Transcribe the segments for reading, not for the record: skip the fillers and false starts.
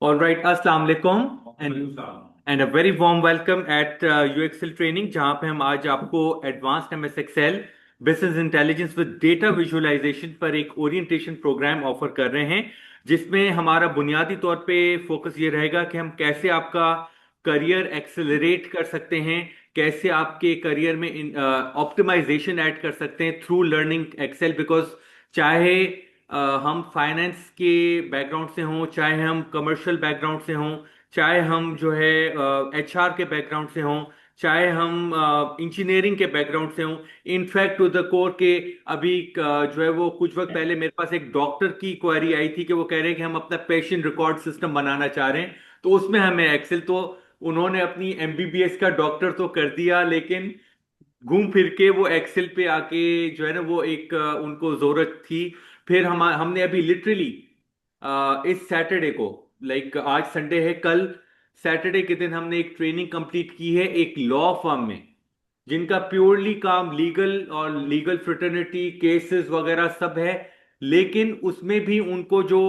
All right, Assalamu alaikum and a very warm welcome at UXL training जहां पे हम आज आपको advanced MS Excel business intelligence with data visualisation पर एक ओरिएंटेशन प्रोग्राम ऑफर कर रहे हैं जिसमें हमारा बुनियादी तौर पे फोकस ये रहेगा कि हम कैसे आपका करियर एक्सेलरेट कर सकते हैं, कैसे आपके करियर में ऑप्टिमाइजेशन ऐड कर सकते हैं थ्रू लर्निंग एक्सेल। बिकॉज चाहे हम फाइनेंस के बैकग्राउंड से हों, चाहे हम कमर्शियल बैकग्राउंड से हों, चाहे हम जो है एचआर के बैकग्राउंड से हों, चाहे हम इंजीनियरिंग के बैकग्राउंड से हों, इनफैक्ट टू द कोर के अभी जो है वो कुछ वक्त पहले मेरे पास एक डॉक्टर की क्वेरी आई थी कि वो कह रहे हैं कि हम अपना पेशेंट रिकॉर्ड सिस्टम बनाना चाह रहे हैं, तो उसमें हमें एक्सेल। तो उन्होंने अपनी एमबीबीएस का डॉक्टर तो कर दिया, लेकिन घूम फिर के वो एक्सेल पे आके जो है ना वो एक उनको जरूरत थी। फिर हमने अभी लिटरली इस सैटरडे को, लाइक आज संडे है, कल सैटरडे के दिन हमने एक ट्रेनिंग कंप्लीट की है एक लॉ फर्म में, जिनका प्योरली काम लीगल और लीगल फ्रेटर्निटी केसेस वगैरह सब है। लेकिन उसमें भी उनको जो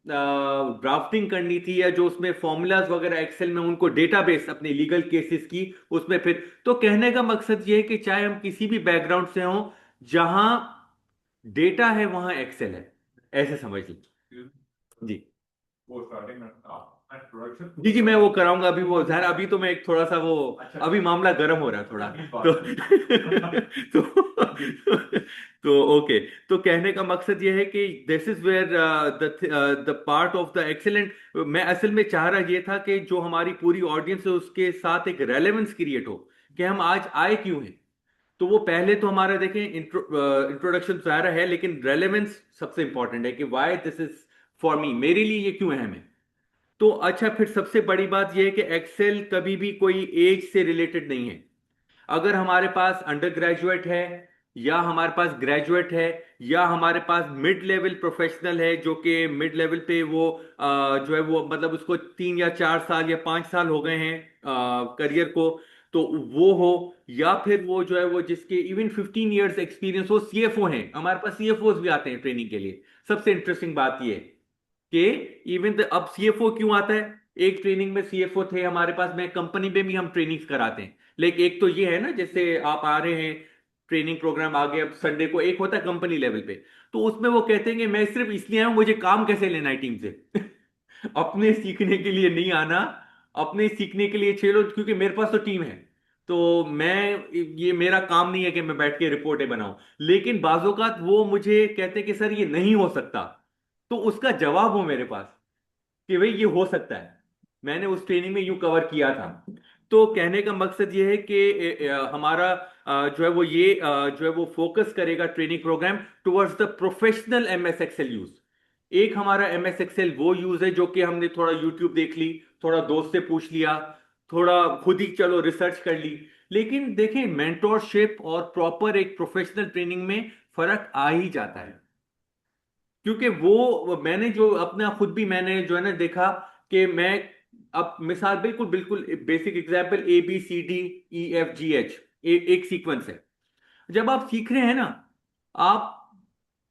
ड्राफ्टिंग करनी थी या जो उसमें फॉर्मूलाज वगैरह एक्सेल में उनको डेटाबेस अपने लीगल केसेस की उसमें फिर, तो कहने का मकसद ये है कि चाहे हम किसी भी बैकग्राउंड से हों, जहां डेटा है वहां एक्सेल है, ऐसे समझ लीजिए जी। जी जी, मैं वो कराऊंगा अभी। वो ज़रा अभी तो मैं एक थोड़ा सा वो, अभी मामला गर्म हो रहा है थोड़ा तो तो ओके। तो कहने का मकसद ये है कि this is where the part of the excellent. मैं असल में चाह रहा ये था कि जो हमारी पूरी ऑडियंस है उसके साथ एक रेलेवेंस क्रिएट हो कि हम आज आए क्यों हैं। तो वो पहले तो हमारा देखें इंट्रोडक्शन सारा है, लेकिन रेलेवेंस सबसे इंपॉर्टेंट है कि why this is for me, मेरे लिए ये क्यों अहम है। तो अच्छा, फिर सबसे बड़ी बात यह है कि एक्सेल कभी भी कोई एज से रिलेटेड नहीं है। अगर हमारे पास अंडर ग्रेजुएट है, या हमारे पास ग्रेजुएट है, या हमारे पास मिड लेवल प्रोफेशनल है जो कि मिड लेवल पे वो जो है वो मतलब उसको 3 या 4 साल या 5 साल हो गए हैं करियर को, तो वो हो, या फिर वो जो है वो जिसके इवन 15 ईयर्स एक्सपीरियंस हो, सीएफओ हैं, हमारे पास सीएफओ भी आते हैं ट्रेनिंग के लिए। सबसे इंटरेस्टिंग बात ये है कि इवन अब सीएफओ क्यों आता है। एक ट्रेनिंग में सीएफओ थे हमारे पास, मैं कंपनी में भी हम ट्रेनिंग्स कराते हैं। लेकिन एक तो ये है ना, जैसे आप आ रहे हैं, ट्रेनिंग प्रोग्राम आ गया अब संडे को, एक होता है कंपनी लेवल पे, तो उसमें वो कहते हैं कि मैं सिर्फ इसलिए आया हूं, मुझे काम कैसे लेना है टीम से अपने सीखने के लिए नहीं आना, अपने सीखने के लिए चलो, क्योंकि मेरे पास तो टीम है। तो मैं, ये मेरा काम नहीं है कि मैं बैठ के रिपोर्टें बनाऊं। लेकिन बाजोकात वो मुझे कहते हैं कि सर ये नहीं हो सकता, तो उसका जवाब हो मेरे पास कि भाई ये हो सकता है, मैंने उस ट्रेनिंग में यूं कवर किया था। तो कहने का मकसद ये है कि हमारा जो है वो ये जो है वो फोकस करेगा training programme towards the professional MS Excel use. एक हमारा एमएस एक्सेल वो यूज है जो कि हमने थोड़ा यूट्यूब देख ली, थोड़ा दोस्त से पूछ लिया, थोड़ा खुद ही चलो रिसर्च कर ली। लेकिन देखें, मेंटोरशिप और प्रॉपर एक प्रोफेशनल ट्रेनिंग में फर्क आ ही जाता है। क्योंकि वो मैंने जो अपना खुद भी मैंने जो है ना देखा कि मैं, अब मिसाल बिल्कुल बिल्कुल बेसिक एग्जांपल, ABCDEFGH एक सीक्वेंस है। जब आप सीख रहे हैं ना, आप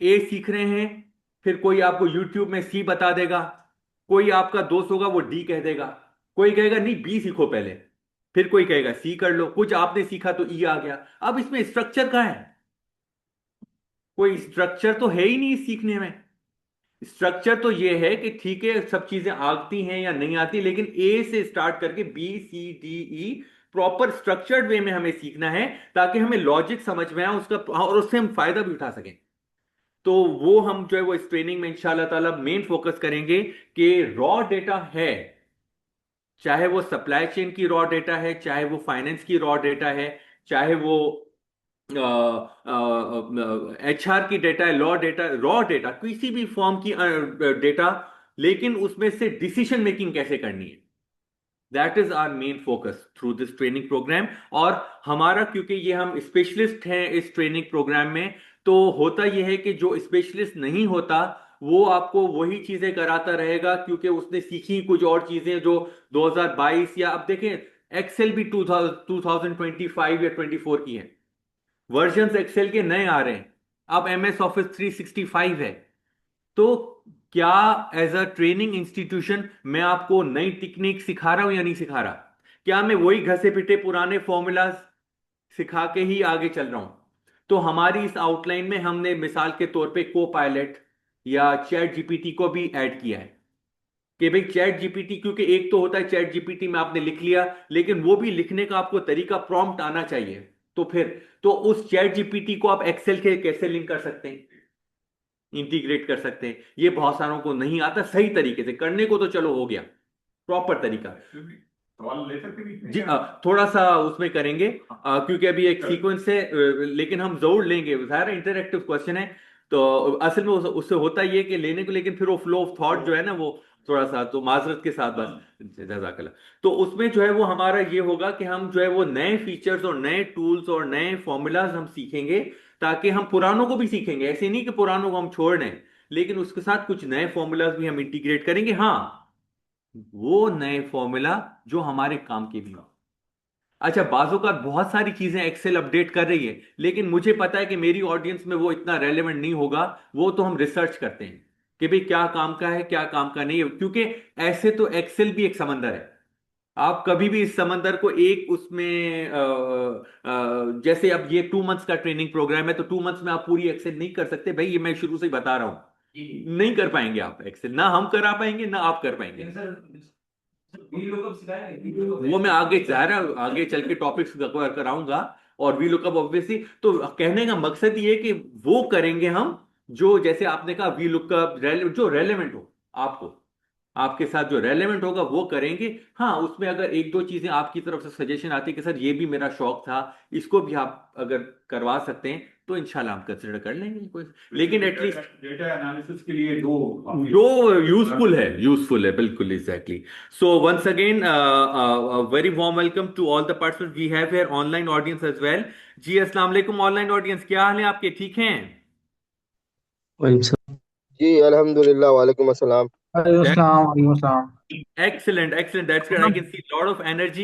ए सीख रहे हैं, फिर कोई आपको यूट्यूब में सी बता देगा, कोई आपका दोस्त होगा वो डी कह देगा, कोई कहेगा नहीं बी सीखो पहले, फिर कोई कहेगा सी कर लो, कुछ आपने सीखा तो ई आ गया। अब इसमें स्ट्रक्चर कहाँ है? कोई स्ट्रक्चर तो है ही नहीं इस सीखने में। स्ट्रक्चर तो ये है कि ठीक है सब चीजें आती हैं या नहीं आती, लेकिन ए से स्टार्ट करके BCDE प्रॉपर स्ट्रक्चर्ड वे में हमें सीखना है, ताकि हमें लॉजिक समझ में आए उसका और उससे हम फायदा भी उठा सकें। तो वो हम जो है वो इस ट्रेनिंग में इंशाल्लाह ताला मेन फोकस करेंगे कि रॉ डेटा है, चाहे वो सप्लाई चेन की रॉ डेटा है, चाहे वो फाइनेंस की रॉ डेटा है, चाहे वो HR की डेटा है, लॉ डेटा, रॉ डेटा किसी भी फॉर्म की डेटा, लेकिन उसमें से डिसीजन मेकिंग कैसे करनी है, that is our main focus through this training programme. और हमारा, क्योंकि ये हम स्पेशलिस्ट हैं इस ट्रेनिंग प्रोग्राम में, तो होता यह है कि जो स्पेशलिस्ट नहीं होता वो आपको वही चीजें कराता रहेगा, क्योंकि उसने सीखी कुछ और चीजें जो 2022, या अब देखें एक्सेल भी 2025 या 24 की है, वर्जन एक्सेल के नए आ रहे हैं। अब MS Office 365 है। तो क्या एज अ ट्रेनिंग इंस्टीट्यूशन मैं आपको नई टेक्निक सिखा रहा हूं या नहीं सिखा रहा? क्या मैं वही घसे पिटे पुराने फॉर्मूलाज सिखा के ही आगे चल रहा हूं? तो हमारी इस आउटलाइन में हमने मिसाल के तौर पे को पायलट या चैट जीपीटी को भी ऐड किया है कि भाई चैट जीपीटी, क्योंकि एक तो होता है चैट जीपीटी में आपने लिख लिया, लेकिन वो भी लिखने का आपको तरीका प्रॉम्प्ट आना चाहिए। तो फिर तो उस चैट जीपीटी को आप एक्सेल के कैसे लिंक कर सकते हैं, इंटीग्रेट कर सकते हैं? ये बहुत सारों को नहीं आता सही तरीके से करने को, तो चलो हो गया प्रॉपर तरीका। सवाल ले सकते हैं जी इसमें थोड़ा सा उसमें करेंगे, क्योंकि अभी एक सीक्वेंस है, लेकिन हम जरूर लेंगे, सारा इंटरेक्टिव क्वेश्चन है। तो असल में उससे होता ये है कि लेने को, लेकिन फिर वो फ्लो ऑफ थॉट जो है ना वो थोड़ा सा, तो माजरत के साथ बस जजाकल्ला। तो उसमें जो है वो हमारा ये होगा कि हम जो है वो नए फीचर्स और नए टूल्स और नए फॉर्मूलाज हम सीखेंगे, ताकि हम पुरानों को भी सीखेंगे। ऐसे नहीं कि पुरानों को हम छोड़ दें, लेकिन उसके साथ कुछ नए फॉर्मूलाज भी हम इंटीग्रेट करेंगे। हाँ, वो नए फॉर्मूला जो हमारे काम के भी हो। अच्छा, बाजू का बहुत सारी चीजें एक्सेल अपडेट कर रही है, लेकिन मुझे पता है कि मेरी ऑडियंस में वो इतना रेलेवेंट नहीं होगा। वो तो हम रिसर्च करते हैं कि भाई क्या काम का है क्या काम का नहीं है, क्योंकि ऐसे तो एक्सेल भी एक समंदर है। आप कभी भी इस समंदर को एक उसमें जैसे अब ये 2 मंथ्स का ट्रेनिंग प्रोग्राम है, तो 2 मंथ्स में आप पूरी एक्सेल नहीं कर सकते भाई, ये मैं शुरू से ही बता रहा हूं। नहीं कर पाएंगे आप एक्सेल, ना हम करा पाएंगे ना आप कर पाएंगे। वो मैं आगे चाह रहा, आगे चल के टॉपिक्स कवर कराऊंगा। और वी लुकअप ऑब्वियसली, तो कहने का मकसद ये है कि वो करेंगे हम, जो जैसे आपने कहा वी लुकअप जो रेलेवेंट हो आपको, आपके साथ जो रेलेवेंट होगा वो करेंगे। हाँ, उसमें अगर एक दो चीजें आपकी तरफ से सजेशन आती है कि सर ये भी मेरा शौक था, इसको भी आप अगर करवा सकते हैं, तो इंशाल्लाह हम कंसिडर कर लेंगे कोई। लेकिन एटलीस्ट डेटा एनालिसिस के लिए दो जो यूजफुल है, यूजफुल है बिल्कुल, exactly. So once again very warm welcome to all the person we have here, online audience as well. जी अस्सलाम वालेकुम ऑनलाइन ऑडियंस, क्या हाल है आपके, ठीक हैं? वालेकुम जी अल्हम्दुलिल्लाह, वालेकुम अस्सलाम। सलाम वालेकुम सलाम। Excellent, excellent. That's good. I can see a lot of energy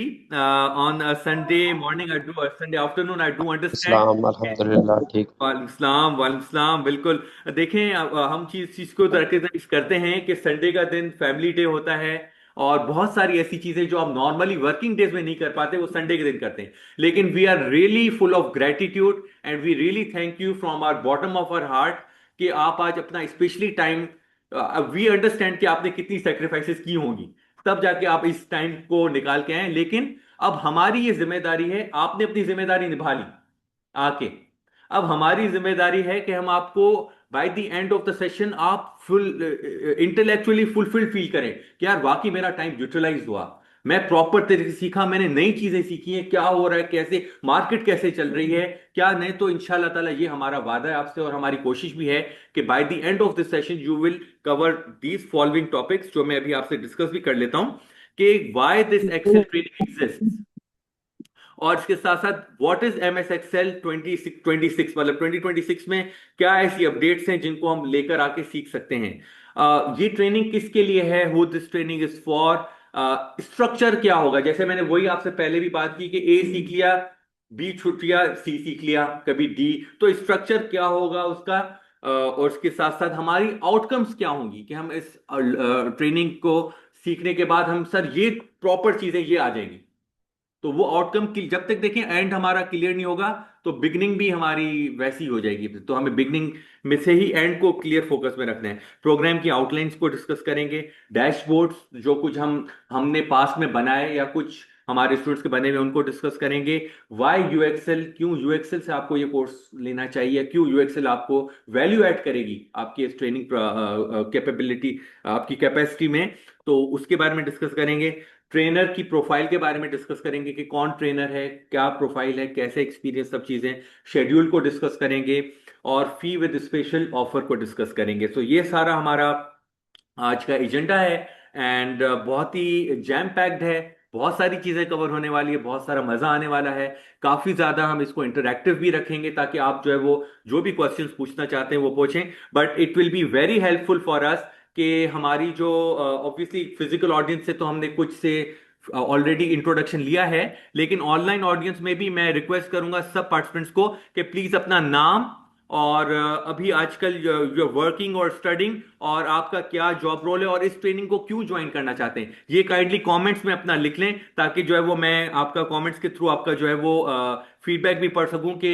on a Sunday morning. I do, or Sunday afternoon. I do understand. इस्लाम अल्हम्दुलिल्लाह ठीक। वालेकुम सलाम, बिल्कुल। देखें, हम चीज को रिकग्नाइज करते हैं कि संडे का दिन फैमिली डे होता है, और बहुत सारी ऐसी चीजें जो आप नॉर्मली वर्किंग डेज में नहीं कर पाते, वो संडे के दिन करते हैं। लेकिन we are really full of gratitude and we really thank you from our bottom of our heart कि आप आज अपना स्पेशली टाइम, वी अंडरस्टैंड कि आपने कितनी सेक्रीफाइसेस की होंगी, तब जाके आप इस टाइम को निकाल के आए। लेकिन अब हमारी ये जिम्मेदारी है, आपने अपनी जिम्मेदारी निभा ली आके, अब हमारी जिम्मेदारी है कि हम आपको by the end of the session आप फुल इंटेलेक्चुअली फुलफिल्ड फील करें कि यार वाकई मेरा टाइम यूटिलाइज हुआ, मैं प्रॉपर तरीके से सीखा, मैंने नई चीजें सीखी हैं, क्या हो रहा है, कैसे मार्केट कैसे चल रही है, क्या नहीं। तो इंशाल्लाह ताला ये हमारा वादा है आपसे, और हमारी कोशिश भी है कि by the end of this session you will cover these following topics, जो मैं अभी आपसे डिस्कस भी कर लेता हूं कि why this Excel training exist, और इसके साथ साथ what is M S XL 2026, मतलब 2026 में क्या ऐसी अपडेट्स हैं जिनको हम लेकर आके सीख सकते हैं। ये ट्रेनिंग किसके लिए है, who this training is for, structure क्या होगा, जैसे मैंने वही आपसे पहले भी बात की कि ए सीख लिया, बी छूट लिया, सी सीख लिया, कभी डी, तो स्ट्रक्चर क्या होगा उसका। और इसके साथ साथ हमारी आउटकम्स क्या होंगी कि हम इस ट्रेनिंग को सीखने के बाद हम सर ये प्रॉपर चीजें ये आ जाएंगी। तो वो आउटकम की जब तक देखें एंड हमारा क्लियर नहीं होगा, तो बिगनिंग भी हमारी वैसी हो जाएगी। तो हमें बिगनिंग में से ही एंड को क्लियर फोकस में रखना है। प्रोग्राम की आउटलाइंस को डिस्कस करेंगे, डैशबोर्ड्स जो कुछ हमने पास में बनाए या कुछ हमारे स्टूडेंट्स के बने हुए उनको डिस्कस करेंगे। वाई यूएक्सएल, क्यों यूएक्सएल से आपको ये कोर्स लेना चाहिए, क्यों यूएक्सएल आपको वैल्यू ऐड करेगी आपकी इस ट्रेनिंग कैपेबिलिटी, आपकी कैपेसिटी में, तो उसके बारे में डिस्कस करेंगे। ट्रेनर की प्रोफाइल के बारे में डिस्कस करेंगे कि कौन ट्रेनर है, क्या प्रोफाइल है, कैसे एक्सपीरियंस, सब चीजें। शेड्यूल को डिस्कस करेंगे, और फी विद स्पेशल ऑफर को डिस्कस करेंगे। तो ये सारा हमारा आज का एजेंडा है, एंड बहुत ही जैम पैक्ड है, बहुत सारी चीजें कवर होने वाली है, बहुत सारा मजा आने वाला है। काफी ज्यादा हम इसको इंटरैक्टिव भी रखेंगे, ताकि आप जो है वो जो भी क्वेश्चंस पूछना चाहते हैं वो पूछें, but it will be very helpful for us कि हमारी जो ऑब्वियसली फिजिकल ऑडियंस से तो हमने कुछ से ऑलरेडी इंट्रोडक्शन लिया है, लेकिन ऑनलाइन ऑडियंस में भी मैं रिक्वेस्ट करूंगा सब पार्टिसिपेंट्स को कि प्लीज अपना नाम और अभी आजकल जो वर्किंग और स्टडिंग, और आपका क्या जॉब रोल है, और इस ट्रेनिंग को क्यों ज्वाइन करना चाहते हैं, ये काइंडली कमेंट्स में अपना लिख लें, ताकि जो है वो मैं आपका कमेंट्स के थ्रू आपका जो है वो फीडबैक भी पढ़ सकूं कि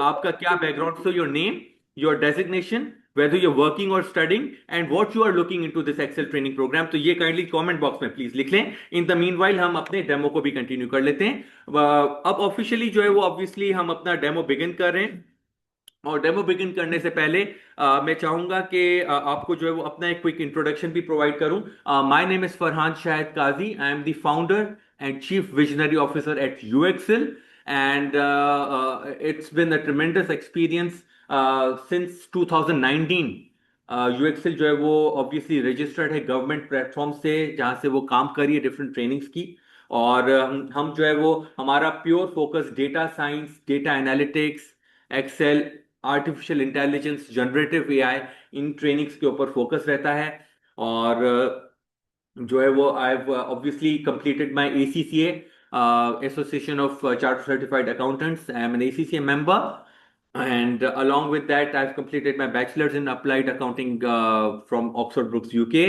आपका क्या background, so your name, your designation, whether you're working or studying, and what you are looking into this Excel training program। तो ये काइंडली कमेंट बॉक्स में प्लीज लिख लें। इन द मीनवाइल हम अपने डेमो को भी कंटिन्यू कर लेते हैं। अब ऑफिशियली जो है वो ऑब्वियसली हम अपना डेमो बिगिन कर रहे हैं, और डेमो बिगिन करने से पहले मैं चाहूंगा कि आपको जो है वो अपना एक क्विक इंट्रोडक्शन भी प्रोवाइड करूं। My name is Farhan Shahid Qazi, I am the founder and chief visionary officer at UXL, and it's been a tremendous experience since 2019। UXL जो है वो ऑब्वियसली रजिस्टर्ड है गवर्नमेंट प्लेटफॉर्म से, जहां से वो काम कर रही है डिफरेंट ट्रेनिंग्स की। और हम जो है वो हमारा pure focus data science, data analytics, Excel, artificial intelligence, generative AI, इन ट्रेनिंग्स के ऊपर फोकस रहता है। और जो है वो I have obviously completed my ACCA, association of chartered certified accountants. I am an ACCA member, and along with that I've completed my bachelor's in applied accounting from Oxford Brookes UK।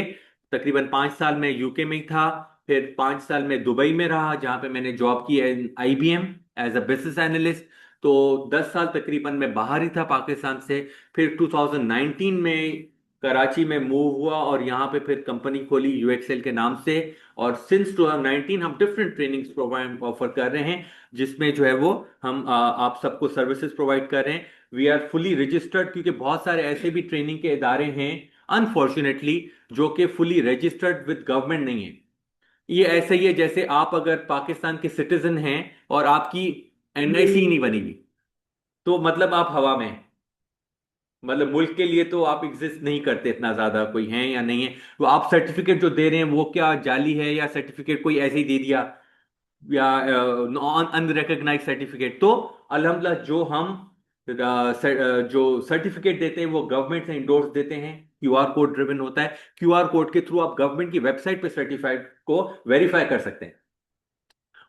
तकरीबन 5 साल में UK में ही था, फिर 5 साल में Dubai में रहा, जहां पे मैंने जॉब की IBM as a business analyst. तो 10 साल तकरीबन मैं बाहर ही था पाकिस्तान से। फिर 2019 में कराची में मूव हुआ, और यहाँ पे फिर कंपनी खोली यूएक्सएल के नाम से। और सिंस 2019 हम डिफरेंट ट्रेनिंग्स प्रोवाइड ऑफर कर रहे हैं, जिसमें जो है वो हम आप सबको सर्विसेज प्रोवाइड कर रहे हैं। वी आर फुली रजिस्टर्ड, क्योंकि बहुत सारे ऐसे भी ट्रेनिंग के इदारे हैं अनफॉर्चुनेटली जो कि फुली रजिस्टर्ड विद गवर्नमेंट नहीं है। ये ऐसे ही है जैसे आप अगर पाकिस्तान के सिटीजन हैं और आपकी एनआईसी नहीं बनी हुई, तो मतलब आप हवा में हैं। मतलब मुल्क के लिए तो आप एग्जिस्ट नहीं करते इतना ज्यादा, कोई है या नहीं है। तो आप सर्टिफिकेट जो दे रहे हैं वो क्या जाली है, या सर्टिफिकेट कोई ऐसे ही दे दिया, या अनरिकग्नाइज सर्टिफिकेट। तो अल्हम्दुलिल्लाह जो हम जो सर्टिफिकेट देते हैं वो गवर्नमेंट से इंडोर्स देते हैं, क्यूआर कोड ड्रिवन होता है। क्यूआर कोड के थ्रू आप गवर्नमेंट की वेबसाइट पे सर्टिफाइड को वेरीफाई कर सकते हैं।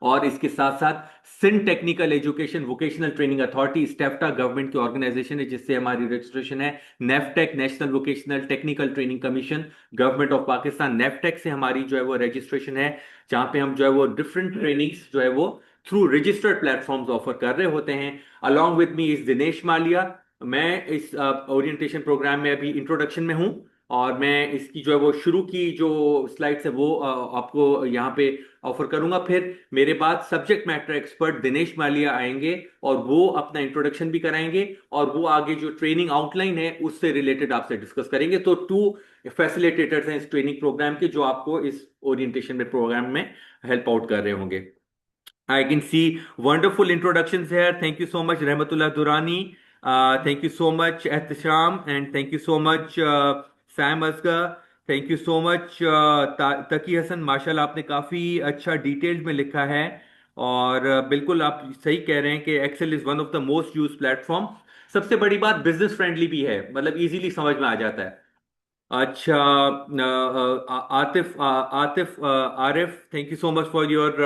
और इसके साथ साथ Sindh technical education vocational training authority, STEVTA government की ऑर्गेनाइजेशन है, जिससे हमारी रजिस्ट्रेशन है। NAVTTC, national vocational technical training commission, government of Pakistan, NAVTTC से हमारी जो है वो रजिस्ट्रेशन है, जहां पे हम जो है वो डिफरेंट ट्रेनिंग्स जो है वो थ्रू रजिस्टर्ड प्लेटफॉर्म्स ऑफर कर रहे होते हैं। Along with me is Dinesh Malia. मैं इस ओरिएंटेशन प्रोग्राम में अभी इंट्रोडक्शन में हूं, और मैं इसकी जो है वो शुरू की जो स्लाइड्स है वो आपको यहाँ पे ऑफर करूंगा। फिर मेरे बाद subject matter expert Dinesh Malia आएंगे, और वो अपना इंट्रोडक्शन भी कराएंगे, और वो आगे जो ट्रेनिंग आउटलाइन है उससे रिलेटेड आपसे डिस्कस करेंगे। तो 2 फैसिलिटेटर्स हैं इस ट्रेनिंग प्रोग्राम के, जो आपको इस ओरिएंटेशन में प्रोग्राम में हेल्प आउट कर रहे होंगे। I can see wonderful introductions here. Thank you so much, Rahmatullah Durani. Thank you so much, Ehtisham, and thank you so much, Sam Asghar. Thank you so much, तकी हसन। माशाल्लाह आपने काफ़ी अच्छा detailed में लिखा है, और बिल्कुल आप सही कह रहे हैं कि Excel is one of the most use platform. सबसे बड़ी बात बिजनेस फ्रेंडली भी है, मतलब इजीली समझ में आ जाता है। अच्छा, Atif Arif, thank you so much for your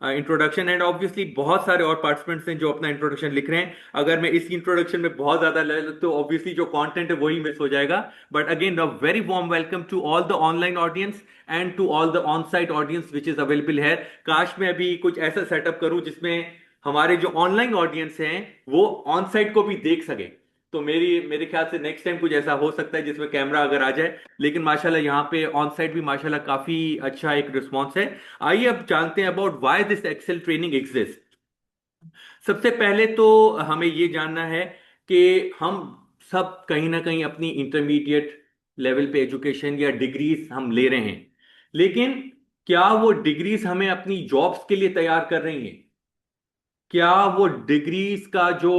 introduction. And obviously बहुत सारे और पार्टिसिपेंट्स हैं जो अपना इंट्रोडक्शन लिख रहे हैं। अगर मैं इस इंट्रोडक्शन में बहुत ज्यादा ले लूं तो ऑब्वियसली जो कंटेंट है वही मिस हो जाएगा। But again a very warm welcome to all the online audience and to all the on site audience which is available है। काश मैं अभी कुछ ऐसा सेटअप करूं जिसमें हमारे जो ऑनलाइन ऑडियंस हैं वो ऑन साइट को भी देख सके। तो मेरे ख्याल से नेक्स्ट टाइम कुछ ऐसा हो सकता है जिसमें कैमरा अगर आ जाए। लेकिन माशाल्लाह यहाँ पे ऑन साइट भी माशाल्लाह काफी अच्छा एक रिस्पॉन्स है। आइए अब जानते हैं about why this Excel training exist. सबसे पहले तो हमें ये जानना है कि हम सब कहीं ना कहीं अपनी इंटरमीडिएट लेवल पे एजुकेशन या डिग्रीज हम ले रहे हैं, लेकिन क्या वो डिग्रीज हमें अपनी जॉब्स के लिए तैयार कर रही हैं? क्या वो डिग्रीज का जो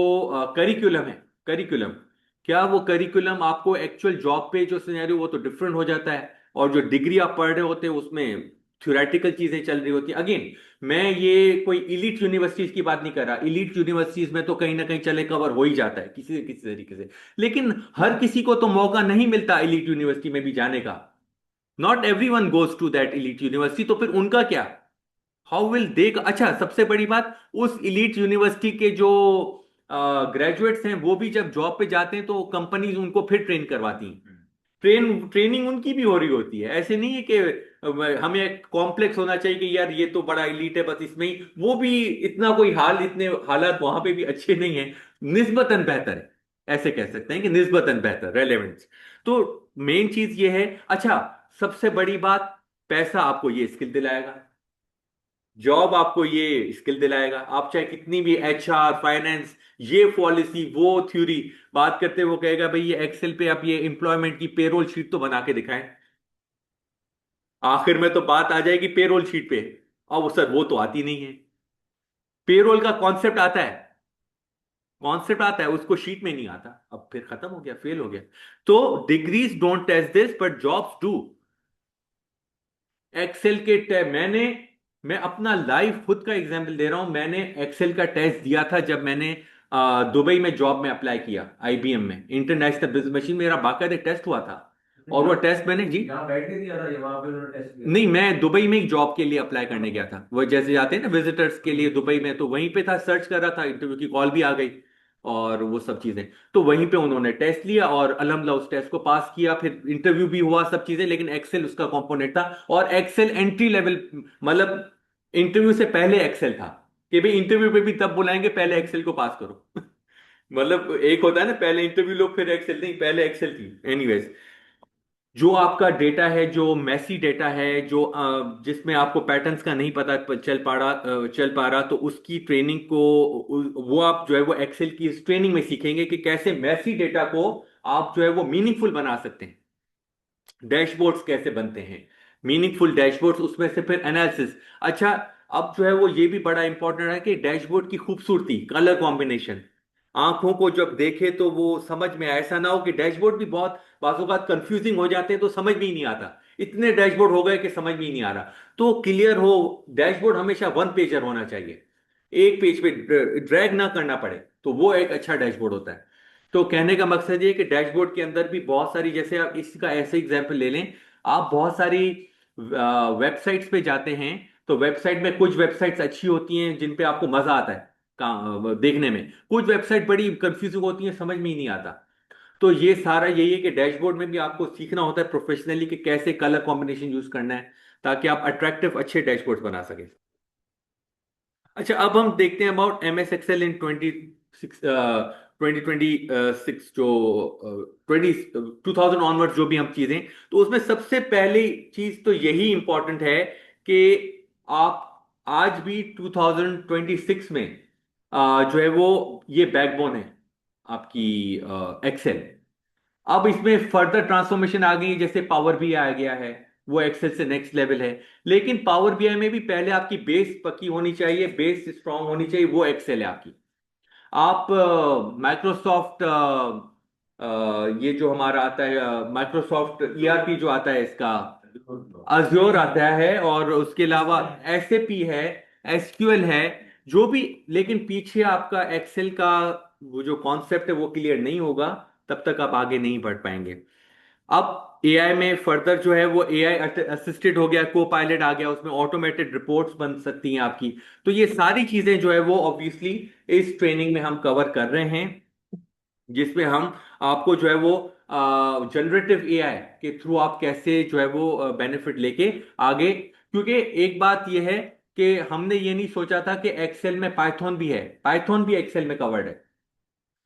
करिकुलम है, करिकुलम, क्या वो करिकुलम आपको एक्चुअल जॉब पे जो सिनेरियो वो तो डिफरेंट हो जाता है, और जो डिग्री आप पढ़ रहे होते हैं उसमें थ्योरेटिकल चीजें चल रही होती है। अगेन मैं ये कोई इलीट यूनिवर्सिटीज की बात नहीं कर रहा, इलीट यूनिवर्सिटीज में तो कहीं ना कहीं चले कवर हो ही जाता है किसी न किसी तरीके से, लेकिन हर किसी को तो मौका नहीं मिलता इलीट यूनिवर्सिटी में भी जाने का। Not everyone goes to that elite university. तो फिर उनका क्या, हाउ विल दे? अच्छा, सबसे बड़ी बात, उस इलीट यूनिवर्सिटी के जो ग्रेजुएट्स हैं वो भी जब जॉब पे जाते हैं तो कंपनीज उनको फिर ट्रेन करवाती हैं। ट्रेनिंग उनकी भी हो रही होती है। ऐसे नहीं है कि हमें एक कॉम्प्लेक्स होना चाहिए कि यार ये तो बड़ा एलीट है बस इसमें ही, वो भी इतना कोई इतने हालात वहां पे भी अच्छे नहीं है, निस्बतन बेहतर है। ऐसे कह सकते हैं कि निस्बतन बेहतर रेलेवेंस। तो मेन चीज ये है। अच्छा, सबसे बड़ी बात, पैसा आपको ये स्किल दिलाएगा, जॉब आपको ये स्किल दिलाएगा। आप चाहे कितनी भी HR फाइनेंस, ये पॉलिसी वो थ्योरी बात करते, वो कहेगा भाई ये एक्सेल पे आप ये एम्प्लॉयमेंट की पेरोल शीट तो बना के दिखाएं। आखिर में तो बात आ जाएगी पेरोल शीट पे। अब सर वो तो आती नहीं है। पेरोल का कॉन्सेप्ट आता है, उसको शीट में नहीं आता। अब फिर खत्म हो गया, फेल हो गया। तो degrees don't test this but jobs do. Excel के मैं अपना लाइव खुद का एग्जांपल दे रहा हूं। मैंने एक्सेल का टेस्ट दिया था जब मैंने दुबई में जॉब में अप्लाई किया, IBM में इंटरनेशनल बिजनेस मशीन, मेरा बाकायदे टेस्ट हुआ था। और वो टेस्ट मैंने जी यहाँ बैठ के दिया था ये वहां पे उन्होंने टेस्ट दिया नहीं, मैं दुबई में एक जॉब के लिए अप्लाई करने गया था। वो जैसे जाते हैं ना विजिटर्स के लिए दुबई में, तो वहीं पे था, सर्च कर रहा था, इंटरव्यू की कॉल भी आ गई और वो सब चीजें। तो वहीं पे उन्होंने टेस्ट लिया और अल्हम्दुलिल्लाह उस टेस्ट को पास किया, फिर इंटरव्यू भी हुआ, सब चीजें। लेकिन एक्सेल उसका कंपोनेंट था, और एक्सेल एंट्री लेवल, मतलब इंटरव्यू से पहले एक्सेल था कि भाई इंटरव्यू पे भी तब बुलाएंगे, पहले एक्सेल को पास करो। मतलब एक होता है ना, पहले इंटरव्यू लो फिर एक्सेल, नहीं पहले एक्सेल थी। एनीवेज, जो आपका डेटा है, जो मैसी डेटा है, जो जिसमें आपको पैटर्न्स का नहीं पता चल पा रहा, तो उसकी ट्रेनिंग को वो आप जो है वो एक्सेल की इस ट्रेनिंग में सीखेंगे कि कैसे मैसी डेटा को आप जो है वो मीनिंगफुल बना सकते हैं। डैशबोर्ड्स कैसे बनते हैं, मीनिंगफुल डैशबोर्ड्स, उसमें से फिर एनालिसिस। अच्छा, अब जो है वो ये भी बड़ा इंपॉर्टेंट है कि डैशबोर्ड की खूबसूरती, कलर कॉम्बिनेशन, आंखों को जब देखे तो वो समझ में आए। ऐसा ना हो कि डैशबोर्ड भी बहुत बाजू बात कंफ्यूजिंग हो जाते हैं तो समझ में ही नहीं आता, इतने डैशबोर्ड हो गए कि समझ में ही नहीं आ रहा। तो क्लियर हो, डैशबोर्ड हमेशा वन पेजर होना चाहिए, एक पेज पे ड्रैग ना करना पड़े, तो वो एक अच्छा डैशबोर्ड होता है। तो कहने का मकसद ये है कि डैशबोर्ड के अंदर भी बहुत सारी, जैसे आप इसका ऐसे एग्जांपल ले लें, आप बहुत सारी वेबसाइट्स पे जाते हैं, तो वेबसाइट में कुछ वेबसाइट्स अच्छी होती हैं जिन पे आपको मजा आता है देखने में, कुछ वेबसाइट बड़ी कंफ्यूजिंग होती हैं, समझ में ही नहीं आता। तो ये सारा यही है कि डैशबोर्ड में भी आपको सीखना होता है प्रोफेशनली कि कैसे कलर कॉम्बिनेशन यूज करना है ताकि आप अट्रैक्टिव अच्छे डैशबोर्ड बना सकें। अच्छा, अब हम देखते हैं अबाउट MS Excel इन 2026 जो 2000 ऑनवर्ड जो भी हम चीजें, तो उसमें सबसे पहली चीज तो यही इंपॉर्टेंट है कि आप आज भी 2026 में जो है वो ये बैकबोन है आपकी एक्सेल। अब इसमें फर्दर ट्रांसफॉर्मेशन आ गई है, जैसे पावर BI आ गया है, वो एक्सेल से नेक्स्ट लेवल है। लेकिन पावर BI में भी पहले आपकी बेस पक्की होनी चाहिए, बेस स्ट्रांग होनी चाहिए, वो एक्सेल है आपकी। आप माइक्रोसॉफ्ट ये जो हमारा आता है माइक्रोसॉफ्ट ERP जो आता है इसका, अज्योर आता है, और उसके अलावा SAP है, SQL है, जो भी। लेकिन पीछे आपका एक्सेल का वो जो कॉन्सेप्ट है वो क्लियर नहीं होगा, तब तक आप आगे नहीं बढ़ पाएंगे। अब AI में फर्दर जो है वो AI असिस्टेड हो गया, को पायलट आ गया, उसमें ऑटोमेटेड रिपोर्ट्स बन सकती हैं आपकी। तो ये सारी चीजें जो है वो ऑब्वियसली इस ट्रेनिंग में हम कवर कर रहे हैं, जिसमें हम आपको जो है वो जनरेटिव AI के थ्रू आप कैसे जो है वो बेनिफिट लेके आगे। क्योंकि एक बात ये है कि हमने ये नहीं सोचा था कि एक्सेल में पाइथन भी है, पाइथन भी एक्सेल में कवर्ड है,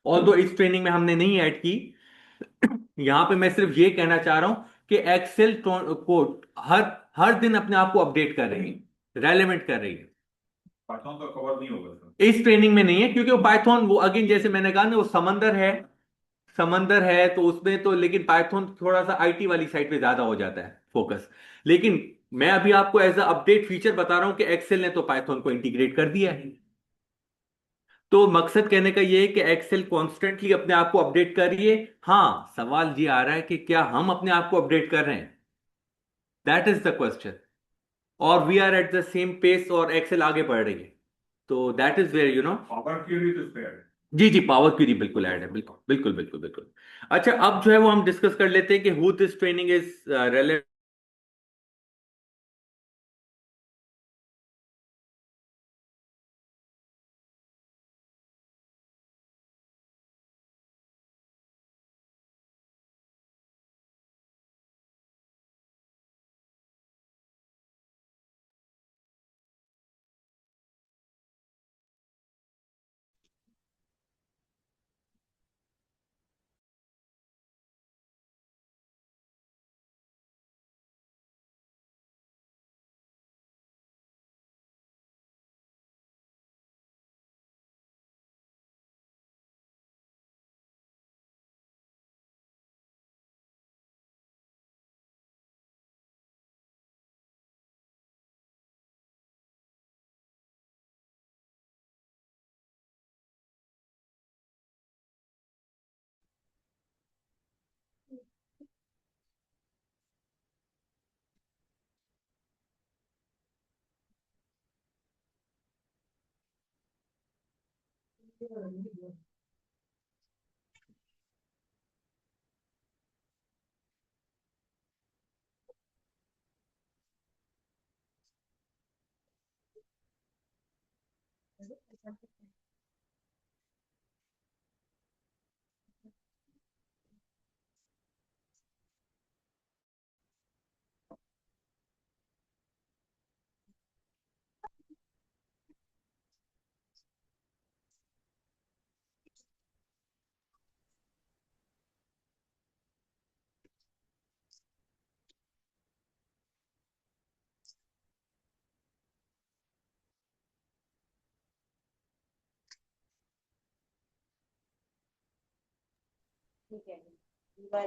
ऑल्दो इस ट्रेनिंग में हमने नहीं ऐड की। यहां पे मैं सिर्फ ये कहना चाह रहा हूं कि एक्सेल को हर हर दिन अपने आप को अपडेट कर रही है, रेलेवेंट कर रही है। पाइथन तो कवर नहीं होगा सर। इस ट्रेनिंग में नहीं है क्योंकि वो पाइथन, वो अगेन जैसे मैंने कहा ना, वो समंदर है तो उसमें तो, लेकिन पाइथन थोड़ा सा IT वाली साइड पे ज्यादा हो जाता है फोकस। लेकिन मैं अभी आपको एज अ अपडेट फीचर बता रहा हूं कि एक्सेल ने तो पाइथन को इंटीग्रेट कर दिया है। तो मकसद कहने का ये है कि एक्सेल कॉन्स्टेंटली अपने आप को अपडेट करिए। हाँ, सवाल ये आ रहा है कि क्या हम अपने आप को अपडेट कर रहे हैं, दैट इज द क्वेश्चन। और we are at the same pace और एक्सेल आगे बढ़ रही है, तो that is where power query to spare है। जी जी, पावर क्वेरी बिल्कुल ऐड है, बिल्कुल बिल्कुल बिल्कुल बिल्कुल। अच्छा, अब जो है वो हम डिस्कस कर लेते हैं कि who this training is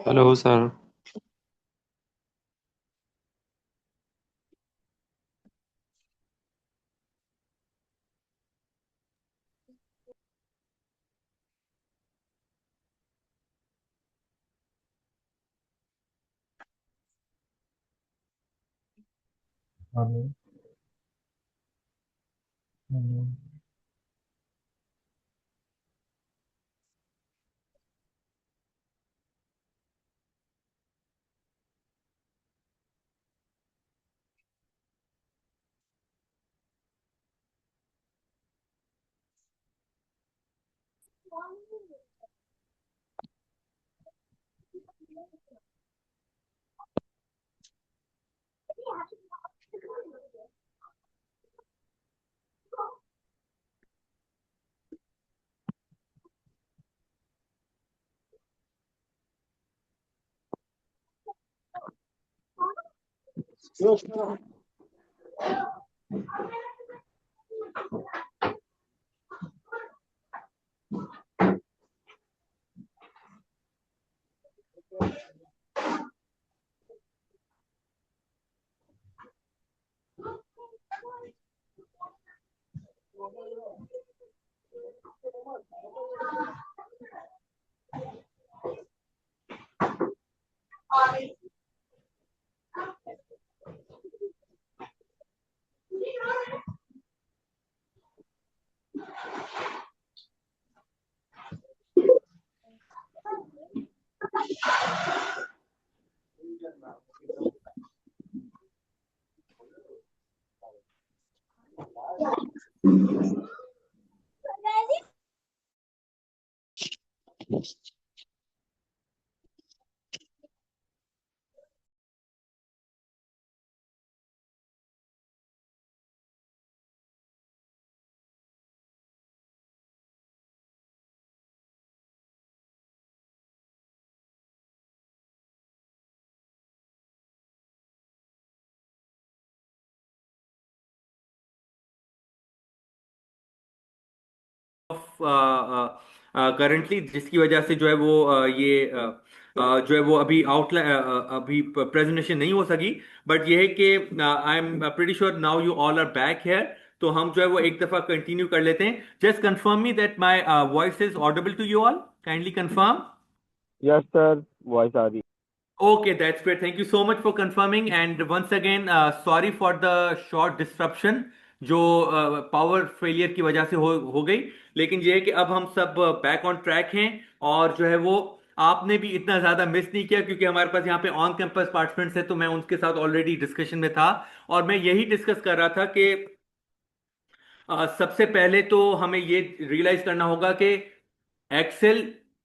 hello sir. Hello. Hello. Currently जिसकी वजह से जो है वो जो है वो अभी अभी प्रेजेंटेशन नहीं हो सकी। बट ये है कि I am pretty sure now you all are back here. तो हम जो है वो एक दफा कंटिन्यू कर लेते हैं। Just confirm me that my voice is audible to you all. Kindly confirm. Yes sir, voice आ रही। Okay, that's great. Thank you so much for confirming. And once again, sorry for the short disruption जो power failure की वजह से हो गई। लेकिन ये है कि अब हम सब बैक ऑन ट्रैक हैं। और जो है वो आपने भी इतना ज्यादा मिस नहीं किया, क्योंकि हमारे पास यहाँ पे ऑन कैंपस पार्टिसिपेंट्स हैं, तो मैं उनके साथ ऑलरेडी डिस्कशन में था। और मैं यही डिस्कस कर रहा था कि सबसे पहले तो हमें ये रियलाइज करना होगा कि एक्सेल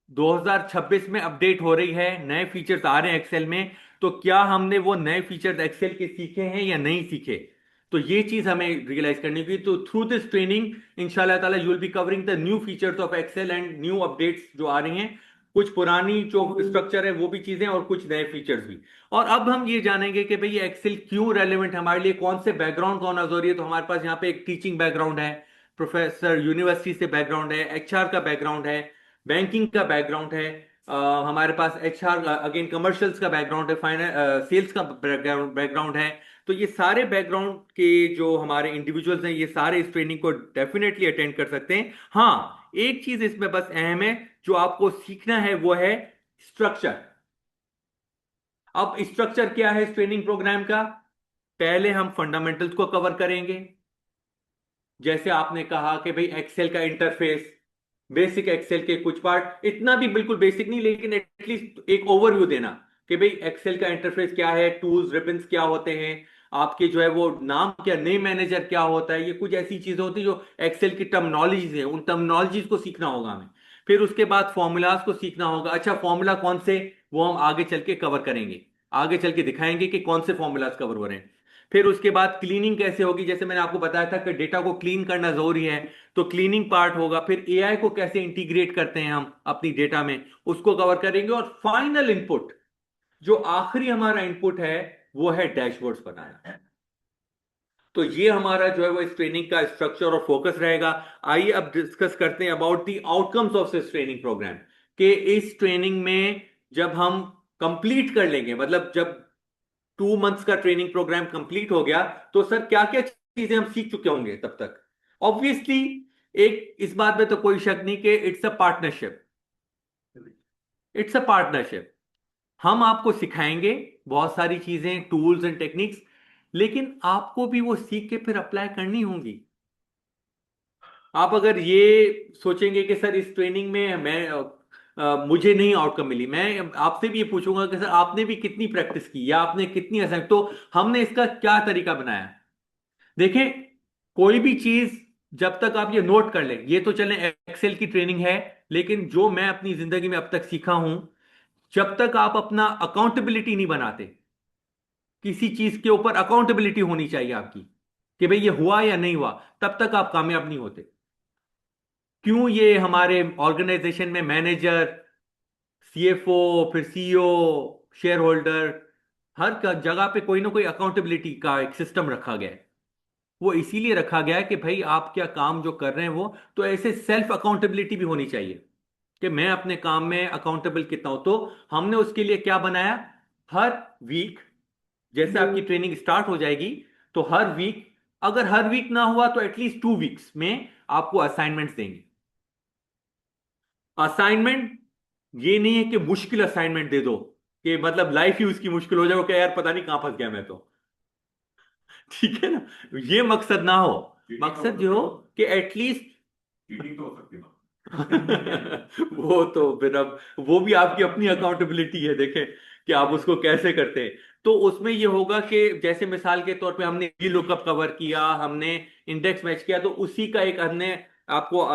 2026 में अपडेट हो रही है, नए फीचर्स आ रहे हैं एक्सेल में। तो क्या हमने वो नए फीचर्स एक्सेल के सीखे हैं या नहीं सीखे? तो ये चीज हमें रियलाइज करनी होगी। तो थ्रू दिस ट्रेनिंग इंशाल्लाह ताला you will be covering the new features of Excel and new updates जो आ रही हैं। कुछ पुरानी जो स्ट्रक्चर है वो भी चीजें, और कुछ नए फीचर्स भी। और अब हम ये जानेंगे कि भाई ये एक्सेल क्यों रेलेवेंट है हमारे लिए, कौन से बैकग्राउंड का होना जरूरी है। तो हमारे पास यहाँ पे एक टीचिंग बैकग्राउंड है, प्रोफेसर यूनिवर्सिटी से बैकग्राउंड है, एचआर का बैकग्राउंड है, बैंकिंग का बैकग्राउंड है, हमारे पास एचआर अगेन कमर्शियल्स का बैकग्राउंड है, फाइनेंस सेल्स का बैकग्राउंड है। तो ये सारे बैकग्राउंड के जो हमारे इंडिविजुअल्स हैं, ये सारे इस ट्रेनिंग को डेफिनेटली अटेंड कर सकते हैं। हाँ, एक चीज इसमें बस अहम है, जो आपको सीखना है वो है स्ट्रक्चर। अब स्ट्रक्चर क्या है इस ट्रेनिंग प्रोग्राम का? पहले हम फंडामेंटल्स को कवर करेंगे, जैसे आपने कहा कि भाई एक्सेल का इंटरफेस, बेसिक एक्सेल के कुछ पार्ट, इतना भी बिल्कुल बेसिक नहीं, लेकिन एटलीस्ट एक ओवरव्यू देना कि भाई एक्सेल का इंटरफेस क्या है, टूल्स रिबन्स क्या होते हैं, आपके जो है वो नाम क्या, नेम मैनेजर क्या होता है, ये कुछ ऐसी चीजें होती है जो एक्सेल की टर्मिनोलॉजीज है, उन टर्मिनोलॉजीज को सीखना होगा हमें। फिर उसके बाद फॉर्मूलाज को सीखना होगा। अच्छा, फॉर्मूला कौन से, वो हम आगे चल के कवर करेंगे, आगे चल के दिखाएंगे कि कौन से फॉर्मूलाज कवर हो रहे हैं। फिर उसके बाद क्लीनिंग कैसे होगी, जैसे मैंने आपको बताया था कि डेटा को क्लीन करना जरूरी है, तो क्लीनिंग पार्ट होगा। फिर एआई को कैसे इंटीग्रेट करते हैं हम अपनी डेटा में, उसको कवर करेंगे। और फाइनल इनपुट, जो आखिरी हमारा इनपुट है, वो है डैशबोर्ड्स बनाना। तो ये हमारा जो है वो इस ट्रेनिंग का स्ट्रक्चर और फोकस रहेगा। आइए अब डिस्कस करते हैं about the outcomes of this training programme, कि इस ट्रेनिंग में जब हम कंप्लीट कर लेंगे, मतलब जब 2 मंथ्स का ट्रेनिंग प्रोग्राम कंप्लीट हो गया, तो सर क्या क्या चीजें हम सीख चुके होंगे तब तक। ऑब्वियसली एक इस बात में तो कोई शक नहीं कि it's a partnership, it's a partnership. हम आपको सिखाएंगे बहुत सारी चीजें, टूल्स एंड टेक्निक्स, लेकिन आपको भी वो सीख के फिर अप्लाई करनी होंगी। आप अगर ये सोचेंगे कि सर इस ट्रेनिंग में मुझे नहीं आउटकम मिली, मैं आपसे भी ये पूछूंगा कि सर आपने भी कितनी प्रैक्टिस की या आपने कितनी असाइन, तो हमने इसका क्या तरीका बनाया। देखें, कोई भी चीज जब तक आप ये नोट कर लें, ये तो चलें एक्सेल की ट्रेनिंग है, लेकिन जो मैं अपनी जिंदगी में अब तक सीखा हूं, जब तक आप अपना अकाउंटेबिलिटी नहीं बनाते, किसी चीज के ऊपर अकाउंटेबिलिटी होनी चाहिए आपकी कि भाई ये हुआ या नहीं हुआ, तब तक आप कामयाब नहीं होते। क्यों, ये हमारे ऑर्गेनाइजेशन में मैनेजर, सीएफओ, फिर सीईओ, शेयर होल्डर, हर जगह पे कोई ना कोई अकाउंटेबिलिटी का एक सिस्टम रखा गया है। वो इसीलिए रखा गया है कि भाई आप क्या काम जो कर रहे हैं वो, तो ऐसे सेल्फ अकाउंटेबिलिटी भी होनी चाहिए कि मैं अपने काम में अकाउंटेबल कितना हूं। तो हमने उसके लिए क्या बनाया, हर वीक, जैसे आपकी ट्रेनिंग स्टार्ट हो जाएगी, तो हर वीक, अगर हर वीक ना हुआ तो एटलीस्ट 2 वीक्स में आपको असाइनमेंट्स देंगे। असाइनमेंट ये नहीं है कि मुश्किल असाइनमेंट दे दो, कि मतलब लाइफ ही उसकी मुश्किल हो जाए, कि यार पता नहीं कहां फंस गया मैं तो। ठीक है ना, ये मकसद ना हो। चीटिंग तो हो मकसद ये सकती हो है, कि एटलीस्ट चीटिंग तो हो सकती है ना। वो तो फिर अब वो भी आपकी अपनी अकाउंटेबिलिटी है, देखें कि आप उसको कैसे करते हैं। तो उसमें ये होगा कि जैसे मिसाल के तौर पे हमने वी लुकअप कवर किया, हमने इंडेक्स मैच किया, तो उसी का एक हमने आपको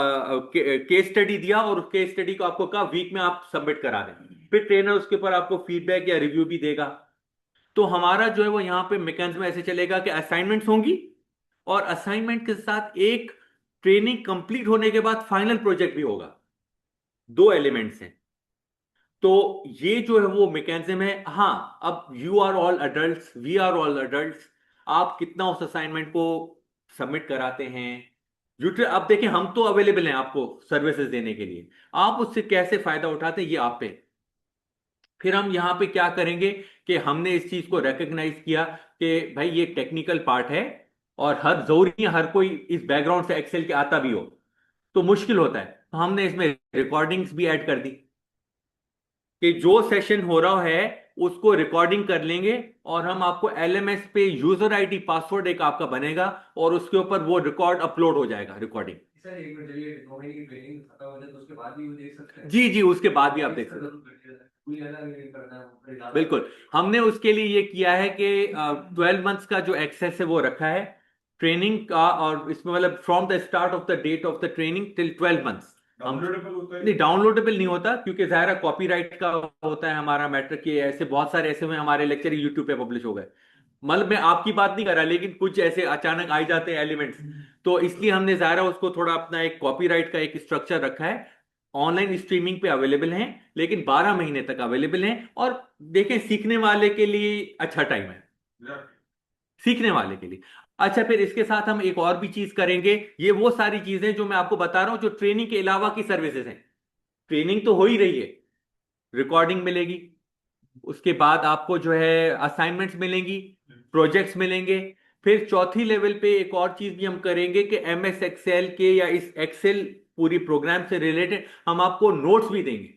केस स्टडी दिया, और उस केस स्टडी को आपको कहा वीक में आप सबमिट करा दें। फिर ट्रेनर उसके ऊपर आपको फीडबैक या रिव्यू भी देगा। तो हमारा जो है वो यहाँ पे मैकेनिज्म ऐसे चलेगा कि असाइनमेंट्स होंगी, और असाइनमेंट के साथ एक ट्रेनिंग कंप्लीट होने के बाद फाइनल प्रोजेक्ट भी होगा। 2 एलिमेंट्स हैं। तो ये जो है वो मैकेनिज्म है। हाँ, अब you are all adults, we are all adults, आप कितना उस असाइनमेंट को सबमिट कराते हैं, अब देखें हम तो अवेलेबल हैं आपको सर्विसेज देने के लिए, आप उससे कैसे फायदा उठाते हैं ये आप पे। फिर हम यहां पे क्या करेंगे कि हमने इस चीज को रिकग्नाइज किया कि भाई ये टेक्निकल पार्ट है, और हर जरूरी नहीं हर कोई इस बैकग्राउंड से एक्सेल के आता भी हो, तो मुश्किल होता है। तो हमने इसमें रिकॉर्डिंग्स भी ऐड कर दी कि जो सेशन हो रहा है उसको रिकॉर्डिंग कर लेंगे, और हम आपको एलएमएस पे यूजर आईडी पासवर्ड एक आपका बनेगा, और उसके ऊपर वो रिकॉर्ड अपलोड हो जाएगा, रिकॉर्डिंग। सर एक मिनट चलिए, 2 महीने की ट्रेनिंग खत्म हो जाए तो उसके बाद भी वो देख सकते हैं। जी जी, उसके बाद भी आप देख सकते हैं। कोई अलग नहीं करना है बिल्कुल, हमने उसके लिए ये किया है कि 12 मंथ्स का जो एक्सेस है वो रखा है ट्रेनिंग का, और इसमें मतलब from the start of the date of the training till 12 months. हम डाउनलोडेबल होता है। नहीं, डाउनलोडेबल नहीं होता, क्योंकि जाहिर है कॉपीराइट का होता है हमारा मैटर, कि ऐसे बहुत सारे ऐसे हुए हमारे लेक्चर यूट्यूब पे पब्लिश हो गए। मतलब मैं आपकी बात नहीं कर रहा, लेकिन कुछ ऐसे अचानक आ ही जाते हैं एलिमेंट्स, तो इसलिए हमने जाहिर है उसको थोड़ा अपना एक कॉपीराइट का एक स्ट्रक्चर रखा है। ऑनलाइन स्ट्रीमिंग पे अवेलेबल हैं, लेकिन 12 महीने तक अवेलेबल हैं। और देखें, सीखने वाले के लिए अच्छा टाइम है, सीखने वाले के लिए। अच्छा, फिर इसके साथ हम एक और भी चीज करेंगे। ये वो सारी चीजें जो मैं आपको बता रहा हूं जो ट्रेनिंग के अलावा की सर्विसेज हैं। ट्रेनिंग तो हो ही रही है, रिकॉर्डिंग मिलेगी, उसके बाद आपको जो है असाइनमेंट्स मिलेंगी, प्रोजेक्ट्स मिलेंगे। फिर चौथी लेवल पे एक और चीज भी हम करेंगे कि एमएस एक्सेल के या इस एक्सेल पूरी प्रोग्राम से रिलेटेड हम आपको नोट्स भी देंगे।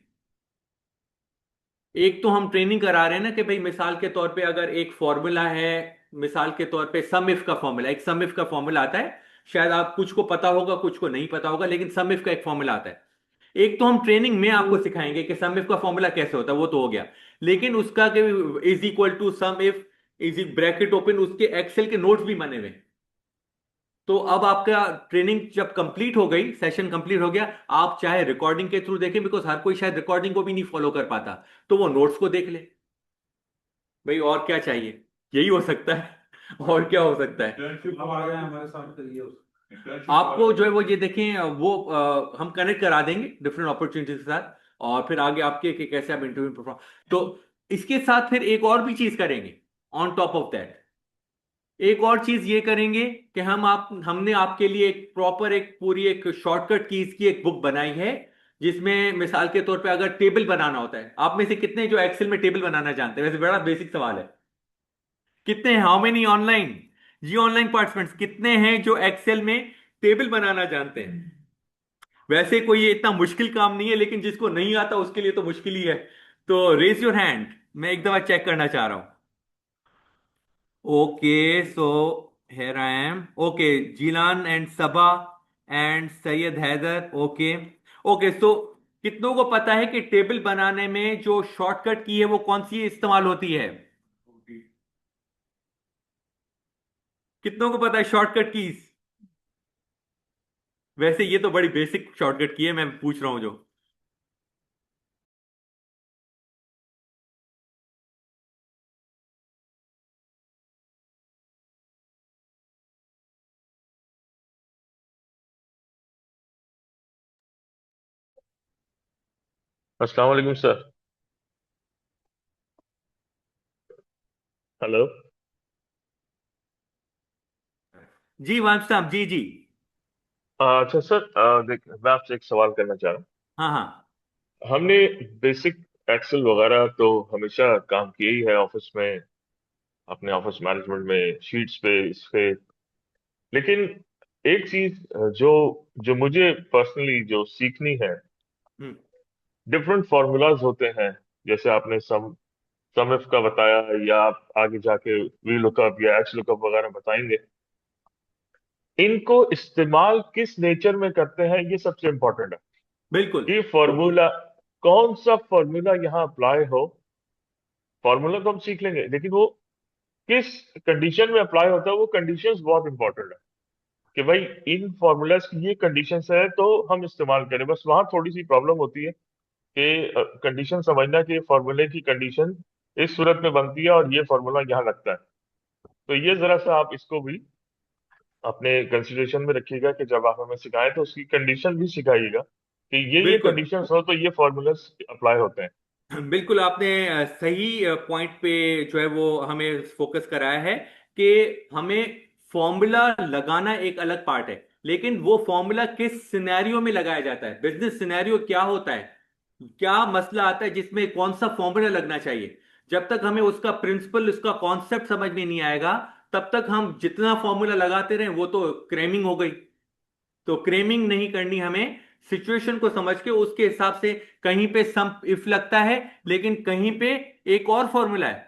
एक तो हम ट्रेनिंग करा रहे हैं ना कि भाई मिसाल के तौर पे अगर एक फॉर्मूला है, मिसाल के तौर पे सम इफ का फॉर्मूला, एक सम इफ का फॉर्मूला आता है, शायद आप कुछ को पता होगा कुछ को नहीं पता होगा, लेकिन सम इफ का एक फॉर्मूला आता है। एक तो हम ट्रेनिंग में आपको सिखाएंगे कि सम इफ का फॉर्मूला कैसे होता है, वो तो हो गया। लेकिन उसका is equal to sum if is bracket open, उसके एक्सेल के नोट्स भी बने हुए हैं। तो अब आपका ट्रेनिंग जब कंप्लीट हो गई, सेशन कंप्लीट हो गया, आप चाहे रिकॉर्डिंग के थ्रू देखें, बिकॉज हर कोई शायद रिकॉर्डिंग को भी नहीं फॉलो कर पाता, तो वो नोट्स को देख ले। भाई और क्या चाहिए, यही हो सकता है। और क्या हो सकता है। इंटर्नशिप अब आ गए हमारे साथ करिए उसको। इंटर्नशिप आपको जो है वो ये देखें, वो हम कनेक्ट करा देंगे डिफरेंट अपॉर्चुनिटीज के साथ, और फिर आगे आपके कि कैसे आप इंटरव्यू परफॉर्म। तो इसके साथ फिर एक और भी चीज करेंगे ऑन टॉप ऑफ दैट। एक और चीज ये करेंगे कि हमने आपके लिए एक प्रॉपर, एक पूरी एक शॉर्टकट कीज की एक बुक बनाई है, जिसमें मिसाल के तौर पे अगर टेबल बनाना होता है, आप में से कितने जो एक्सेल में टेबल बनाना जानते हैं? वैसे बड़ा बेसिक सवाल है। कितने हैं, हाउ मेनी ऑनलाइन, जी ऑनलाइन पार्टिसिपेंट्स कितने हैं जो एक्सेल में टेबल बनाना जानते हैं? वैसे कोई ये इतना मुश्किल काम नहीं है, लेकिन जिसको नहीं आता उसके लिए तो मुश्किल ही है। तो रेज योर हैंड, मैं एक दफा चेक करना चाह रहा हूं। Okay, so here I am. Okay, Jilan and Saba and Syed Haider. Okay, okay, so कितनों को पता है कि टेबल बनाने में जो शॉर्टकट की है वो कौन सी इस्तेमाल होती है? कितनों को पता है शॉर्टकट कीज? वैसे ये तो बड़ी बेसिक शॉर्टकट की है, मैं पूछ रहा हूं जो। अस्सलाम वालेकुम सर। हेलो। जी वांस साहब, जी जी। अच्छा सर, देख मैं आपसे एक सवाल करना चाह रहा हाँ हाँ। हूँ। हमने बेसिक एक्सेल वगैरह तो हमेशा काम किया ही है ऑफिस में, अपने ऑफिस मैनेजमेंट में, शीट्स पे, इस पे। लेकिन एक चीज जो जो मुझे पर्सनली जो सीखनी है, हम्म। डिफरेंट फॉर्मूलाज होते हैं। जैसे आपने सम इफ का बताया, या आप आगे जाके वी लुकअप या एच लुकअप वगैरह बताएंगे। इनको इस्तेमाल किस नेचर में करते हैं, ये सबसे इंपॉर्टेंट है। बिल्कुल। ये फॉर्मूला, कौन सा फॉर्मूला यहाँ अप्लाई हो। फॉर्मूला तो हम सीख लेंगे, लेकिन वो किस कंडीशन में अप्लाई होता है, वो कंडीशंस बहुत इंपॉर्टेंट है। कि भाई इन फॉर्मूलाज की ये कंडीशंस है तो हम इस्तेमाल करें। बस वहां थोड़ी सी प्रॉब्लम होती है कि कंडीशन समझना कि फॉर्मूले की कंडीशन इस सूरत में बनती है और ये फॉर्मूला यहाँ लगता है। तो ये जरा सा आप इसको भी अपने कंसिडरेशन में रखिएगा कि जब आप हमें सिखाएं तो उसकी कंडीशन भी सिखाइएगा कि ये बिल्कुल। कंडीशंस हो तो ये फॉर्मूलाज अप्लाई होते हैं। बिल्कुल आपने सही पॉइंट पे जो है वो हमें फोकस कराया है कि हमें फॉर्मूला लगाना एक अलग पार्ट है, लेकिन वो फॉर्मूला किस सिनेरियो में लगाया जाता है, बिजनेस सिनेरियो क्या होता है, क्या मसला आता है जिसमें कौन सा फॉर्मूला लगना चाहिए। जब तक हमें उसका प्रिंसिपल, उसका कॉन्सेप्ट समझ में नहीं आएगा, तब तक हम जितना फॉर्मूला लगाते रहें वो तो क्रेमिंग हो गई। तो क्रेमिंग नहीं करनी हमें, सिचुएशन को समझ के उसके हिसाब से। कहीं पे सम इफ लगता है, लेकिन कहीं पे एक और फॉर्मूला है।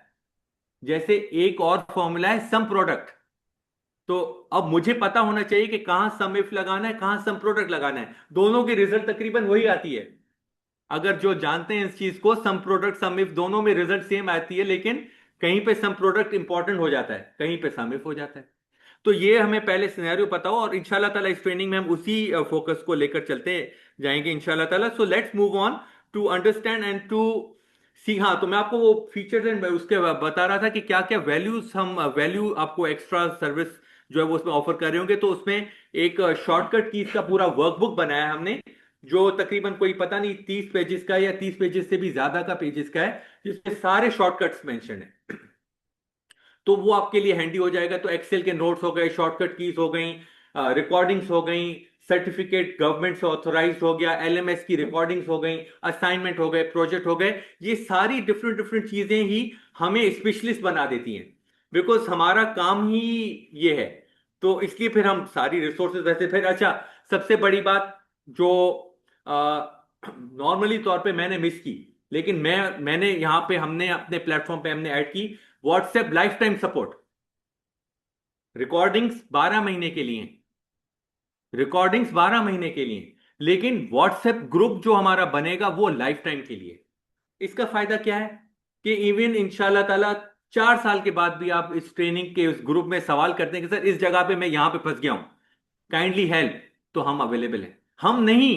जैसे एक और फॉर्मूला है सम प्रोडक्ट। तो अब मुझे पता होना चाहिए कि कहां सम इफ लगाना है, कहां सम प्रोडक्ट लगाना है। दोनों की रिजल्ट तकरीबन वही आती है। अगर जो जानते हैं इस चीज को, सम प्रोडक्ट सम इफ दोनों में रिजल्ट सेम आती है, लेकिन कहीं पे सम प्रोडक्ट इंपॉर्टेंट हो जाता है, कहीं पे सम इफ हो जाता है। तो ये हमें पहले सिनेरियो पता हो, और इंशाल्लाह ताला इस ट्रेनिंग में हम उसी फोकस को लेकर चलते जाएंगे इंशाल्लाह ताला। So let's move on to understand and to see. हाँ, तो मैं आपको वो फीचर्स एंड उसके बता रहा था कि क्या क्या वैल्यूज हम वैल्यू आपको एक्स्ट्रा सर्विस जो है वो उसमें ऑफर कर रहे होंगे। तो उसमें एक शॉर्टकट कीज का पूरा वर्कबुक बनाया है हमने, जो तकरीबन कोई पता नहीं 30 पेजेस का या 30 पेजेस से भी ज्यादा का पेजेस का है, जिसमें सारे शॉर्टकट्स मेंशन है। तो वो आपके लिए हैंडी हो जाएगा। तो एक्सेल के नोट्स हो गए, शॉर्टकट कीज हो गई, रिकॉर्डिंग्स हो गई, सर्टिफिकेट गवर्नमेंट से ऑथोराइज हो गया, एलएमएस की रिकॉर्डिंग्स हो गई, असाइनमेंट हो गए, प्रोजेक्ट हो गए। ये सारी डिफरेंट डिफरेंट चीजें ही हमें स्पेशलिस्ट बना देती हैं, बिकॉज हमारा काम ही ये है। तो इसलिए फिर हम सारी रिसोर्सेज वैसे फिर अच्छा, सबसे बड़ी बात जो नॉर्मली तौर पे मैंने मिस की, लेकिन मैंने यहाँ पे हमने अपने प्लेटफॉर्म पे हमने ऐड की, WhatsApp life time support. Recordings 12 महीने के लिए, रिकॉर्डिंग्स 12 महीने के लिए। लेकिन व्हाट्सएप ग्रुप जो हमारा बनेगा वो लाइफ टाइम के लिए। इसका फायदा क्या है कि इवन इंशाल्लाह ताला 4 साल के बाद भी आप इस ट्रेनिंग के उस ग्रुप में सवाल करते हैं कि सर इस जगह पे मैं यहां पे फंस गया हूं, काइंडली हेल्प, तो हम अवेलेबल हैं। हम नहीं,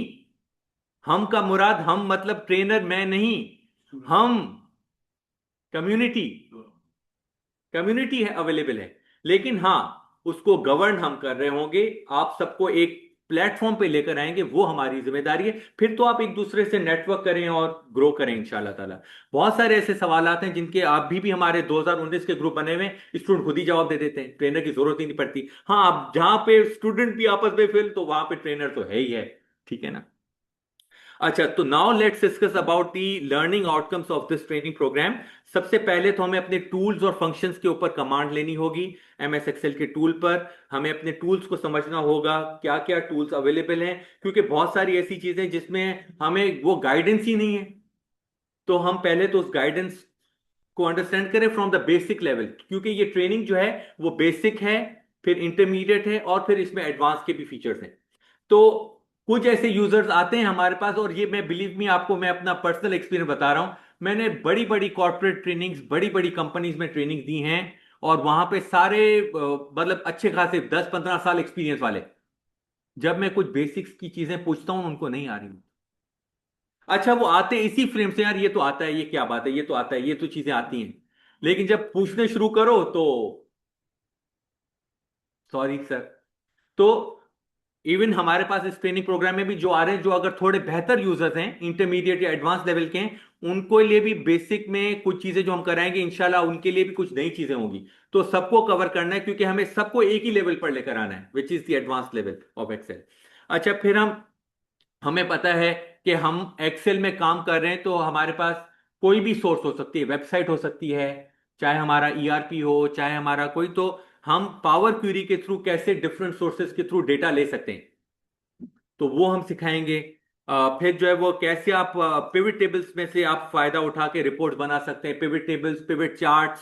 हम का मुराद हम मतलब ट्रेनर मैं नहीं, हम कम्युनिटी, कम्युनिटी है, अवेलेबल है। लेकिन हाँ, उसको गवर्न हम कर रहे होंगे, आप सबको एक प्लेटफॉर्म पे लेकर आएंगे, वो हमारी जिम्मेदारी है। फिर तो आप एक दूसरे से नेटवर्क करें और ग्रो करें इंशाल्लाह ताला। बहुत सारे ऐसे सवालात हैं जिनके आप भी हमारे 2019 के ग्रुप बने हुए हैं, स्टूडेंट खुद ही जवाब दे देते हैं, ट्रेनर की जरूरत ही नहीं पड़ती। हाँ, आप जहां पे स्टूडेंट भी आपस में फेल, तो वहां पे ट्रेनर तो है ही है, ठीक है ना। अच्छा, तो now let's discuss about the learning outcomes of this training programme. सबसे पहले तो हमें अपने टूल्स और फंक्शंस के ऊपर कमांड लेनी होगी। एमएस एक्सेल के टूल पर हमें अपने टूल्स को समझना होगा, क्या क्या टूल्स अवेलेबल हैं, क्योंकि बहुत सारी ऐसी चीजें जिसमें हमें वो गाइडेंस ही नहीं है। तो हम पहले तो उस गाइडेंस को अंडरस्टैंड करें फ्रॉम द बेसिक लेवल, क्योंकि ये ट्रेनिंग जो है वो बेसिक है, फिर इंटरमीडिएट है, और फिर इसमें एडवांस के भी फीचर्स हैं। तो कुछ ऐसे यूजर्स आते हैं हमारे पास, और ये मैं बिलीव मी आपको मैं अपना पर्सनल एक्सपीरियंस बता रहा हूं। मैंने बड़ी बड़ी कॉर्पोरेट ट्रेनिंग्स, बड़ी बड़ी कंपनीज में ट्रेनिंग दी हैं, और वहां पे सारे मतलब अच्छे खासे 10-15 साल एक्सपीरियंस वाले, जब मैं कुछ बेसिक्स की चीजें पूछता हूं उनको नहीं आ रही। अच्छा, वो आते इसी फ्रेम से, यार ये तो आता है, ये क्या बात है, ये तो आता है, ये तो चीजें आती हैं, लेकिन जब पूछने शुरू करो तो सॉरी सर। तो इवन हमारे पास इस ट्रेनिंग प्रोग्राम में भी जो आ रहे हैं, जो अगर थोड़े बेहतर यूजर्स हैं, इंटरमीडिएट या एडवांस लेवल के हैं, उनको लिए भी बेसिक में कुछ चीजें जो हम कराएंगे इंशाल्लाह, उनके लिए भी कुछ नई चीजें होंगी। तो सबको कवर करना है, क्योंकि हमें सबको एक ही लेवल पर लेकर आना है, which is the advance level of Excel. अच्छा, फिर हमें पता है कि हम एक्सेल में काम कर रहे हैं, तो हमारे पास कोई भी सोर्स हो सकती है, वेबसाइट हो सकती है, चाहे हमारा ईआरपी हो, चाहे हमारा कोई, तो हम पावर क्वेरी के थ्रू कैसे डिफरेंट सोर्सेज के थ्रू डेटा ले सकते हैं, तो वो हम सिखाएंगे। फिर जो है वो कैसे आप पिवट टेबल्स में से आप फायदा उठा के रिपोर्ट बना सकते हैं, पिवट टेबल्स, पिवट चार्ट्स,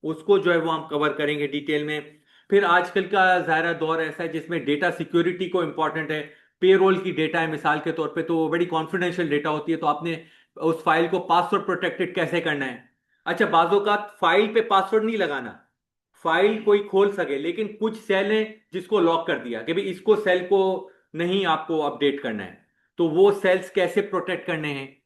उसको जो है वो हम कवर करेंगे डिटेल में। फिर आजकल का ज़ाहिर दौर ऐसा है जिसमें डेटा सिक्योरिटी को इंपॉर्टेंट है। पेरोल की डेटा है मिसाल के तौर पे, तो वो बड़ी कॉन्फिडेंशियल डेटा होती है, तो आपने उस फाइल को पासवर्ड प्रोटेक्टेड कैसे करना है। अच्छा, बाजों का फाइल पे पासवर्ड नहीं लगाना, फाइल कोई खोल सके, लेकिन कुछ सेल है जिसको लॉक कर दिया कि भाई इसको सेल को नहीं आपको अपडेट करना है, तो वो सेल्स कैसे प्रोटेक्ट करने हैं,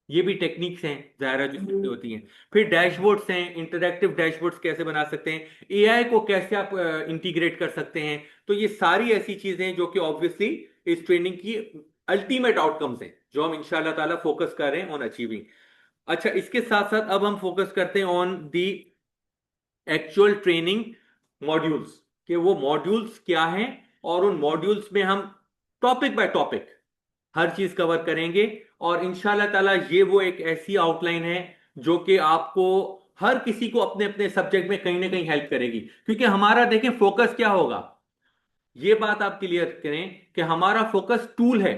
ये भी टेक्निक्स हैं ज़ाहिर है जो सीखनी होती हैं। फिर डैशबोर्ड्स हैं, इंटरैक्टिव डैशबोर्ड्स कैसे बना सकते हैं, एआई को कैसे आप इंटीग्रेट कर सकते हैं। तो ये सारी ऐसी चीजें हैं जो कि ऑब्वियसली इस ट्रेनिंग की अल्टीमेट आउटकम्स हैं, जो हम इंशाल्लाह ताला फोकस कर रहे हैं ऑन अचीविंग। अच्छा, इसके साथ साथ अब हम फोकस करते हैं on the actual training modules, कि वो मॉड्यूल्स क्या हैं, और उन मॉड्यूल्स में हम टॉपिक बाय टॉपिक हर चीज कवर करेंगे। और इंशाल्लाह ताला ये वो एक ऐसी आउटलाइन है जो कि आपको हर किसी को अपने अपने सब्जेक्ट में कहीं ना कहीं हेल्प करेगी, क्योंकि हमारा देखें फोकस क्या होगा, ये बात आप क्लियर करें कि हमारा फोकस टूल है।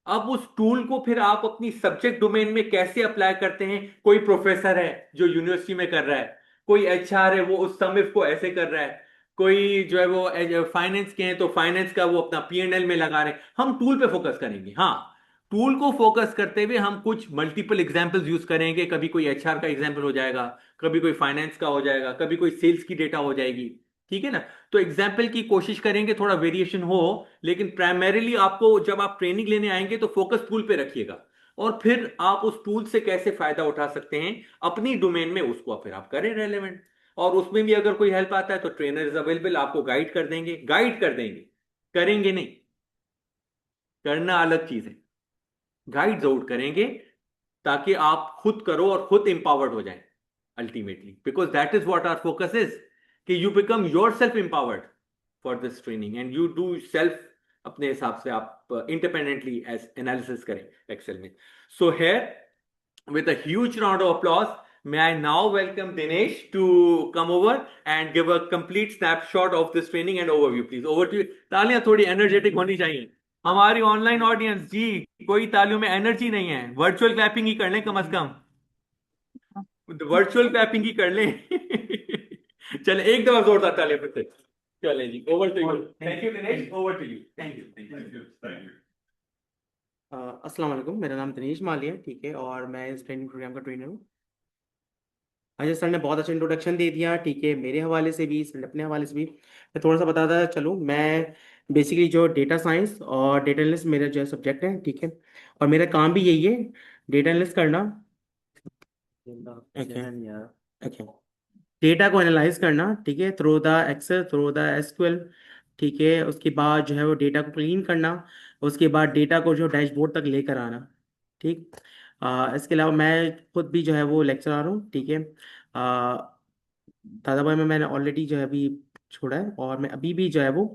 अब उस टूल को फिर आप अपनी सब्जेक्ट डोमेन में कैसे अप्लाई करते हैं। कोई प्रोफेसर है जो यूनिवर्सिटी में कर रहा है, कोई एचआर है वो उस समिफ को ऐसे कर रहा है, कोई जो है वो फाइनेंस के हैं तो फाइनेंस का वो अपना पीएनएल में लगा रहे हैं। हम टूल पे फोकस करेंगे, हाँ, टूल को फोकस करते हुए हम कुछ मल्टीपल एग्जांपल्स यूज करेंगे। कभी कोई एचआर का एग्जांपल हो जाएगा, कभी कोई फाइनेंस का हो जाएगा, कभी कोई सेल्स की डेटा हो जाएगी, ठीक है ना। तो एग्जाम्पल की कोशिश करेंगे, थोड़ा वेरिएशन हो, लेकिन प्राइमरीली आपको जब आप ट्रेनिंग लेने आएंगे तो फोकस टूल पे रखिएगा, और फिर आप उस टूल से कैसे फायदा उठा सकते हैं अपनी डोमेन में, उसको फिर आप करें रेलेवेंट। और उसमें भी अगर कोई हेल्प आता है तो ट्रेनर इज अवेलेबल, आपको गाइड कर देंगे, गाइड कर देंगे, करेंगे नहीं, करना अलग चीज है, गाइड जरूर करेंगे, ताकि आप खुद करो और खुद इंपावर्ड हो जाएं ultimately, because that is what our focus is, कि you become yourself empowered for this training and you do self, अपने हिसाब से आप इंडिपेंडेंटली एज एनालिसिस करें एक्सेल में। So here with a huge round of applause, may I now welcome Dinesh to come over and give a complete snapshot of this training and overview, please. Over to you. तालियां थोड़ी energetic होनी चाहिए हमारी online audience जी, कोई तालियों में energy नहीं है, वर्चुअल क्लैपिंग ही कर लें कम से कम, वर्चुअल क्लैपिंग ही कर लें। चले एक दफा जोरदार तालियां फिर से। चले जी, over to you. Thank you Dinesh, over to you. Thank you, thank you. Thank you. अस्सलाम वालेकुम, मेरा नाम दिनेश माली है, ठीक है, और मैं इस ट्रेनिंग प्रोग्राम का ट्रेनर हूँ। अजय सर ने बहुत अच्छा इंट्रोडक्शन दे दिया, ठीक है, मेरे हवाले से भी, सर ने अपने हवाले से भी। मैं थोड़ा सा बताता चलूँ। मैं बेसिकली जो डेटा साइंस और डेटा एनालिस्ट मेरा जो सब्जेक्ट है, ठीक है, और मेरा काम भी यही है, डेटा एनालिस्ट करना। ओके, ओके, डेटा को एनालाइज करना, ठीक है, through the Excel, through the SQL, ठीक है, उसके बाद जो है वो डेटा को क्लीन करना, उसके बाद डेटा को जो डैशबोर्ड तक लेकर आना, ठीक। इसके अलावा मैं खुद भी जो है वो लेक्चर आ रहा हूँ, ठीक है। दादाभाई में मैंने ऑलरेडी जो है अभी छोड़ा है, और मैं अभी भी जो है वो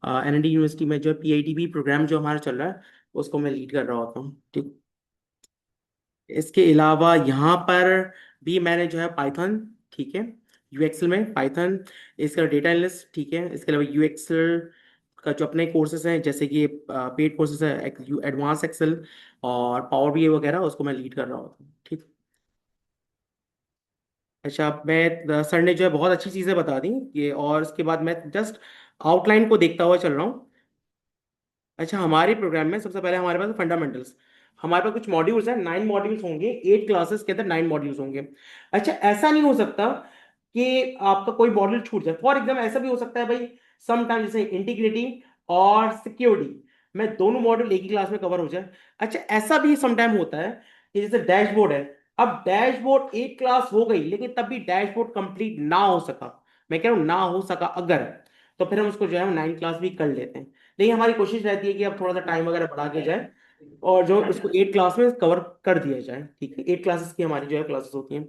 एनएनडी यूनिवर्सिटी में जो पीआईटीबी प्रोग्राम जो हमारा चल रहा है उसको मैं लीड कर रहा होता हूँ, ठीक। इसके अलावा यहाँ पर भी मैंने जो है पाइथन, ठीक है, यूएक्सेल में पाइथन, इसका डेटा एनालिस्ट, ठीक है, इसके अलावा यूएक्सेल का जो अपने कोर्सेज हैं, जैसे कि पेड कोर्सेज है, एडवांस एक्सेल और पावर बीआई वगैरह, उसको मैं लीड कर रहा होता हूँ, ठीक। अच्छा, मैं सर ने जो है बहुत अच्छी चीज़ें बता दी ये, और उसके बाद मैं जस्ट आउटलाइन को देखता हुआ चल रहा हूँ। अच्छा, हमारे प्रोग्राम में सबसे पहले हमारे पास फंडामेंटल्स, हमारे पास कुछ मॉड्यूल्स हैं, 9 मॉड्यूल्स होंगे, 8 क्लासेस के अंदर 9 मॉड्यूल्स होंगे। अच्छा, ऐसा नहीं हो सकता कि आपका कोई मॉड्यूल छूट जाए। फॉर एग्जाम्पल ऐसा भी हो सकता है भाई, समटाइम जैसे इंटीग्रिटी और सिक्योरिटी में दोनों मॉड्यूल एक ही क्लास में कवर हो जाए। अच्छा, ऐसा भी समटाइम होता है कि जैसे डैशबोर्ड है, अब डैशबोर्ड एक क्लास हो गई लेकिन तब भी डैशबोर्ड कंप्लीट ना हो सका, मैं कह रहा हूँ ना हो सका अगर, तो फिर हम उसको जो है 9 क्लास भी कर लेते हैं। लेकिन हमारी कोशिश रहती है कि अब थोड़ा सा टाइम वगैरह बढ़ा के जाए और जो उसको 8 क्लास में कवर कर दिया जाए, ठीक है। 8 क्लासेस की हमारी जो है क्लासेस होती हैं।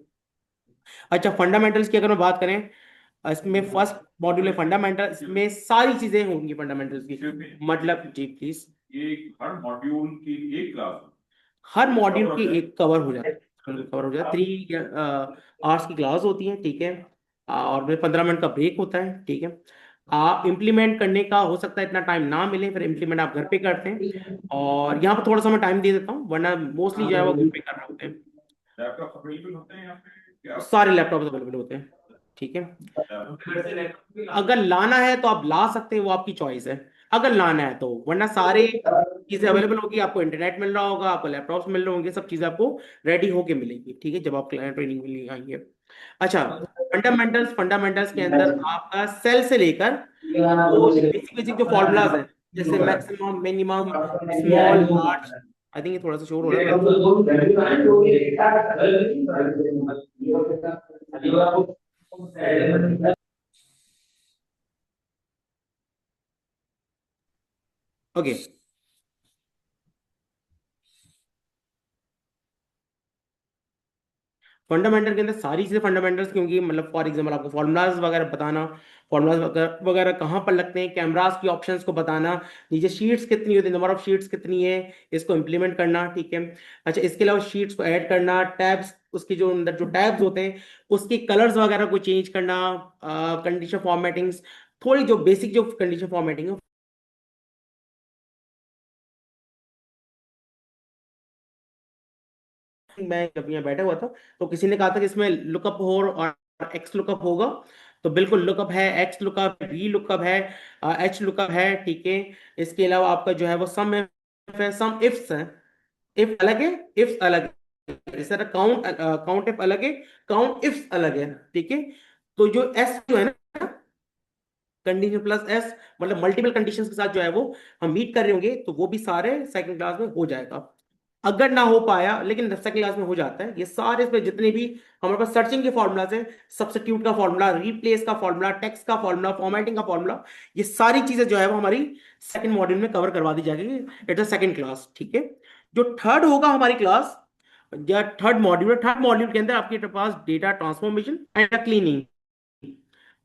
अच्छा, फंडामेंटल्स की अगर मैं बात करें, इसमें फर्स्ट मॉड्यूल है फंडामेंटल, इसमें सारी चीजें होंगी फंडामेंटल्स की, मतलब जी प्लीज। ये हर मॉड्यूल की एक क्लास हर मॉड्यूल की एक कवर हो जाए, कवर हो जाए। 3 आवर्स की क्लास होती है, ठीक है, और फिर 15 मिनट का ब्रेक होता है, ठीक है। आप इम्प्लीमेंट करने का हो सकता है इतना टाइम ना मिले, फिर इम्प्लीमेंट आप घर पे करते हैं, और यहाँ पर थोड़ा सा मैं टाइम दे देता हूँ, वरना मोस्टली जो है वो घर पे कर रहे होते हैं। लैपटॉप अवेलेबल होते हैं यहाँ पे क्या? सारे लैपटॉप अवेलेबल होते हैं, ठीक है। घर से लैपटॉप भी ला अगर लाना है तो आप ला सकते हैं, वो आपकी चॉइस है, अगर लाना है तो, वरना सारे चीजें अवेलेबल होगी, आपको इंटरनेट मिल रहा होगा, आपको लैपटॉप्स मिल रहे होंगे, सब चीजें आपको रेडी होके मिलेगी, ठीक है, जब आप ट्रेनिंग के लिए आएंगे। अच्छा, फंडामेंटल्स के अंदर आपका सेल से लेकर वो बेसिक बेसिक जो फॉर्मूलाज हैं, जैसे maximum, minimum, small, large. I think ये थोड़ा सा शोर हो रहा है। ओके, फंडामेंटल के अंदर सारी चीजें फंडामेंटल्स क्योंकि मतलब फॉर एग्जांपल आपको फार्मूलाज वगैरह बताना, फार्मूलाज वगैरह वगैरह कहाँ पर लगते हैं, कैमरास की ऑप्शंस को बताना, नीचे शीट्स कितनी होती है, नंबर ऑफ शीट्स कितनी है, इसको इंप्लीमेंट करना, ठीक है। अच्छा, इसके अलावा शीट्स को ऐड करना, टैब्स, उसके जो अंदर जो टैब्स होते हैं उसके कलर्स वगैरह को चेंज करना, कंडीशन फॉर्मेटिंग्स, थोड़ी जो बेसिक जो कंडीशन फॉर्मेटिंग है। मैं जब यहाँ बैठा हुआ था तो किसी ने कहा था कि इसमें लुकअप हो और एक्स लुकअप होगा, तो बिल्कुल लुकअप है, एक्स लुकअप, वी लुकअप है, एच लुकअप है, ठीक है। इसके अलावा आपका जो है वो सम है, सम इफ्स है, इफ अलग है, इफ्स अलग है, इस तरह काउंट, काउंट इफ अलग है, काउंट इफ्स अलग है, ठीक है। तो जो एस जो है ना, कंडीशन प्लस एस, मतलब मल्टीपल कंडीशंस के साथ जो है वो हम मीट कर रहे होंगे, तो वो भी सारे सेकंड क्लास में हो जाएगा। अगर ना हो पाया लेकिन सेकंड क्लास में हो जाता है, ये सारे इसमें जितने भी हमारे पास सर्चिंग के फॉर्मूलाज हैं, सब्स्टिट्यूट का फॉर्मूला, रिप्लेस का फॉर्मूला, टेक्स्ट का फॉर्मूला, फॉर्मेटिंग का फॉर्मूला, ये सारी चीजें जो है वो हमारी सेकंड मॉड्यूल में कवर करवा दी जाएगी। इट्स अ सेकंड क्लास, ठीक है। जो थर्ड होगा हमारी क्लास या थर्ड मॉड्यूल, थर्ड मॉड्यूल के अंदर आपके पास data transformation and cleaning.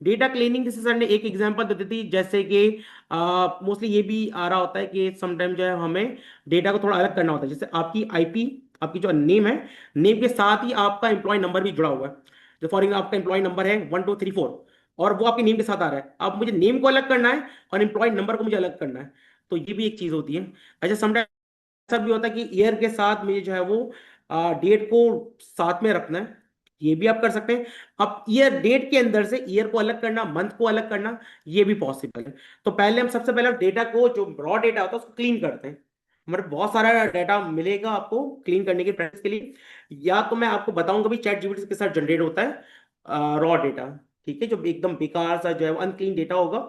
Data cleaning जैसे सर ने एक एग्जांपल दे दी थी, जैसे कि मोस्टली ये भी आ रहा होता है कि समटाइम जो है हमें डेटा को थोड़ा अलग करना होता है, जैसे आपकी आईपी, आपकी जो नेम है, नेम के साथ ही आपका एम्प्लॉय नंबर भी जुड़ा हुआ है। जो फॉर एग्जाम्पल आपका एम्प्लॉय नंबर है 1234 और वो आपके नेम के साथ आ रहा है, अब मुझे नेम को अलग करना है और एम्प्लॉय नंबर को मुझे अलग करना है, तो ये भी एक चीज होती है। अच्छा, समटाइम ऐसा भी होता है कि ईयर के साथ मुझे जो है वो डेट को साथ में रखना है, ये भी आप कर सकते हैं। अब ईयर डेट के अंदर से ईयर को अलग करना, मंथ को अलग करना, ये भी पॉसिबल है। तो पहले हम सबसे पहले डेटा को, जो रॉ डेटा होता है उसको क्लीन करते हैं, हमारे बहुत सारा डाटा मिलेगा आपको क्लीन करने की प्रैक्टिस के लिए। या तो मैं आपको बताऊंगा भी चैट जीपीटी के साथ जनरेट होता है रॉ डेटा, ठीक है, जो एकदम बेकार सा जो है अनक्लीन डेटा होगा,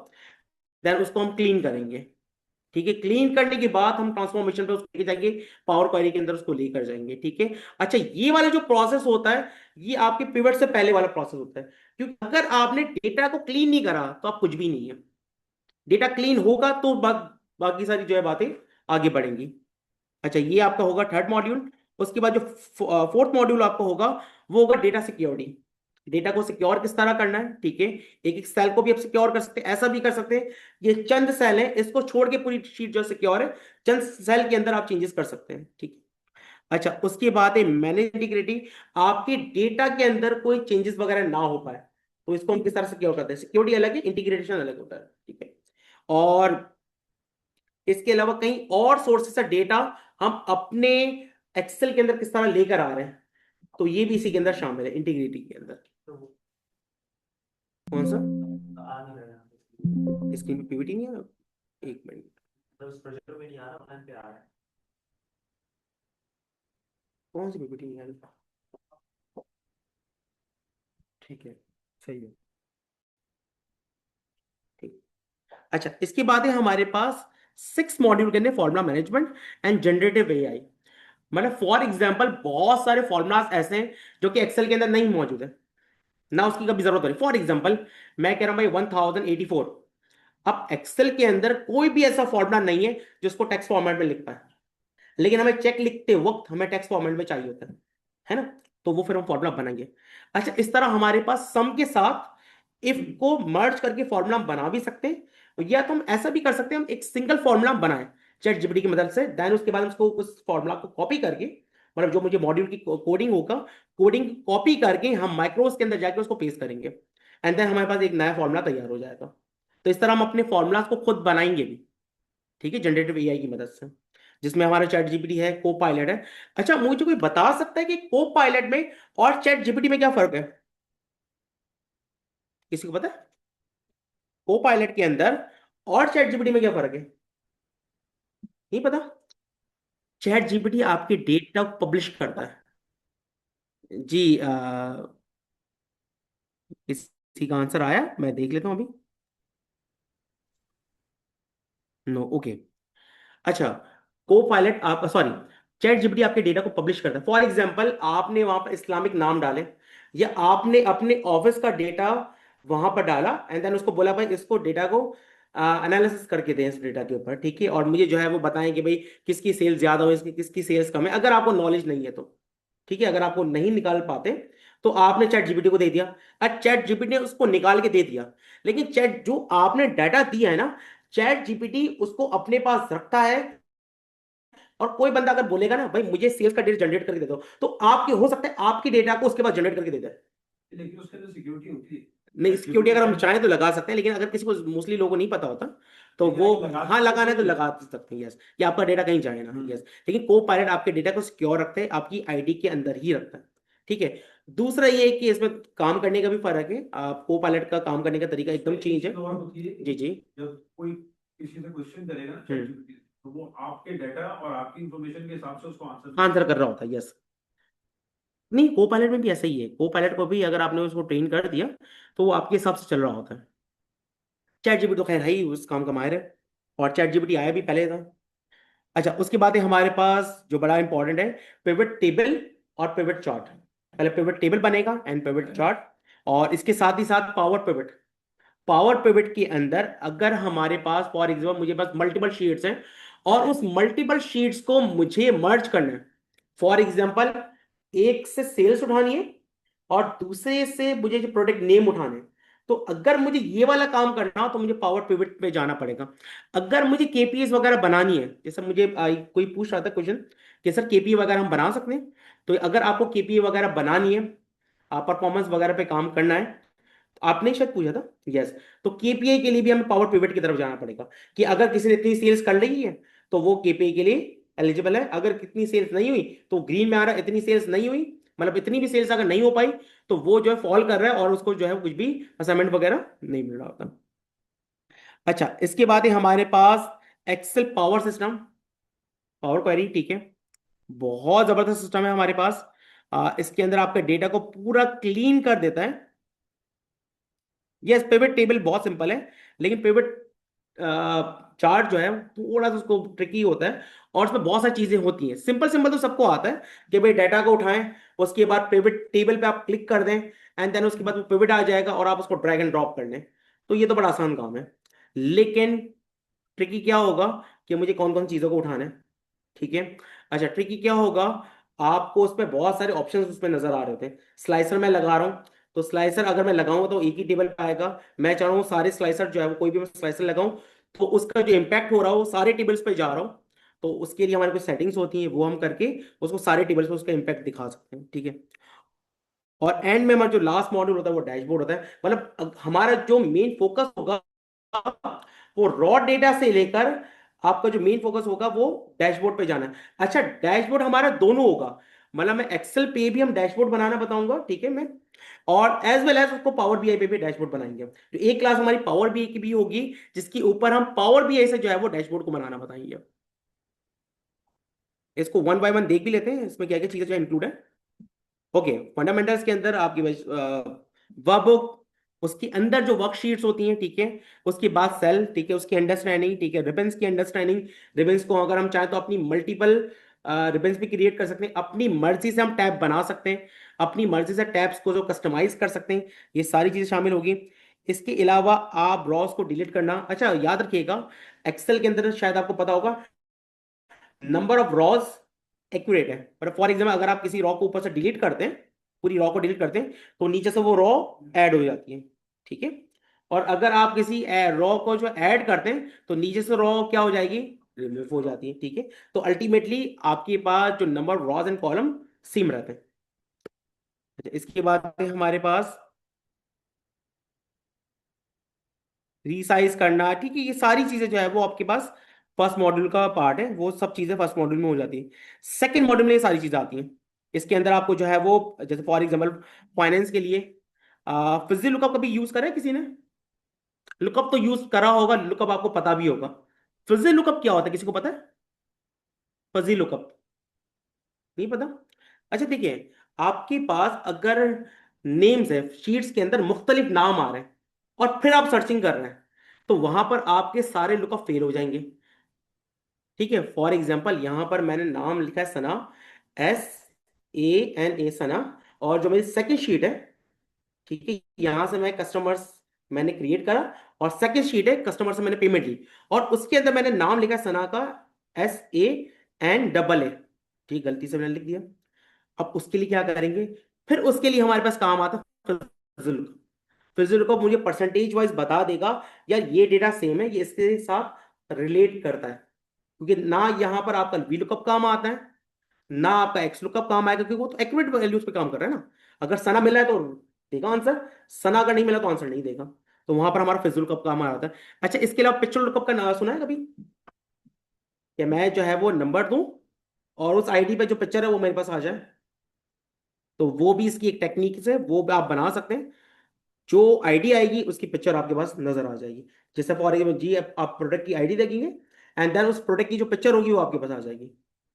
देन उसको हम क्लीन करेंगे। ठीक है, क्लीन करने के बाद हम ट्रांसफॉर्मेशन पे उसको लेके जाएंगे, पावर क्वेरी के अंदर उसको लेकर जाएंगे। ठीक है, अच्छा ये वाला जो प्रोसेस होता है ये आपके पिवट से पहले वाला प्रोसेस होता है, क्योंकि अगर आपने डेटा को क्लीन नहीं करा तो आप कुछ भी नहीं है। डेटा क्लीन होगा तो बाकी सारी जो है बातें आगे बढ़ेंगी। अच्छा ये आपका होगा थर्ड मॉड्यूल। उसके बाद जो फोर्थ मॉड्यूल आपका होगा वो होगा डेटा सिक्योरिटी। डेटा को सिक्योर किस तरह करना है, ठीक है, एक एक सेल को भी आप सिक्योर कर सकते हैं, ऐसा भी कर सकते हैं ये चंद सेल है इसको छोड़ के पूरी शीट जो सिक्योर है, चंद सेल के अंदर आप चेंजेस कर सकते हैं। ठीक है, अच्छा उसके बाद है मैनेज इंटीग्रिटी। आपके डेटा के अंदर कोई चेंजेस वगैरह ना हो पाए तो इसको हम किस तरह सिक्योर करते हैं, सिक्योरिटी अलग है, इंटीग्रेशन अलग होता है। ठीक है, और इसके अलावा कहीं और सोर्सेस से डेटा हम अपने एक्सेल के अंदर किस तरह लेकर आ रहे हैं, तो ये भी इसी के अंदर शामिल है इंटीग्रिटी के अंदर। कौन सा आ नहीं रहा है स्क्रीन पे पीपीटी नहीं है, एक मिनट, उस प्रोजेक्टर में नहीं आ रहा, प्लान पे आ रहा है। कौन सी पीपीटी नहीं है? ठीक है, सही है, ठीक। अच्छा इसके बाद है हमारे पास 6 मॉड्यूल के अंदर formula management and generative AI. मतलब फॉर एग्जांपल बहुत सारे फॉर्मूलाज ऐसे हैं जो कि एक्सेल के अंदर नहीं मौजूद है, ना उसकी कभी जरूरत नहीं। फॉर एग्जांपल मैं कह रहा हूं भाई 1084, अब एक्सेल के अंदर कोई भी ऐसा फॉर्मूला नहीं है जिसको टेक्स्ट फॉर्मेट में लिख पाए, लेकिन हमें चेक लिखते वक्त हमें टेक्स्ट फॉर्मेट में चाहिए होता है ना, तो वो फिर हम फॉर्मूला बनाएंगे। अच्छा इस तरह हमारे पास सम के साथ इफ को मर्ज करके फॉर्मूला हम बना भी सकते हैं, या तो हम ऐसा भी कर सकते हैं हम एक सिंगल फॉर्मूला बनाएं चैट जीपीटी की मदद से, देन उसके बाद उसको उस फॉर्मूला को कॉपी करके, मतलब जो मुझे मॉड्यूल की कोडिंग होगा, कोडिंग कॉपी करके हम माइक्रोस के अंदर जाके उसको पेस्ट करेंगे, एंड देन हमारे पास एक नया फॉर्मूला तैयार हो जाएगा। तो इस तरह हम अपने फॉर्मूलाज को खुद बनाएंगे भी, ठीक है, जनरेटिव एआई की मदद से, जिसमें हमारा चैट जीपीटी है, को पायलट है। अच्छा मुझे कोई बता सकता है कि को पायलट में और चैट जीपीटी में क्या फर्क है, किसी को पता है? को पायलट के अंदर और चैट जीपीटी में क्या फर्क है, नहीं पता? चैट जीपीटी आपके डेटा पब्लिश करता है जी। किसी का आंसर आया, मैं देख लेता हूं अभी। No, okay. अच्छा को पायलट आप सॉरी चैट जीपीटी आपके डेटा को पब्लिश करता है। फॉर एग्जांपल आपने वहां पर इस्लामिक नाम डाले, या आपने अपने ऑफिस का डेटा वहां पर डाला एंड देन उसको बोला भाई इसको डेटा को एनालिसिस करके दें इस डेटा के ऊपर, ठीक है, और मुझे जो है वो बताएं कि भाई किसकी सेल्स ज्यादा हो, इसकी किसकी सेल्स कम है। अगर आपको नॉलेज नहीं है तो, ठीक है, अगर आपको नहीं निकाल पाते तो आपने चैट जीपीटी को दे दिया, और चैट जीपीटी ने उसको निकाल के दे दिया। लेकिन चैट जो आपने डाटा दिया है ना, चैट जीपीटी उसको अपने पास रखता है, और कोई बंदा अगर बोलेगा ना भाई मुझे सेल्स का डेटा जनरेट करके दे दो, तो आपके हो सकता है आपकी डेटा को उसके पास जनरेट करके दे दे। लेकिन उसके अंदर सिक्योरिटी होती है। नहीं सिक्योरिटी अगर हम चाहें तो लगा सकते हैं, लेकिन अगर किसी को मोस्टली लोगों को नहीं पता होता तो वो हाँ लगाना है तो लगा सकते हैं, यस, कि आपका डेटा कहीं जाए ना, यस। लेकिन को पायलट आपके डेटा को सिक्योर रखता है, आपकी आईडी के अंदर ही रखता है। ठीक है, दूसरा ये है कि इसमें काम करने का भी फर्क है, आप को पायलट का काम करने का तरीका एकदम चेंज है। और होती है जी जी। जब कोई किसी से क्वेश्चन करेगा ना ChatGPT, तो वो आपके डाटा और आपकी इंफॉर्मेशन के हिसाब से उसको आंसर कर रहा होता है, यस। नहीं को पायलट में भी ऐसा ही है, को पायलट को भी अगर आपने उसको ट्रेन कर दिया तो वो आपके हिसाब से चल रहा होता है। चैट जीपीटी तो खैर है ही उस काम का माहिर है, और चैट जीपीटी आया भी पहले था। अच्छा उसके बाद है हमारे पास जो बड़ा इंपॉर्टेंट है, पिवट टेबल और पिवट चार्ट। पहले पिवट टेबल बनेगा एंड पिवट चार्ट, और इसके साथ ही साथ पावर पिवट। पावर पिवट के अंदर अगर हमारे पास फॉर एग्जाम्पल मुझे पास मल्टीपल शीट्स हैं, और उस मल्टीपल शीट्स को मुझे मर्ज करना है, फॉर एग्जाम्पल एक से सेल्स उठानी है और दूसरे से मुझे जो प्रोडक्ट नेम उठाने हैं, तो अगर मुझे ये वाला काम करना हो तो मुझे पावर पिवट पे जाना पड़ेगा। अगर मुझे केपीएस वगैरह बनानी है, जैसे मुझे कोई पूछ रहा था क्वेश्चन कि सर केपीए वगैरह हम बना सकते हैं, तो अगर आपको केपीए वगैरह बनानी है, परफॉर्मेंस वगैरह पे काम करना है, आपने शायद पूछा था, यस, तो केपीआई के लिए भी हमें पावर पिवट की तरफ जाना पड़ेगा, कि अगर किसी ने इतनी सेल्स कर ली है तो वो केपीआई के लिए एलिजिबल है, अगर कितनी सेल्स नहीं हुई तो ग्रीन में आ रहा है इतनी सेल्स नहीं हुई, मतलब इतनी भी सेल्स अगर नहीं हो पाई तो वो जो है फॉल कर रहा है और उसको जो है कुछ भी असाइनमेंट वगैरह नहीं मिल रहा होता। अच्छा इसके बाद है हमारे पास Excel power system. Power query, ठीक है। बहुत जबरदस्त सिस्टम है हमारे पास। इसके अंदर आपके डेटा को पूरा क्लीन कर देता है। यस, पिवट टेबल बहुत सिंपल है, लेकिन पिवट चार्ट जो है थोड़ा सा उसको ट्रिकी होता है, और उसमें बहुत सारी चीजें होती हैं। सिंपल सिंपल तो सबको आता है कि भाई डाटा को उठाएं, उसके बाद पिवट टेबल पे आप क्लिक कर दें, एंड देन उसके बाद वो पिवट आ जाएगा और आप उसको ड्रैग एंड ड्रॉप कर लें। तो ये तो बड़ा आसान काम है। लेकिन ट्रिकी क्या होगा कि मुझे कौन कौन चीजों को उठाना है, ठीक है। अच्छा, ट्रिकी क्या होगा, आपको उस पर बहुत सारे ऑप्शंस उसमें नजर आ रहे थे। स्लाइसर मैं लगा रहा हूँ, तो स्लाइसर अगर मैं लगाऊंगा तो एक ही टेबल पे आएगा। मैं चाह रहा हूँ सारे स्लाइसर जो है वो, कोई भी मैं स्लाइसर लगाऊं तो उसका जो इम्पैक्ट हो रहा हो वो सारे टेबल्स पे जा रहा हो। तो उसके लिए हमारे कुछ सेटिंग्स होती हैं, वो हम करके उसको सारे टेबल्स पे उसका इम्पैक्ट दिखा सकते हैं, ठीक है। और एंड में हमारा जो लास्ट मॉड्यूल होता है वो डैशबोर्ड होता है। मतलब हमारा जो मेन फोकस होगा वो रॉ डेटा से लेकर आपका जो मेन फोकस होगा वो डैशबोर्ड पे जाना है। अच्छा, डैशबोर्ड हमारा दोनों होगा, मतलब मैं एक्सेल पे भी हम डैशबोर्ड बनाना बताऊंगा, ठीक है मैं, और एज वेल एज उसको पावर बीआई पे भी डैशबोर्ड बनाएंगे। तो एक क्लास हमारी पावर बीआई की भी होगी, जिसके ऊपर हम पावर बीआई से जो है वो डैशबोर्ड को बनाना बताएंगे। इसको वन बाय वन देख भी लेते हैं, इसमें क्या क्या चीजें जो इंक्लूड है। ओके, फंडामेंटल्स के अंदर आपकी वर्कबुक, उसके अंदर जो वर्कशीट्स होती हैं, ठीक है। उसके बाद सेल, ठीक है, उसकी अंडरस्टैंडिंग, ठीक है, रिबन्स की अंडरस्टैंडिंग। रिबन्स को अगर हम चाहें तो अपनी मल्टीपल रिबन्स भी क्रिएट कर सकते हैं, अपनी मर्जी से हम टैब बना सकते हैं, अपनी मर्जी से टैब्स को जो कस्टमाइज कर सकते हैं, ये सारी चीजें शामिल होगी। इसके अलावा आप रॉस को डिलीट करना, अच्छा याद रखिएगा, एक्सेल के अंदर शायद आपको पता होगा नंबर ऑफ रॉज एक्यूरेट है। पर फॉर एग्जाम्पल अगर आप किसी रॉ को ऊपर से डिलीट करते हैं, पूरी रॉ को डिलीट करते हैं, तो नीचे से वो रॉ ऐड हो जाती है, ठीक है। और अगर आप किसी रॉ को जो ऐड करते हैं तो नीचे से रॉ क्या हो जाएगी, रिमूव हो जाती है, ठीक है। तो अल्टीमेटली आपके पास जो number of rows and column same रहते हैं। अच्छा, इसके बाद है हमारे पास रीसाइज करना, ठीक है। ये सारी चीजें जो है वो आपके पास फर्स्ट मॉड्यूल का पार्ट है, वो सब चीजें फर्स्ट मॉड्यूल में हो जाती है। सेकंड मॉड्यूल में ये सारी चीजें आती हैं। इसके अंदर आपको जो है वो, जैसे फॉर एग्जांपल फाइनेंस के लिए फिजी लुकअप कभी यूज करा है किसी ने? लुकअप तो यूज करा होगा, लुकअप आपको पता भी होगा। फिजी लुकअप क्या होता है, किसी को पता है? फजी लुकअप नहीं पता? अच्छा देखिए, आपके पास अगर नेम्स है शीट्स के अंदर, मुख्तलिफ नाम आ रहे हैं, और फिर आप सर्चिंग कर रहे हैं, तो वहां पर आपके सारे लुकअप फेल हो जाएंगे, ठीक है। फॉर एग्जाम्पल यहां पर मैंने नाम लिखा है सना, SANA सना, और जो मेरी सेकंड शीट है, ठीक है, यहां से मैं कस्टमर्स मैंने क्रिएट करा, और सेकंड शीट है कस्टमर से मैंने पेमेंट ली, और उसके अंदर मैंने नाम लिखा सना का, SAN AA, ठीक, गलती से मैंने लिख दिया। अब उसके लिए क्या करेंगे, फिर उसके लिए हमारे पास काम आता है फिजिल। फिजिल को मुझे परसेंटेज वाइज बता देगा यार ये डेटा सेम है, ये इसके साथ रिलेट करता है, क्योंकि ना यहाँ पर आपका वी लुकअप काम आता है, ना आपका एक्स लुकअप काम आएगा, क्योंकि वो तो एक्यूरेट वैल्यूज पे काम कर रहा है ना। अगर सना मिला है तो देगा आंसर, सना अगर नहीं मिला तो आंसर नहीं देगा। तो वहां पर हमारा फिजिल लुकअप काम आ जाता है। अच्छा, इसके अलावा पिक्चर लुकअप का नाम सुना है कभी? कि मैं जो है वो नंबर दूं और उस आईडी पे जो पिक्चर है वो मेरे पास आ जाए, तो वो भी इसकी एक टेक्निक से वो आप बना सकते हैं। जो आईडी आएगी उसकी पिक्चर आपके पास नजर आ जाएगी। जैसे फॉर एग्जाम्पल जी, आप प्रोडक्ट की आईडी देखेंगे, एंड देन उस प्रोडक्ट की जो पिक्चर होगी वो आपके पास आ जाएगी,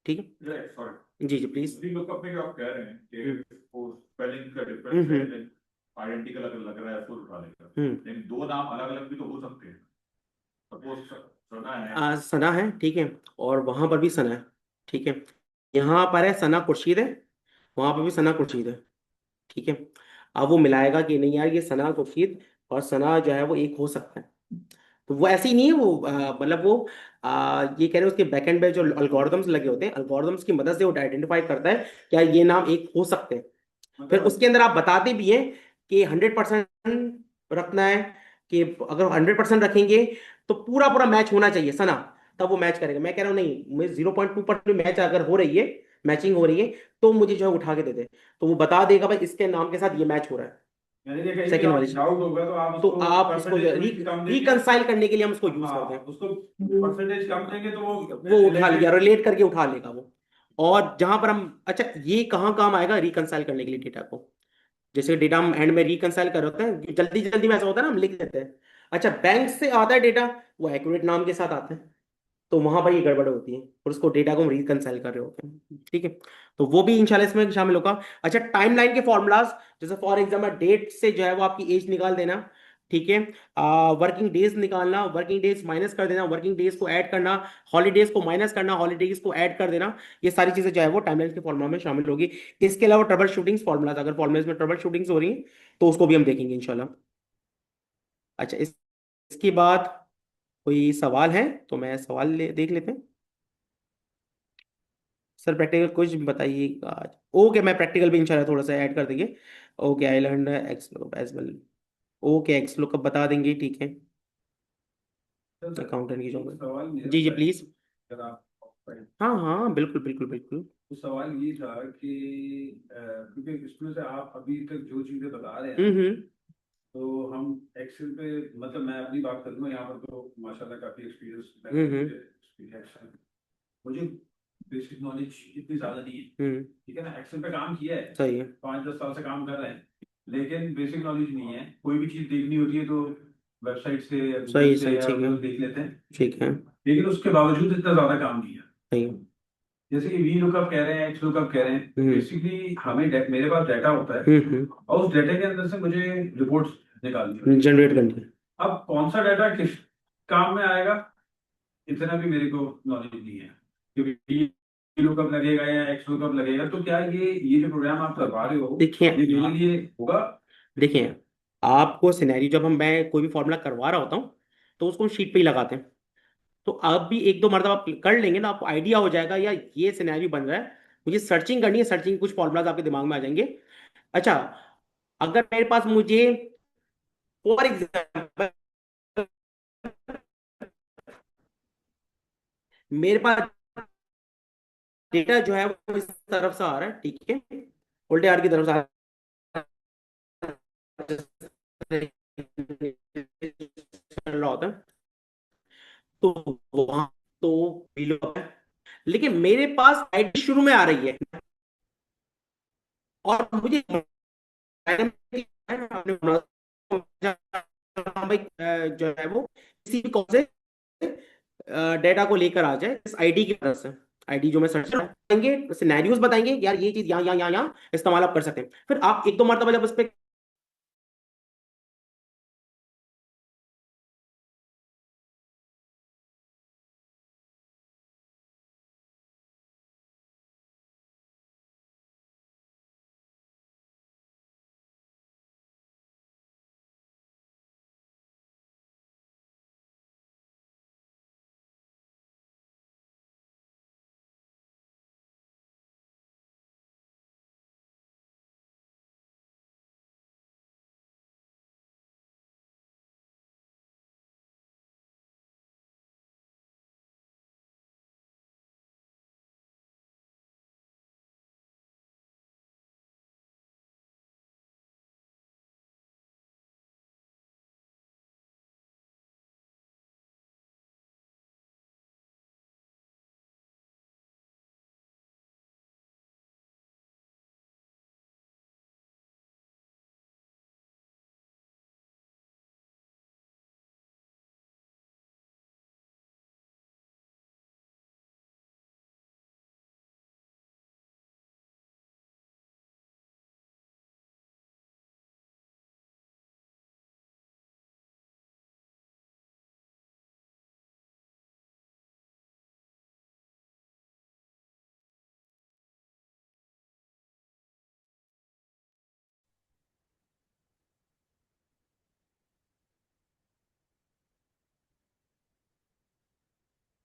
ठीक है। सॉरी, जी जी प्लीज। उसी लुकअप में जो आप कह रहे हैं हम्म कि वो स्पेलिंग का हम्म डिफरेंस है, आइडेंटिकल अगर लग रहा है तो उठा लेगा, हम्म लेकिन दो नाम अलग अलग भी तो हो सकते हैं। सपोज सना है, सना है, ठीक है, और वहां पर भी सना है, ठीक है। यहाँ पर है सना खुर्शीद है, वहां पर भी सना खुर्शीद है, ठीक है। अब वो मिलाएगा कि नहीं यार ये सना खुर्शीद और सना जो है वो एक हो सकता है। तो वो ऐसे ही नहीं है, वो मतलब वो ये कह रहे हैं उसके बैकएंड पे जो अल्गोरिदम्स लगे होते हैं, अल्गोरिदम्स की मदद से वो आइडेंटिफाई करता है क्या ये नाम एक हो सकते हैं। फिर मतलब उसके अंदर आप बताते भी हैं कि 100% रखना है, कि अगर 100% रखेंगे तो पूरा पूरा मैच होना चाहिए सना, तब वो मैच करेगा। मैं कह रहा हूँ नहीं, मुझे 0.2% मैच अगर हो रही है, मैचिंग हो रही है, तो मुझे जो है उठा के दे दे, तो वो बता देगा भाई इसके नाम के साथ ये मैच हो रहा है। यानी कि कहीं भी सेकेंड आप वाली, डाउट होगा तो आप तो उसको आप उसको परसेंटेज में कम देंगे, रिकनसाइल करने के लिए हम उसको यूज हाँ करते हैं। उसको परसेंटेज कम देंगे तो वो उठा लिया, रिलेट करके उठा लेगा वो। और जहां पर हम, अच्छा ये कहाँ काम आएगा रिकनसाइल करने के लिए डेटा को, जैसे डेटा हम एंड में रिकनसाइल कर होते हैं, जल्दी जल्दी में ऐसा होता है ना हम लिख देते हैं। अच्छा, बैंक से आता है डेटा, वो एक्यूरेट नाम के साथ आता है, तो वहां पर ये गड़बड़ होती है और उसको डेटा को हम रिकंसाइल कर रहे होते हैं, ठीक है। तो वो भी इंशाल्लाह इसमें शामिल होगा। अच्छा, टाइमलाइन के फॉर्मूलाज, जैसे फॉर एग्जाम्पल डेट से जो है वो आपकी एज निकाल देना, ठीक है। वर्किंग डेज निकालना, वर्किंग डेज माइनस कर देना, वर्किंग डेज को ऐड करना, हॉलीडेज को माइनस करना, हॉलीडेज को ऐड कर देना, ये सारी चीजें जो है वो टाइमलाइन के फॉर्मूला में शामिल होगी। इसके अलावा ट्रबल शूटिंग्स फॉर्मूलाज, अगर फॉर्मूलाज में ट्रबल शूटिंग्स हो रही हैं तो उसको भी हम देखेंगे इंशाल्लाह। अच्छा, इसके बाद कोई सवाल है तो मैं सवाल देख लेते हैं। सर प्रैक्टिकल कुछ बताइए आज। ओके, मैं प्रैक्टिकल भी इंशाल्लाह थोड़ा सा ऐड कर देंगे। Okay, I learn X lookup as well. Okay, X lookup बता देंगे, ठीक है। सर, अकाउंटेंट की जॉब एक है। सवाल मेरे जी जी पास प्लीज। है, अगर आप हाँ हाँ, बिल्कुल बिल्कुल बिल्कुल। तो सवाल ये था कि क्योंकि इसमें से आप अभी तक जो चीजें बता रहे हैं हम्म। तो हम एक्सेल पे, मतलब मैं अपनी बात करूंगा यहाँ पर, तो माशाल्लाह काफी एक्सपीरियंस हम्म। एक्सेल, मुझे बेसिक नॉलेज इतनी ज्यादा नहीं है, हम्म। ठीक है ना। एक्सेल पे काम किया है, सही है। 5-10 साल से काम कर रहे हैं, लेकिन बेसिक नॉलेज नहीं है। कोई भी चीज देखनी होती है तो वेबसाइट से या गूगल सही से सही, या ठीक है। मतलब देख लेते हैं, ठीक है। लेकिन उसके बावजूद इतना ज्यादा काम नहीं है। सही है। जैसे कि वी लुकअप कह रहे हैं, एक्स लुकअप कह रहे हैं, हम्म। बेसिकली हमें मेरे पास डाटा होता है हम्म। और उस डाटा के अंदर से मुझे रिपोर्ट्स निकालनी होती है। जनरेट करनी है। अब कौन सा डाटा किस काम में आएगा, इतना भी मेरे को नॉलेज नहीं है, क्योंकि लुकअप लगेगा या एक्स लुकअप लगेगा, तो क्या ये जो प्रोग्राम आप करवा रहे हो देखिए, ये मेरे लिए होगा? देखिए, आपको सिनेरियो जब मैं कोई भी फॉर्मूला करवा रहा होता हूँ तो उसको शीट पे ही लगाते हैं। तो आप भी एक दो मरतबा आप कर लेंगे ना, आपको आइडिया हो जाएगा या ये सिनेरियो बन रहा है, मुझे सर्चिंग करनी है, सर्चिंग कुछ फॉर्मूलाज आपके दिमाग में आ जाएंगे। अच्छा, अगर मेरे पास मुझे फॉर एग्जाम्पल मेरे पास डेटा जो है वो इस तरफ से आ रहा है, ठीक है, उल्टे आर की तरफ से आ रहा होता है, तो वहां तो बिलो है, लेकिन मेरे पास आईडी शुरू में आ रही है और मुझे भाई जो है वो किसी भी कौन से डेटा को लेकर आ जाए इस आईडी की तरफ से। आईडी जो मैं सर्च करेंगे, सिनेरियोस बताएंगे, यार ये चीज यहाँ यहाँ यहाँ यहाँ इस्तेमाल आप कर सकते हैं। फिर आप एक दो मरतबा जब उस पर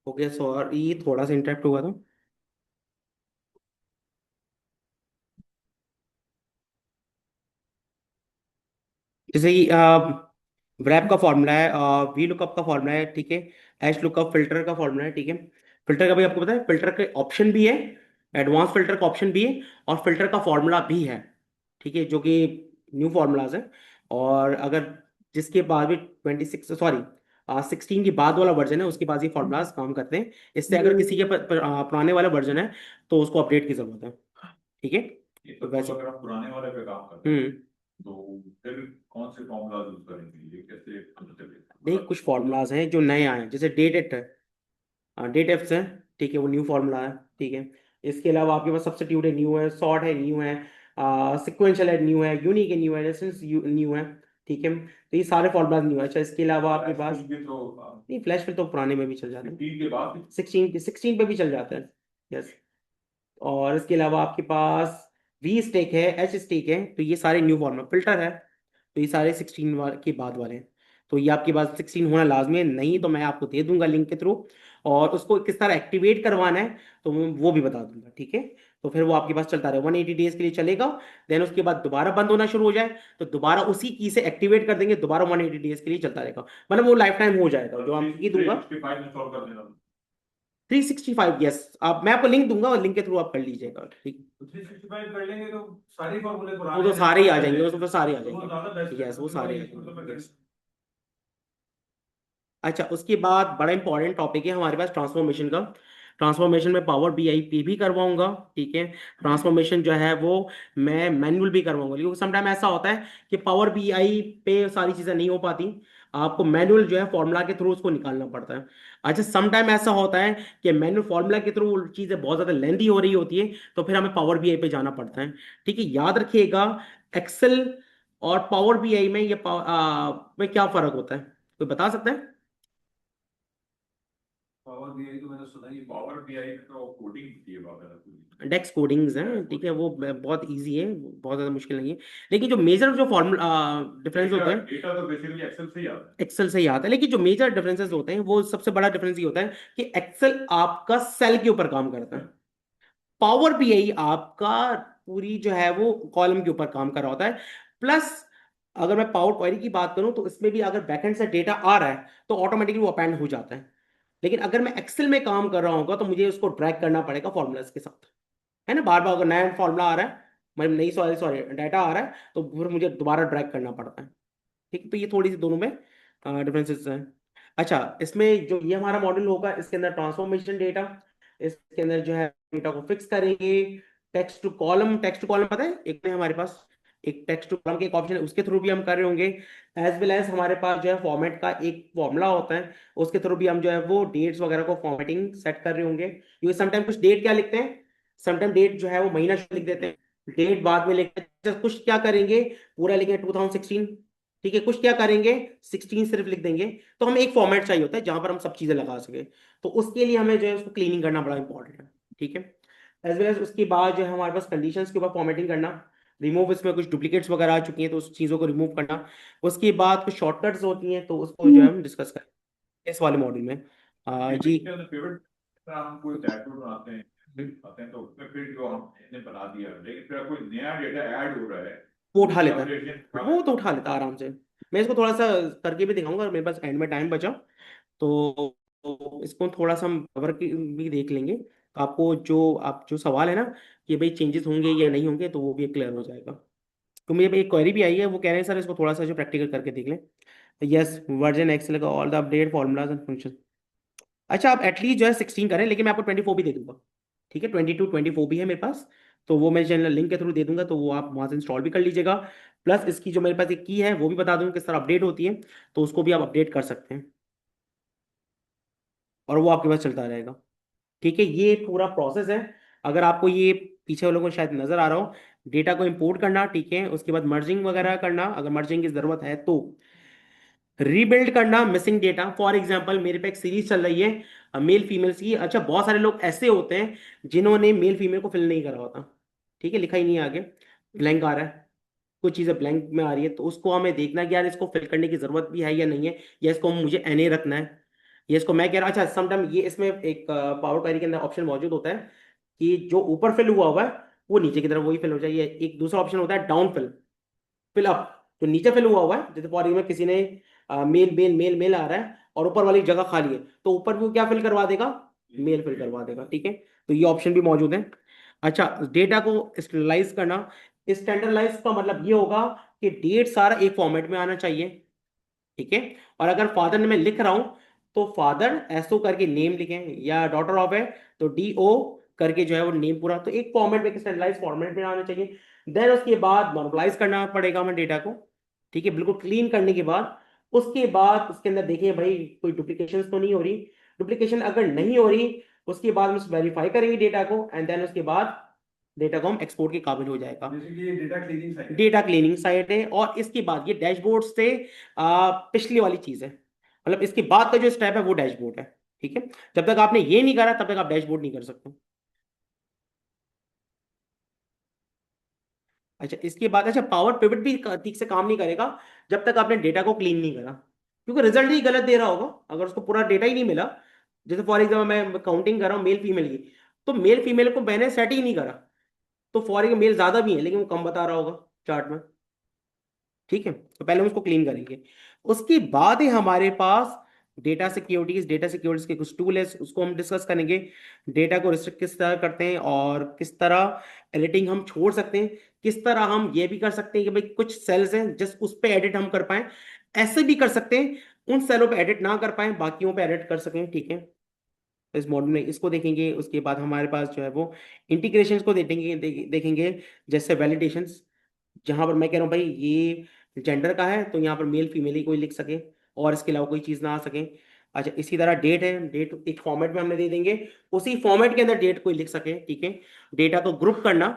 हो गया, सॉरी थोड़ा सा इंटरेक्ट हुआ था। जैसे कि व्रैप का फॉर्मूला है, वी लुकअप का फॉर्मूला है, ठीक है, एच लुकअप फिल्टर का फॉर्मूला है, ठीक है। फिल्टर का भी आपको पता है, फिल्टर के ऑप्शन भी है, एडवांस फिल्टर का ऑप्शन भी है और फिल्टर का फॉर्मूला भी है, ठीक है, जो कि न्यू फॉर्मूलाज है। और अगर जिसके बाद भी 26, सॉरी 16 के बाद वाला वर्जन है, उसके बाद ये फॉर्मूलाज काम करते हैं। इससे अगर किसी के पुराने वाला वर्जन है तो उसको अपडेट की जरूरत है, ठीक है। ये तो तो वैसे अगर आप पुराने वाले पे काम करते हैं हम्म। तो फिर कौन से फॉर्मूला यूज करेंगे, ये कैसे पता चलेगा? नहीं, कुछ फॉर्मूलाज हैं जो नए आए हैं, जैसे डेटेड है, डेट एफ्स है, ठीक है, वो न्यू फॉर्मूला है, ठीक है। इसके अलावा आपके पास सब्स्टिट्यूट है, न्यू है, सॉर्ट है, न्यू है, सिक्वेंशियल है, न्यू है, यूनिक है, न्यू है, रेफरेंस न्यू है, ठीक है। तो ये सारे फॉर्मूलाज न्यू है। अच्छा, इसके अलावा आपके पास नहीं, फ्लैश फिल तो पुराने में भी चल जाते हैं, 3 के बाद 16 पे भी चल जाता है, यस। और इसके अलावा आपके पास वी स्टेक है, एच स्टेक है, तो ये सारे न्यू फॉर्मूला। फिल्टर है, तो ये सारे 16 के बाद वाले हैं। तो ये आपके पास 16 होना लाजमी है, नहीं तो मैं आपको दे दूंगा लिंक के थ्रू, और उसको किस तरह एक्टिवेट करवाना है तो मैं वो भी बता दूंगा, ठीक है। तो फिर वो आपके पास चलता रहे, 180 डेज के लिए चलेगा। देन उसके बाद दोबारा बंद होना शुरू हो जाए तो दोबारा उसी की से एक्टिवेट कर देंगे, दोबारा 180 डेज के लिए चलता रहेगा, मतलब वो लाइफ टाइम हो जाएगा जो आप की दूंगा। 365 इंस्टॉल कर देना। 365, यस, आप, मैं आपको लिंक दूंगा और लिंक के थ्रू आप कर लीजिएगा, ठीक है। तो 365 कर लेंगे तो सारे फॉर्मूले वो तो सारे ही आ जाएंगे, उसमें सारे आ तो वो ज्यादा जाएंगे, बेस्ट है। यस, वो सारे आ तो मैं जाएंगे, yes। अच्छा, उसके बाद बड़ा इंपॉर्टेंट टॉपिक है हमारे पास ट्रांसफॉर्मेशन का। ट्रांसफॉर्मेशन में पावर बीआई पे भी करवाऊंगा, ठीक है। ट्रांसफॉर्मेशन जो है वो मैं मैनुअल भी करवाऊंगा, क्योंकि समटाइम ऐसा होता है कि पावर बीआई पे सारी चीज़ें नहीं हो पाती, आपको मैनुअल जो है फॉर्मूला के थ्रू उसको निकालना पड़ता है। अच्छा, समटाइम ऐसा होता है कि मैनुअल फॉर्मूला के थ्रू चीज़ें बहुत ज़्यादा लेंदी हो रही होती है, तो फिर हमें पावर बीआई पे जाना पड़ता है, ठीक है। याद रखिएगा, एक्सेल और पावर बीआई में में क्या फ़र्क होता है, कोई बता सकता है? पावर बीआई तो मैंने सुना ही है। पावर बीआई में तो कोडिंग होती है बाकायदा। डेक्स कोडिंग्स हैं, ठीक है, वो बहुत इजी है, बहुत ज़्यादा मुश्किल नहीं है। लेकिन जो मेजर जो फॉर्मूला डिफरेंस होता है, डेटा तो बेसिकली एक्सेल से ही आता है। एक्सेल से ही आता है, लेकिन जो मेजर डिफरेंसेस होते हैं वो सबसे बड़ा डिफरेंस ये होता है कि एक्सेल आपका सेल के ऊपर काम करता है, पावर बीआई आपका पूरी जो है वो कॉलम के ऊपर काम कर रहा होता है। प्लस अगर मैं पावर क्वेरी की बात करूं तो इसमें भी अगर बैकएंड से डेटा आ रहा है तो ऑटोमेटिकली वो अपेंड हो जाता है। लेकिन अगर मैं एक्सेल में काम कर रहा हूँ तो मुझे उसको ड्रैग करना पड़ेगा फॉर्मूलाज के साथ, है ना। बार बार अगर नया फॉर्मूला आ रहा है, मतलब नई, सॉरी सॉरी, डाटा आ रहा है, तो फिर मुझे दोबारा ड्रैग करना पड़ता है, ठीक है। तो ये थोड़ी सी दोनों में डिफरेंसेस हैं। अच्छा, इसमें जो ये हमारा मॉडल होगा, इसके अंदर ट्रांसफॉर्मेशन डेटा, इसके अंदर जो है डेटा को फिक्स करेंगे। टेक्स्ट टू कॉलम पता है, एक है हमारे पास, एक टेक्स्ट टू कॉलम के एक ऑप्शन है, उसके थ्रू भी हम कर रहे होंगे। एज वेल एज हमारे पास जो है फॉर्मेट का एक फॉर्मूला होता है, उसके थ्रू भी हम जो है वो डेट्स वगैरह को फॉर्मेटिंग सेट कर रहे होंगे। क्योंकि समटाइम कुछ डेट क्या लिखते हैं, समटाइम डेट जो है वो महीना लिख देते हैं, डेट बाद में लिखते हैं। कुछ क्या करेंगे, पूरा लिखेंगे 2016, ठीक है। कुछ क्या करेंगे, 16 सिर्फ लिख देंगे। तो हमें एक फॉर्मेट चाहिए होता है जहां पर हम सब चीजें लगा सके, तो उसके लिए हमें जो है उसको क्लीनिंग करना बड़ा इंपॉर्टेंट है, ठीक है। एज वेल एज उसके बाद जो है हमारे पास कंडीशंस के ऊपर फॉर्मेटिंग करना, रिमूव, इसमें कुछ डुप्लीकेट्स वगैरह आ चुकी हैं तो उस चीज़ों को रिमूव करना। उसके बाद कुछ शॉर्टकट्स होती हैं तो उसको जो है हम डिस्कस करें इस वाले मॉड्यूल में। जी। पिवट हम कोई डैशबोर्ड बनाते हैं तो उसमें फिर जो हमने बना दिया, लेकिन फिर कोई नया डेटा ऐड हो रहा है, वो उठा लेता है, अपडेशन वो तो उठा लेता है आराम से। मैं इसको थोड़ा सा करके भी दिखाऊंगा, अगर मेरे पास एंड में टाइम बचा तो इसको थोड़ा सा हम कवर भी देख लेंगे, तो आपको जो सवाल है ना कि भाई चेंजेस होंगे या नहीं होंगे, तो वो भी क्लियर हो जाएगा। तो मुझे एक क्वेरी भी आई है, वो कह रहे हैं सर इसको थोड़ा सा जो प्रैक्टिकल करके देख लें। यस, वर्जन एक्सेल का all the update formulas and function. अच्छा, आप एटलीस्ट जो है 16 करें, लेकिन मैं आपको 24 भी दे दूंगा, ठीक है। 24 भी है मेरे पास, तो वो मैं चैनल लिंक के थ्रू दे दूंगा, तो वो आप वहां से इंस्टॉल भी कर लीजिएगा। प्लस इसकी जो मेरे पास एक की है वो भी बता दूंगा किस तरह अपडेट होती है, तो उसको भी आप अपडेट कर सकते हैं और वो आपके पास चलता रहेगा, ठीक है। ये पूरा प्रोसेस है। अगर आपको ये पीछे वालों को शायद नजर आ रहा हो, डेटा को इंपोर्ट करना, ठीक है, उसके बाद मर्जिंग वगैरह करना, अगर मर्जिंग की जरूरत है तो रीबिल्ड करना मिसिंग डेटा। फॉर एग्जांपल मेरे पे एक सीरीज चल रही है मेल फीमेल्स की। अच्छा, बहुत सारे लोग ऐसे होते हैं जिन्होंने मेल फीमेल को फिल नहीं करा होता, ठीक है, लिखा ही नहीं है आगे, ब्लैंक आ रहा है, कुछ चीज़ें ब्लैंक में आ रही है, तो उसको हमें देखना कि यार इसको फिल करने की जरूरत भी है या नहीं है, या इसको मुझे एनए रखना है, ये इसको मैं कह रहा हूँ। अच्छा, समटाइम ये इसमें एक पावर क्वेरी के अंदर ऑप्शन मौजूद होता है कि जो ऊपर फिल हुआ है वो नीचे की तरफ वही फिल हो जाए। एक दूसरा ऑप्शन होता है डाउन फिल, फिल अप, तो नीचे फिल हुआ है, जैसे फॉर एग्जाम्पल किसी ने मेल मेल मेल मेल आ रहा है और ऊपर वाली जगह खाली है, तो ऊपर भी वो क्या फिल करवा देगा, मेल फिल करवा देगा, ठीक है। तो ये ऑप्शन भी मौजूद है। अच्छा, डेटा को स्टैंडर्डाइज करना, स्टैंडर्डाइज का मतलब ये होगा कि डेट सारा एक फॉर्मेट में आना चाहिए, ठीक है। और अगर फादर ने मैं लिख रहा हूं तो फादर एसओ करके नेम लिखें, या डॉटर ऑफ है तो डीओ करके जो है वो नेम पूरा, तो एक फॉर्मेट में, स्टैंडर्डाइज फॉर्मेट में आना चाहिए। देन उसके बाद नॉर्मलाइज करना पड़ेगा हमें डेटा को, ठीक है, बिल्कुल क्लीन करने के बाद। उसके बाद उसके अंदर देखिए भाई कोई डुप्लीकेशन तो नहीं हो रही, डुप्लीकेशन अगर नहीं हो रही, उसके बाद हम वेरीफाई करेंगे डेटा को, एंड देन उसके बाद डेटा को हम एक्सपोर्ट के काबिल हो जाएगा। बेसिकली ये डेटा क्लीनिंग साइड है। डेटा क्लीनिंग साइट है, और इसके बाद ये डैशबोर्ड से पिछली वाली चीज है, मतलब इसके बाद का जो स्टेप है वो डैशबोर्ड है। ठीक है, जब तक आपने ये नहीं करा तब तक आप डैशबोर्ड नहीं कर सकते। अच्छा, इसके बाद अच्छा पावर पिवट भी ठीक से काम नहीं करेगा जब तक आपने डेटा को क्लीन नहीं करा, क्योंकि रिजल्ट ही गलत दे रहा होगा अगर उसको पूरा डेटा ही नहीं मिला। जैसे फॉर एग्जाम्पल मैं काउंटिंग कर रहा हूँ मेल फीमेल की, तो मेल फीमेल को मैंने सेट ही नहीं करा, तो फॉर एग्जाम्पल मेल ज्यादा भी है लेकिन वो कम बता रहा होगा चार्ट में। ठीक है, तो पहले हम उसको क्लीन करेंगे। उसके बाद ही हमारे पास डेटा सिक्योरिटीज के कुछ टूल है, उसको हम डिस्कस करेंगे। डेटा को रिस्ट्रिक्ट किस तरह करते हैं और किस तरह एडिटिंग हम छोड़ सकते हैं, किस तरह हम ये भी कर सकते हैं कि भाई कुछ सेल्स हैं जिस उस पे एडिट हम कर पाए, ऐसे भी कर सकते हैं उन सेलों पे एडिट ना कर पाए बाकियों पे एडिट कर सकें। ठीक है, तो इस मॉड्यूल में इसको देखेंगे। उसके बाद हमारे पास जो है वो इंटीग्रेशन को देखेंगे जैसे वैलिडेशंस, जहां पर मैं कह रहा हूँ भाई ये जेंडर का है तो यहाँ पर मेल फीमेल ही कोई लिख सके और इसके अलावा कोई चीज ना आ सके। अच्छा, इसी तरह डेट है, डेट एक फॉर्मेट में हमने दे देंगे, उसी फॉर्मेट के अंदर डेट कोई लिख सके। ठीक है, डेटा को ग्रुप करना,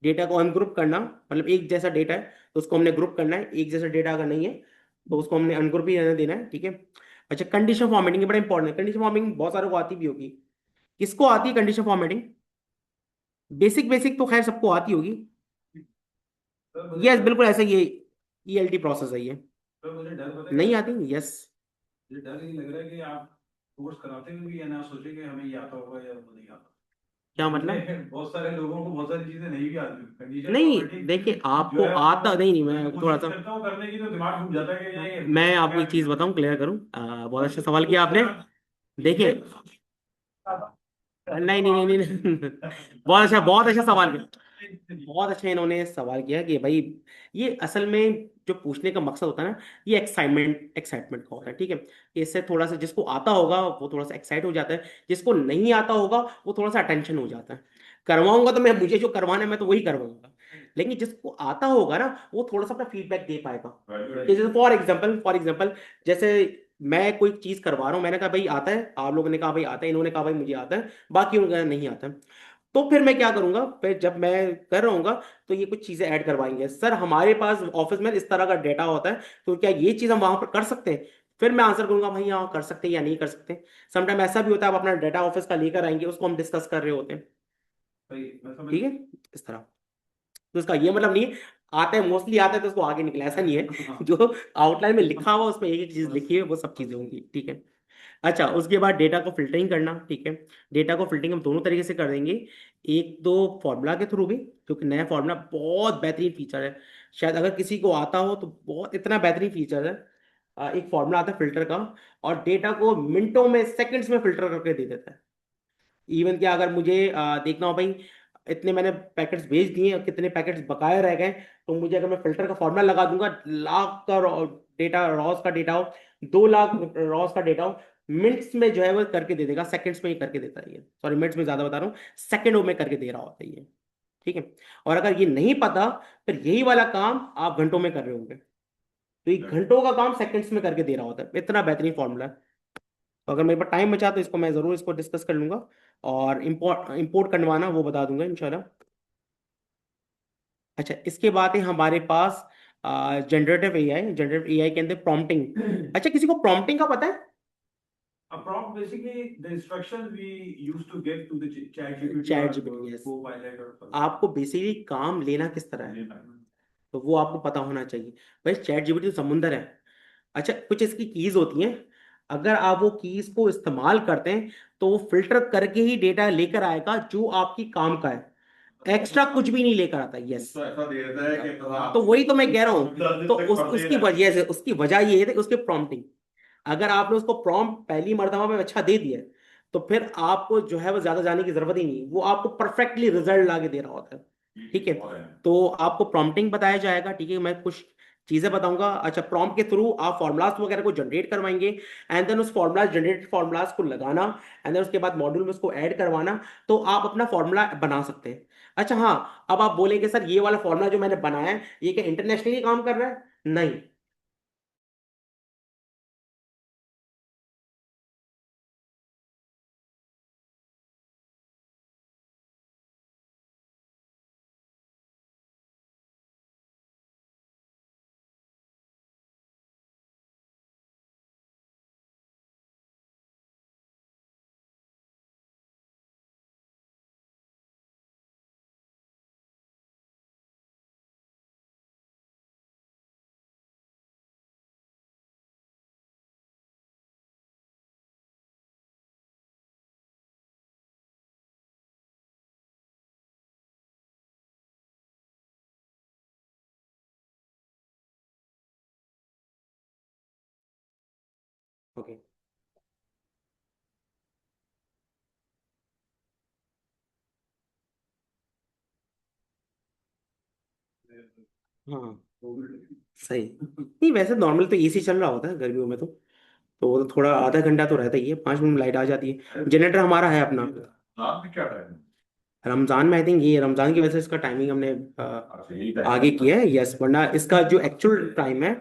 डेटा को अनग्रुप करना, मतलब एक जैसा डेटा है तो उसको हमने ग्रुप करना है, एक जैसा डेटा अगर नहीं है तो उसको हमने अनग्रुप ही रहने देना है। ठीक है, अच्छा कंडीशन फॉर्मेटिंग बड़ा इंपॉर्टेंट है। कंडीशन फॉर्मेटिंग बहुत सारे को आती भी होगी, किसको आती है कंडीशन फॉर्मेटिंग? बेसिक बेसिक तो खैर सबको आती होगी। सर मुझे यस, बिल्कुल ऐसा ही, ये ईएलटी प्रोसेस है ये। सर मुझे डर पता है नहीं क्या? आती? यस। मुझे डर ये लग रहा है कि आप कोर्स कराते हुए भी ये ना सोचे कि हमें ये आता होगा या वो नहीं आता। क्या मतलब? बहुत सारे लोगों को बहुत सारी चीजें नहीं भी आती, कंडीशन नहीं फॉर्मेटिंग देखिए, जो आपको है आता नहीं, नहीं मैं थोड़ा कोशिश सा, करता हूँ करने की तो दिमाग घूम जाता है कि ये मैं आपको एक चीज बताऊं, क्लियर करूं, बहुत अच्छा सवाल किया आपने। देखिए, नहीं नहीं नहीं नहीं, नहीं। बहुत अच्छा सवाल किया, बहुत अच्छा इन्होंने सवाल किया कि भाई ये असल में जो पूछने का मकसद होता है ना, ये एक्साइटमेंट का होता है। ठीक है, इससे थोड़ा सा जिसको आता होगा वो थोड़ा सा एक्साइट हो जाता है, जिसको नहीं आता होगा वो थोड़ा सा अटेंशन हो जाता है। करवाऊंगा तो मैं, मुझे जो करवाना है मैं तो वही करवाऊंगा, लेकिन जिसको आता होगा ना वो थोड़ा सा अपना फीडबैक दे पाएगा। कि जैसे फॉर एग्जाम्पल जैसे मैं कोई चीज करवा रहा हूँ, मैंने कहा भाई आता है, आप लोगों ने कहा भाई आता है, इन्होंने कहा भाई मुझे आता है, बाकी उन्होंने कहा नहीं आता है। तो फिर मैं क्या करूंगा, फिर जब मैं कर रहा हूँ तो ये कुछ चीजें ऐड करवाएंगे, सर हमारे पास ऑफिस में इस तरह का डेटा होता है तो क्या ये चीज हम वहां पर कर सकते हैं? फिर मैं आंसर करूंगा भाई हाँ कर सकते हैं या नहीं कर सकते। समटाइम ऐसा भी होता है आप अपना डेटा ऑफिस का लेकर आएंगे, उसको हम डिस्कस कर रहे होते हैं। सही, मैं समझ ठीक है, इस तरह। तो इसका ये मतलब नहीं है आता है, मोस्टली आता है तो उसको आगे निकला, ऐसा नहीं है। जो आउटलाइन में लिखा हुआ उसमें एक एक चीज लिखी है वो सब चीजें होंगी। ठीक है, अच्छा उसके बाद डेटा को फिल्टरिंग करना। ठीक है, डेटा को फिल्टरिंग हम दोनों तरीके से कर देंगे, एक दो फॉर्मूला के थ्रू भी, क्योंकि नया फॉर्मूला बहुत बेहतरीन फीचर है, शायद अगर किसी को आता हो तो बहुत इतना बेहतरीन फीचर है। एक फॉर्मूला आता है फिल्टर का, और डेटा को मिनटों में सेकंड्स में फिल्टर करके दे देता है। इवन कि अगर मुझे देखना हो भाई इतने मैंने पैकेट्स भेज दिए और कितने पैकेट्स बकाया रह गए, तो मुझे अगर मैं फिल्टर का फॉर्मूला लगा दूंगा, लाख का डेटा रॉस का डेटा हो, 2 लाख रॉस का डेटा हो, मिनट्स में जो है वो करके दे देगा, सेकंड्स में ही करके देता है ये, सॉरी मिनट्स में ज्यादा बता रहा हूँ, सेकंडों में करके दे रहा होता है ये। ठीक है, और अगर ये नहीं पता फिर यही वाला काम आप घंटों में कर रहे होंगे, तो ये घंटों का काम सेकंड्स में करके दे रहा होता है, इतना बेहतरीन फॉर्मूला है। तो अगर मेरे पास टाइम बचा तो इसको मैं जरूर इसको डिस्कस कर लूंगा, और इंपोर्ट करवाना वो बता दूंगा इंशाल्लाह। अच्छा, इसके बाद है हमारे पास जनरेटिव एआई के अंदर प्रॉम्प्टिंग। अच्छा, किसी को प्रॉम्प्टिंग का पता है? A prompt basically the instructions we used to give to the chat GPT chat or GPT, yes. Copilot or आपको बेसिकली काम लेना किस तरह है तो वो आपको पता होना चाहिए। भाई चैट जीपीटी तो समुंदर है। अच्छा, कुछ इसकी कीज होती हैं, अगर आप वो कीज को इस्तेमाल करते हैं तो वो फिल्टर करके ही डेटा लेकर आएगा जो आपकी काम का है, एक्स्ट्रा कुछ भी नहीं लेकर आता। यस, तो ऐसा दे देता है कि तो वही तो मैं कह रहा हूँ, 10 दिन तो तक पढ़ते उसकी रहे। वजह से, उसकी वजह ये है उसके प्रॉम्प्टिंग, अगर आपने उसको प्रॉम्प्ट पहली मर्तबा में अच्छा दे दिया तो फिर आपको जो है वो ज्यादा जाने की जरूरत ही नहीं, वो आपको परफेक्टली रिजल्ट ला के दे रहा होता है। ठीक है, तो आपको प्रॉम्प्टिंग बताया जाएगा। ठीक है, मैं कुछ चीजें बताऊंगा। अच्छा, प्रॉम्प्ट के थ्रू आप फॉर्मुलाज वगैरह को जनरेट करवाएंगे, एंड देन उस फॉर्मुलाज जनरेटेड फॉर्मुलाज को लगाना, एंड देन उसके बाद मॉड्यूल में उसको ऐड करवाना, तो आप अपना फॉर्मूला बना सकते हैं। अच्छा हाँ, अब आप बोलेंगे सर ये वाला फॉर्मूला जो मैंने बनाया है ये क्या इंटरनेशनली काम कर रहा है? नहीं, ओके। हाँ सही। नहीं वैसे नॉर्मल तो एसी चल रहा होता है गर्मियों में तो वो तो थोड़ा आधा घंटा तो रहता ही है, 5 मिनट में लाइट आ जाती है। जनरेटर हमारा है अपना। रात में क्या टाइम रमजान में आई थिंक ये रमजान की वजह से इसका टाइमिंग हमने है? आगे किया है, यस, वरना इसका जो एक्चुअल टाइम है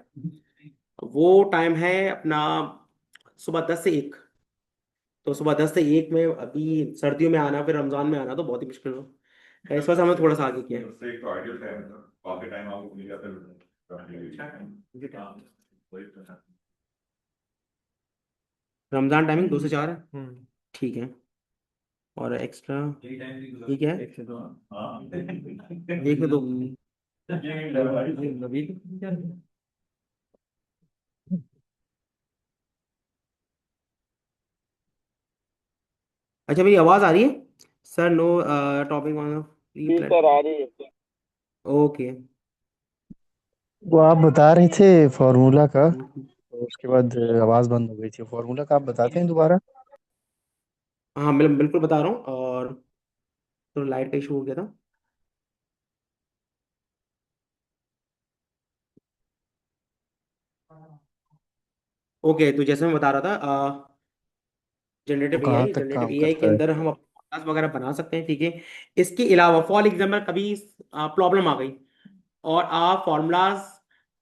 वो टाइम है अपना सुबह 10 से 1। तो सुबह 10 से 1 में अभी सर्दियों में आना फिर रमजान में आना तो बहुत ही मुश्किल हो, तो इस वजह से हमने थोड़ा सा आगे किया है। उससे एक तो आइडियल टाइम था, बाकी टाइम आपको मिल जाता है। रमजान टाइमिंग 2 से 4 है, ठीक है। और एक्स्ट्रा ये क्या है, 1 से 2। अच्छा भाई आवाज आ रही है sir? No topic on free जी सर आ रही है। ओके। वो आप बता रहे थे फॉर्मूला का, तो उसके बाद आवाज बंद हो गई थी। फॉर्मूला का आप बताते हैं दोबारा? हाँ मैं बिल्कुल बता रहा हूँ। और तो लाइट का इशू हो गया था। ओके तो जैसे मैं बता रहा था, वो जनरेटिव कहाँ एआई, तक जनरेटिव काम एआई के करता है? अंदर हम क्लास वगैरह बना सकते हैं, ठीक है। इसके अलावा फॉर एग्जाम्पल कभी प्रॉब्लम आ गई और आप फॉर्मूलाज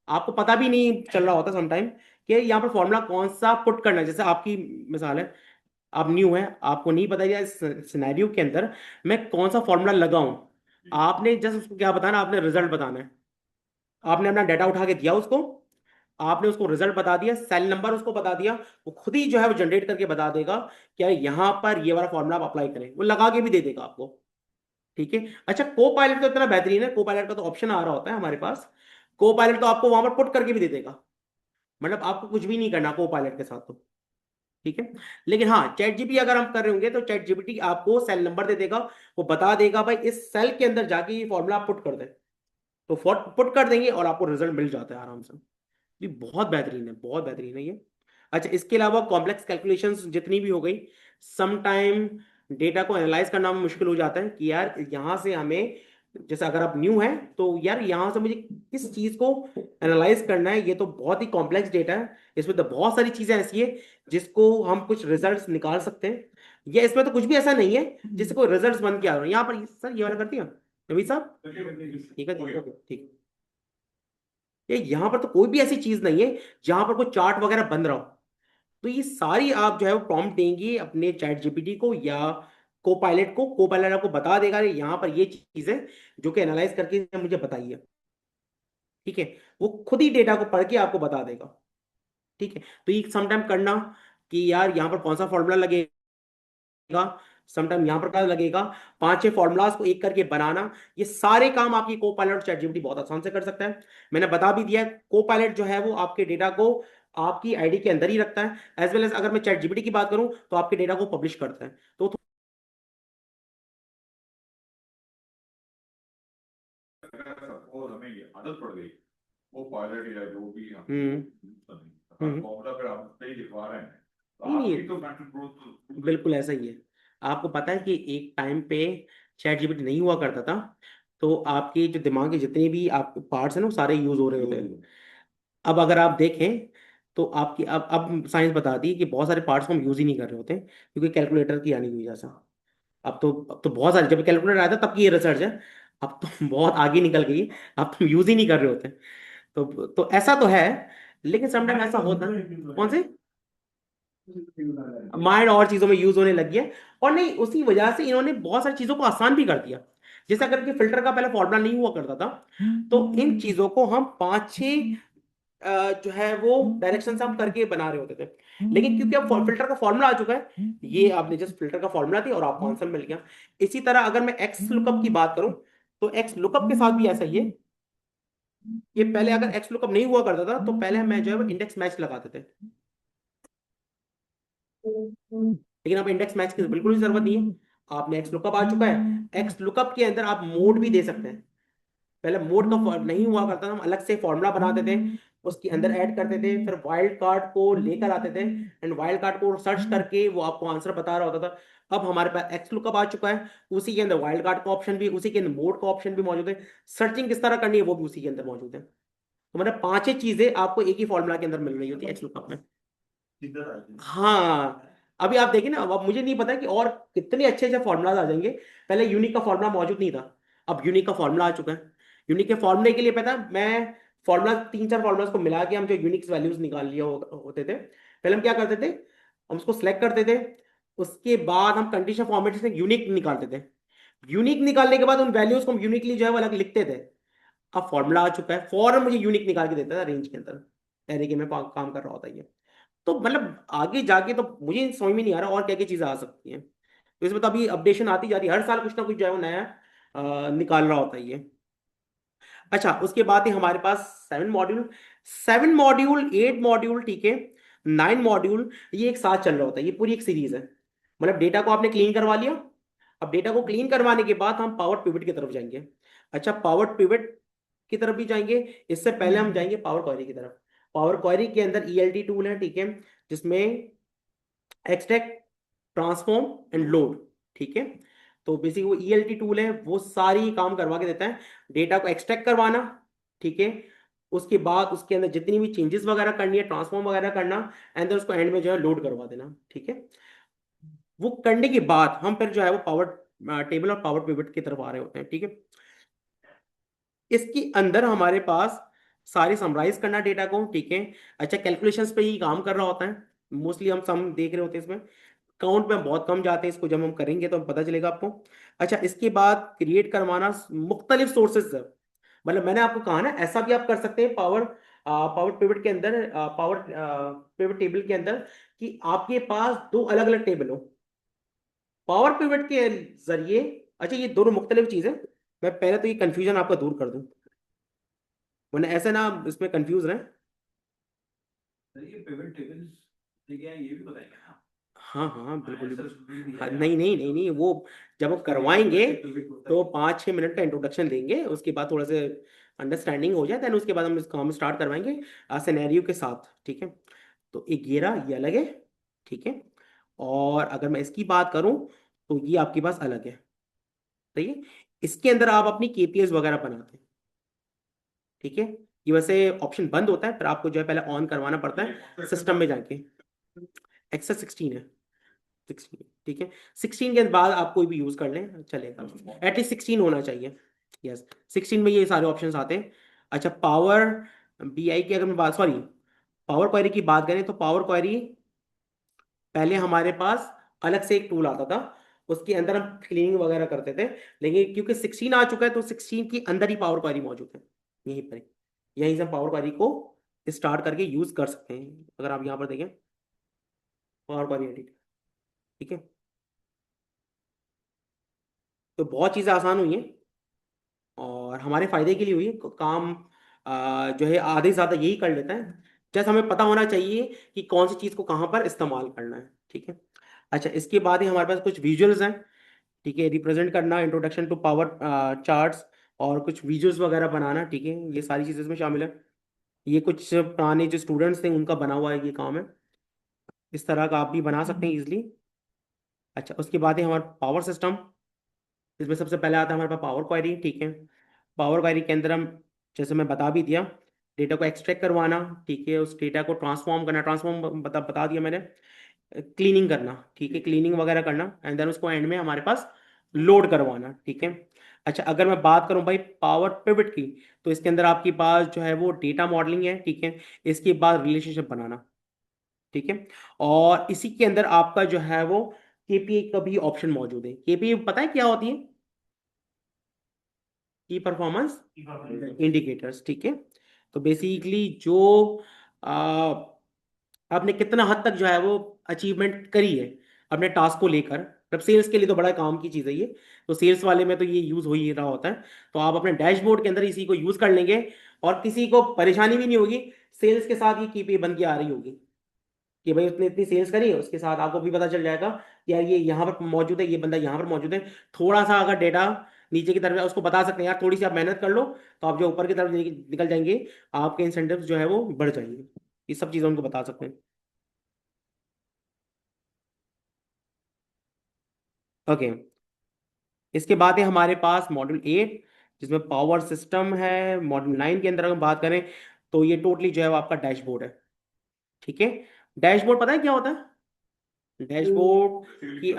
आपको पता भी नहीं चल रहा होता समटाइम कि यहाँ पर फॉर्मूला कौन सा पुट करना है। जैसे आपकी मिसाल है, आप न्यू है, आपको नहीं पता है इस सिनेरियो के अंदर मैं कौन सा फॉर्मूला लगाऊं। आपने जस्ट उसको क्या बताना, आपने रिजल्ट बताना है। आपने अपना डाटा उठा के दिया उसको, आपने उसको रिजल्ट बता दिया, सेल नंबर उसको बता दिया, वो खुद ही जो है वो जनरेट करके बता देगा क्या यहाँ पर ये वाला फॉर्मूला आप अप्लाई करें, वो लगा के भी दे देगा आपको, ठीक है। अच्छा को पायलट तो इतना बेहतरीन है, को पायलट का तो ऑप्शन आ रहा होता है हमारे पास। को पायलट तो आपको वहां पर पुट करके भी दे देगा, मतलब आपको कुछ भी नहीं करना को पायलट के साथ तो, ठीक है। लेकिन हाँ चैट जीपीटी अगर हम कर रहे होंगे तो चैट जीपीटी आपको सेल नंबर दे देगा, वो बता देगा भाई इस सेल के अंदर जाके ये फॉर्मूला आप पुट कर दें, तो पुट कर देंगे और आपको रिजल्ट मिल जाता है आराम से। ये बहुत बेहतरीन है, बहुत बेहतरीन है ये। अच्छा इसके अलावा कॉम्प्लेक्स कैलकुलेशंस जितनी भी हो गई, सम टाइम डेटा को एनालाइज करना में मुश्किल हो जाता है कि यार यहाँ से हमें, जैसे अगर आप न्यू है तो यार यहाँ से मुझे किस चीज को एनालाइज करना है, ये तो बहुत ही कॉम्प्लेक्स डेटा है, इसमें तो बहुत सारी चीजें ऐसी है जिसको हम कुछ रिजल्ट्स निकाल सकते हैं, या इसमें तो कुछ भी ऐसा नहीं है जिससे कोई रिजल्ट्स बन के आ रहे हैं। यहाँ पर सर ये वाला कर दिया नवीद साहब, ठीक है ठीक है ठीक। ये यहाँ पर तो कोई भी ऐसी चीज नहीं है जहां पर कोई चार्ट वगैरह बन रहा हो। तो ये सारी आप जो है वो प्रॉम्प्ट देंगे अपने चैट जीपीटी को या को पायलट को, को पायलट आपको बता देगा अरे यहाँ पर ये चीज है जो कि एनालाइज करके मुझे बताइए, ठीक है। वो खुद ही डेटा को पढ़ के आपको बता देगा, ठीक है। तो ये समटाइम करना कि यार यहाँ पर कौन सा फॉर्मूला लगेगा, समटाइम यहाँ पर क्या लगेगा, 5-6 फॉर्मूलाज को एक करके बनाना, ये सारे काम आपकी को पायलट चैट जीपीटी बहुत आसान से कर सकता है। मैंने बता भी दिया है को पायलट जो है वो आपके डेटा को आपकी आईडी के अंदर ही रखता है, एज वेल एज अगर मैं चैट जीपीटी की बात करूं तो आपके डेटा को पब्लिश करता है। तो और हमें ये आदत पड़ गई, वो पायलट या जो भी हम हम्म। फॉर्मूला अगर हम सही लिखवा रहे हैं तो नहीं, आपकी तो मेंटल ग्रोथ बिल्कुल ऐसा ही है। आपको पता है कि एक टाइम पे चैट जीपीटी नहीं हुआ करता था, तो आपके जो दिमाग के जितने भी आप पार्ट्स हैं ना वो सारे यूज हो रहे होते हैं। अब अगर आप देखें तो आपकी अब साइंस बताती है कि बहुत सारे पार्ट्स को हम यूज ही नहीं कर रहे होते हैं, क्योंकि कैलकुलेटर की आने की वजह से। अब तो बहुत सारे, जब कैलकुलेटर आया था तब की ये रिसर्च है, अब तो बहुत आगे निकल गई, अब तो यूज ही नहीं कर रहे होते। तो ऐसा तो है, लेकिन समटाइम ऐसा होता है। कौन से माइंड और चीजों में यूज होने लगी है, और नहीं उसी वजह से इन्होंने बहुत सारी चीजों को आसान भी कर दिया। जैसे अगर कि फिल्टर का पहले फॉर्मूला नहीं हुआ करता था, तो इन चीजों को हम 5-6 जो है वो डायरेक्शन से हम करके बना रहे होते थे। लेकिन क्योंकि अब फिल्टर का फॉर्मूला आ चुका है, ये आपने जस्ट फिल्टर का फॉर्मूला थी और आपको आंसर मिल गया। इसी तरह अगर मैं एक्स लुकअप की बात करूं तो एक्स लुकअप के साथ भी ऐसा ही है। ये पहले अगर एक्स लुकअप नहीं हुआ करता था तो पहले मैं जो है वो इंडेक्स मैच लगाते थे, लेकिन अब इंडेक्स मैच की बिल्कुल भी जरूरत नहीं है। आपने एक्स लुकअप आ चुका है, एक्स लुकअप के अंदर आप मोड भी दे सकते हैं। पहले मोड का नहीं हुआ करता था, हम अलग से फॉर्मूला बनाते थे उसके अंदर ऐड करते थे, फिर वाइल्ड कार्ड को लेकर आते थे एंड वाइल्ड कार्ड को सर्च करके वो आपको आंसर बता रहा होता था। अब हमारे पास एक्स लुकअप आ चुका है, उसी के अंदर वाइल्ड कार्ड का ऑप्शन भी, उसी के अंदर मोड का ऑप्शन भी मौजूद है, सर्चिंग किस तरह करनी है वो भी उसी के अंदर मौजूद है। तो मतलब पांचों चीजें आपको एक ही फॉर्मूला के अंदर मिल रही होती है एक्स लुकअप में। हाँ, अभी आप देखिए ना, अब मुझे नहीं पता कि और कितने अच्छे अच्छे फॉर्मूलाज आ जाएंगे। पहले यूनिक का फॉर्मूला मौजूद नहीं था, अब यूनिक का फॉर्मूला आ चुका है। यूनिक के फॉर्मूले के लिए पता है, मैं फॉर्मूला 3-4 फॉर्मूलाज को मिला के हम जो यूनिक वैल्यूज निकाल लिया होते थे। पहले हम क्या करते थे, हम उसको सेलेक्ट करते थे, उसके बाद हम कंडीशन फॉर्मेट से यूनिक निकालते थे। यूनिक निकालने के बाद उन वैल्यूज को हम यूनिकली जो है वो अलग लिखते थे। अब फॉर्मूला आ चुका है, फौरन मुझे यूनिक निकाल के देता था रेंज के अंदर, एरे के में काम कर रहा होता है ये। तो मतलब आगे जाके तो मुझे समझ में नहीं आ रहा और क्या क्या चीजें आ सकती हैं। तो इसमें तो अभी अपडेशन आती जा रही है, हर साल कुछ ना कुछ जो है वो नया निकाल रहा होता है ये। अच्छा, उसके बाद ही हमारे पास 7 मॉड्यूल, 7 मॉड्यूल, 8 मॉड्यूल, ठीक है, 9 मॉड्यूल, ये एक साथ चल रहा होता है, ये पूरी एक सीरीज है। मतलब डेटा को आपने क्लीन करवा लिया, अब डेटा को क्लीन करवाने के बाद हम पावर पिवट की तरफ जाएंगे। अच्छा, पावर पिवट की तरफ भी जाएंगे, इससे पहले हम जाएंगे पावर क्वेरी की तरफ। पावर क्वेरी के अंदर ईएलटी टूल है, ठीक है, जिसमें एक्सट्रैक्ट, ट्रांसफॉर्म एंड लोड, ठीक है। तो बेसिक वो ईएलटी टूल है, वो सारी काम करवा के देता है, डेटा को एक्सट्रैक्ट करवाना, ठीक है, उसके बाद उसके अंदर जितनी भी चेंजेस वगैरह करनी है, ट्रांसफॉर्म वगैरह करना, एंड उसको एंड में जो है लोड करवा देना, ठीक है। वो करने के बाद हम फिर जो है वो पावर टेबल और पावर पिवट की तरफ आ रहे होते हैं, ठीक है। इसके अंदर हमारे पास सारे समराइज करना डेटा को, ठीक है। अच्छा, कैलकुलेशंस पे ही काम कर रहा होता है मोस्टली, हम सम देख रहे होते हैं इसमें, काउंट में बहुत कम जाते हैं, इसको जब हम करेंगे तो पता चलेगा आपको। अच्छा, इसके बाद क्रिएट करवाना मुख्तलिफ सोर्सेज से, मतलब मैंने आपको कहा ना, ऐसा भी आप कर सकते हैं पावर पिवट के अंदर, पावर पिवट टेबल के अंदर, कि आपके पास दो अलग अलग टेबल हो पावर पिवट के जरिए। अच्छा, ये दोनों मुख्तलिफ चीजें, मैं पहले तो ये कंफ्यूजन आपका दूर कर दूं, वरना ऐसे ना इसमें कंफ्यूज रहे। सर ये पिवट टेबल्स क्या है, ये भी बताएंगे ना? हाँ हाँ, बिल्कुल ऐसा बिल्कुल। भी दिया हाँ, है नहीं नहीं नहीं नहीं, वो जब हम करवाएंगे तो 5-6 मिनट का इंट्रोडक्शन देंगे, उसके बाद थोड़ा सा अंडरस्टैंडिंग हो जाए, देन उसके बाद हम इस काम स्टार्ट करवाएंगे सिनेरियो के साथ, ठीक है। तो एक ये अलग है, ठीक है, और अगर मैं इसकी बात करूं तो ये आपके पास अलग है, ठीक है। इसके अंदर आप अपनी केपीएस वगैरह बनाते हैं, ठीक है। ये वैसे ऑप्शन बंद होता है, पर आपको जो है पहले ऑन करवाना पड़ता है सिस्टम में जाके। एक्सेस 16 है, 16, ठीक है। 16 के बाद आप कोई भी यूज कर लें चलेगा, एटलीस्ट 16 होना चाहिए। यस, 16 में ये सारे ऑप्शंस आते हैं। अच्छा, पावर बीआई की अगर मैं बात, सॉरी, पावर क्वेरी की बात करें तो पावर क्वेरी पहले हमारे पास अलग से एक टूल आता था, उसके अंदर हम क्लीनिंग वगैरह करते थे, लेकिन क्योंकि 16 आ चुका है तो 16 के अंदर ही पावर क्वेरी मौजूद है, यहीं पर यहीं से हम पावर क्वेरी को स्टार्ट करके यूज कर सकते हैं। अगर आप यहाँ पर देखें, पावर क्वेरी एडिट, ठीक है। तो बहुत चीज़ें आसान हुई हैं और हमारे फायदे के लिए हुई है। काम जो है आधे से ज़्यादा यही कर लेता है, जैसे हमें पता होना चाहिए कि कौन सी चीज़ को कहाँ पर इस्तेमाल करना है, ठीक है। अच्छा, इसके बाद ही हमारे पास कुछ विजुअल्स हैं, ठीक है, रिप्रेजेंट करना, इंट्रोडक्शन टू पावर चार्ट्स, और कुछ विजुअल्स वगैरह बनाना, ठीक है, ये सारी चीज़ें इसमें शामिल है। ये कुछ पुराने जो स्टूडेंट्स थे उनका बना हुआ है ये काम है, इस तरह का आप भी बना सकते हैं इजिली। अच्छा, उसके बाद ही हमारा पावर सिस्टम, इसमें सबसे पहले आता है हमारे पास पावर क्वेरी, ठीक है। पावर क्वेरी के अंदर हम, जैसे मैं बता भी दिया, डेटा को एक्सट्रैक्ट करवाना, ठीक है, उस डेटा को ट्रांसफॉर्म करना, ट्रांसफॉर्म बता दिया मैंने, क्लीनिंग करना, ठीक है, क्लीनिंग वगैरह करना, एंड देन उसको एंड में हमारे पास लोड करवाना, ठीक है। अच्छा, अगर मैं बात करूं भाई पावर पिवट की, तो इसके अंदर आपके पास जो है वो डेटा मॉडलिंग है, ठीक है, इसके बाद रिलेशनशिप बनाना, ठीक है, और इसी के अंदर आपका जो है वो केपीआई का भी ऑप्शन मौजूद है। केपीआई पता है क्या होती है? की परफॉर्मेंस इंडिकेटर्स, ठीक है। तो बेसिकली जो आ, आपने कितना हद तक जो है वो अचीवमेंट करी है अपने टास्क को लेकर, मतलब सेल्स के लिए तो बड़ा काम की चीज़ है ये, तो सेल्स वाले में तो ये यूज़ हो ही रहा होता है। तो आप अपने डैशबोर्ड के अंदर इसी को यूज़ कर लेंगे और किसी को परेशानी भी नहीं होगी, सेल्स के साथ ये KPI बन के आ रही होगी कि भाई उसने इतनी सेल्स करी है, उसके साथ आपको भी पता चल जाएगा कि यार ये यहाँ पर मौजूद है, ये बंदा यहाँ पर मौजूद है। थोड़ा सा अगर डेटा नीचे की तरफ उसको बता सकते हैं यार थोड़ी सी आप मेहनत कर लो तो आप जो ऊपर की तरफ निकल जाएंगे, आपके इंसेंटिव्स जो है वो बढ़ जाएंगे। ये सब चीज़ें उनको बता सकते हैं। ओके, इसके बाद है हमारे पास मॉड्यूल 8 जिसमें पावर सिस्टम है। मॉड्यूल 9 के अंदर अगर हम बात करें तो ये टोटली जो है वो आपका डैशबोर्ड है। ठीक है, डैशबोर्ड पता है क्या होता है? डैशबोर्ड की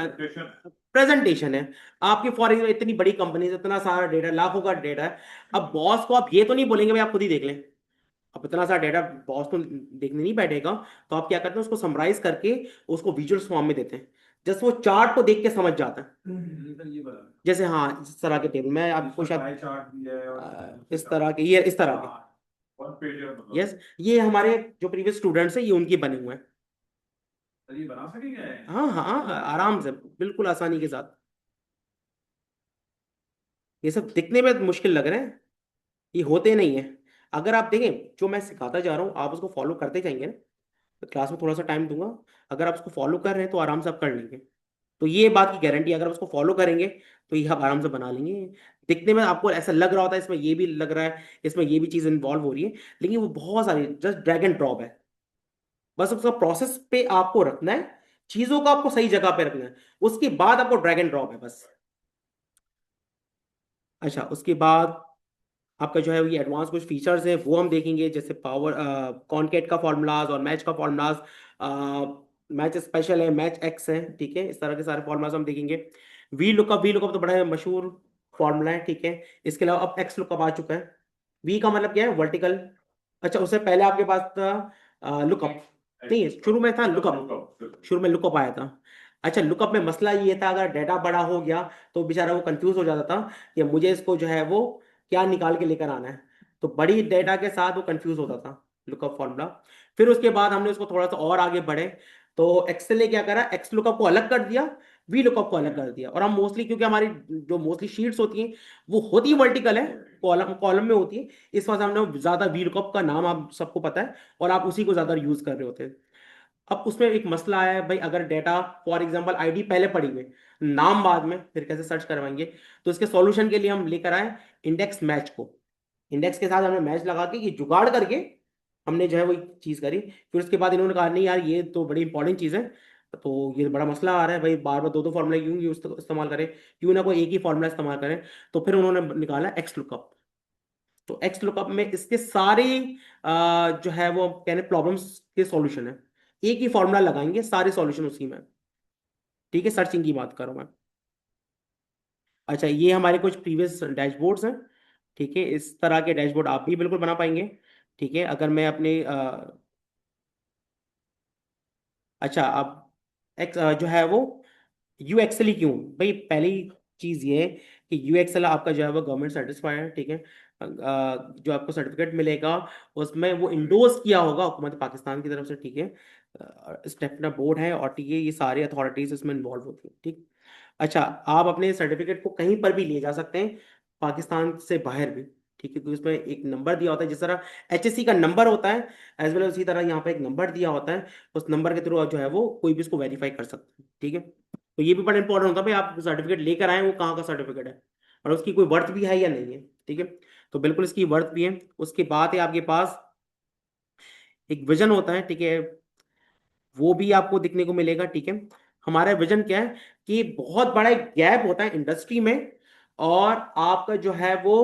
प्रेजेंटेशन है आपकी। फॉर एग्जाम्पल इतनी बड़ी कंपनी से इतना सारा डेटा, लाखों का डेटा है। अब बॉस को आप ये तो नहीं बोलेंगे भाई आप खुद ही देख लें। अब इतना सारा डेटा बॉस तो देखने नहीं बैठेगा, तो आप क्या करते हैं उसको समराइज करके उसको विजुअल्स फॉर्म में देते हैं, जस्ट वो चार्ट को देख के समझ जाता है। ये बता जैसे हाँ इस तरह के टेबल में आपको इसका शायद पाई चार्ट भी है और इस तरह के, ये इस तरह के, वन पेज मतलब यस, ये हमारे जो प्रीवियस स्टूडेंट्स हैं ये उनके बने हुए हैं। सर ये बना सकेंगे? हाँ हाँ आराम से, बिल्कुल आसानी के साथ। ये सब दिखने में मुश्किल लग रहे हैं, ये होते नहीं है। अगर आप देखें जो मैं सिखाता जा रहा हूँ आप उसको फॉलो करते जाएंगे ना, तो क्लास में थोड़ा सा टाइम दूंगा, अगर आप उसको फॉलो कर रहे हैं तो आराम से आप कर लेंगे। तो ये बात की गारंटी, अगर आप उसको फॉलो करेंगे तो ये आप आराम से बना लेंगे। दिखने में आपको ऐसा लग रहा होता है इसमें ये भी लग रहा है, इसमें ये भी चीज़ इन्वॉल्व हो रही है, लेकिन वो बहुत सारी जस्ट ड्रैग एंड ड्रॉप है। बस उसका प्रोसेस पे आपको रखना है, चीज़ों को आपको सही जगह पे रखना है, उसके बाद आपको ड्रैग एंड ड्रॉप है बस। अच्छा, उसके बाद आपका जो है ये एडवांस कुछ फीचर्स हैं वो हम देखेंगे, जैसे पावर कॉनकेट का फार्मूलाज और मैच का फार्मूलाज। मैच स्पेशल है, मैच एक्स है, ठीक है, इस तरह के सारे फार्मूलाज हम देखेंगे। वी लुकअप तो बड़ा मशहूर फार्मूला है, ठीक है। इसके अलावा अब एक्स लुकअप आ चुका है। वी का मतलब क्या है? वर्टिकल। अच्छा, उससे पहले आपके पास था लुकअप, नहीं शुरू में था लुकअप, शुरू में लुकअप आया था। अच्छा, लुकअप में मसला ये था अगर डाटा बड़ा हो गया तो बेचारा वो कंफ्यूज हो जाता था कि मुझे इसको जो है वो क्या निकाल के लेकर आना है, तो बड़ी डेटा के साथ वो कंफ्यूज होता था लुकअप फॉर्मूला। फिर उसके बाद हमने उसको थोड़ा सा और आगे बढ़े तो एक्सेल ने क्या करा, एक्स लुकअप को अलग कर दिया, वी लुकअप को अलग कर दिया। और हम मोस्टली, क्योंकि हमारी जो मोस्टली शीट्स होती हैं वो होती वर्टिकल है, कॉलम कॉलम में होती है, इस वजह से हमने ज्यादा वी लुकअप का नाम आप सबको पता है और आप उसी को ज्यादा यूज कर रहे होते हैं। अब उसमें एक मसला आया है भाई, अगर डेटा फॉर एग्जांपल आईडी पहले पड़ी हुई, नाम बाद में, फिर कैसे सर्च करवाएंगे? तो इसके सॉल्यूशन के लिए हम लेकर आए इंडेक्स मैच को। इंडेक्स के साथ हमने मैच लगा के ये जुगाड़ करके हमने जो है वो चीज़ करी। फिर उसके बाद इन्होंने कहा नहीं यार ये तो बड़ी इंपॉर्टेंट चीज़ है, तो ये बड़ा मसला आ रहा है भाई, बार बार दो दो फॉर्मूला क्यों इस्तेमाल करें, क्यों ना कोई एक ही फॉर्मूला इस्तेमाल करें। तो फिर उन्होंने निकाला एक्स लुकअप। तो एक्स लुकअप में इसके सारे जो है वो कहने प्रॉब्लम्स के सॉल्यूशन है, एक ही फॉर्मूला लगाएंगे सारे सॉल्यूशन उसी में। ठीक है, सर्चिंग की बात कर रहा हूं मैं। अच्छा, ये हमारे कुछ प्रीवियस डैशबोर्ड्स हैं, ठीक है, इस तरह के डैशबोर्ड आप भी बिल्कुल बना पाएंगे। ठीक है, अगर मैं अपने अच्छा अब एक्स जो है वो यू एक्सएल ही क्यों भाई? पहली चीज ये है कि यू एक्सएल आपका जो है वो गवर्नमेंट सर्टिफाइड है, ठीक है। जो आपको सर्टिफिकेट मिलेगा उसमें वो इंडोर्स किया होगा हुकूमत पाकिस्तान की तरफ से, ठीक है। स्टेपना बोर्ड है और ठीक है, ये सारी अथॉरिटीज इसमें इन्वॉल्व होती है, ठीक। अच्छा, आप अपने सर्टिफिकेट को कहीं पर भी ले जा सकते हैं पाकिस्तान से बाहर भी, ठीक है, क्योंकि उसमें एक नंबर दिया होता है, जिस तरह एचएससी का नंबर होता है एज वेल उसी तरह यहाँ पे एक नंबर दिया होता है। उस नंबर के थ्रू जो है वो कोई भी इसको वेरीफाई कर सकता है, ठीक है। तो ये भी बड़ा इंपॉर्टेंट होता है भाई, आप सर्टिफिकेट लेकर आए वो कहाँ का सर्टिफिकेट है और उसकी कोई वर्थ भी है या नहीं है, ठीक है। तो बिल्कुल इसकी वर्थ भी है। उसके बाद है आपके पास एक विजन होता है, ठीक है, वो भी आपको दिखने को मिलेगा, ठीक है। हमारा विजन क्या है कि बहुत बड़ा एक गैप होता है इंडस्ट्री में और आपका जो है वो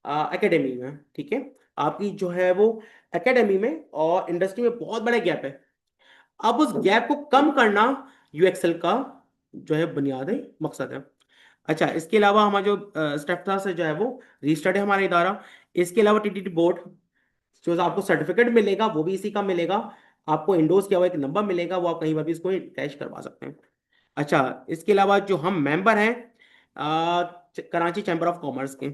एकेडमी में, ठीक है। आपकी जो है वो एकेडमी में और इंडस्ट्री में बहुत बड़ा गैप है। अब उस गैप को कम करना यूएक्सएल का जो है बुनियादी मकसद है। अच्छा, इसके अलावा हमारा जो स्टेप से जो है वो रजिस्टर्ड है हमारा इदारा। इसके अलावा टीटीडी बोर्ड जो आपको सर्टिफिकेट मिलेगा वो भी इसी का मिलेगा, आपको इंडोर्स किया हुआ एक नंबर मिलेगा, वो आप कहीं पर भी इसको अटैच करवा सकते हैं। अच्छा, इसके अलावा जो हम मेंबर हैं कराची चैम्बर ऑफ कॉमर्स के,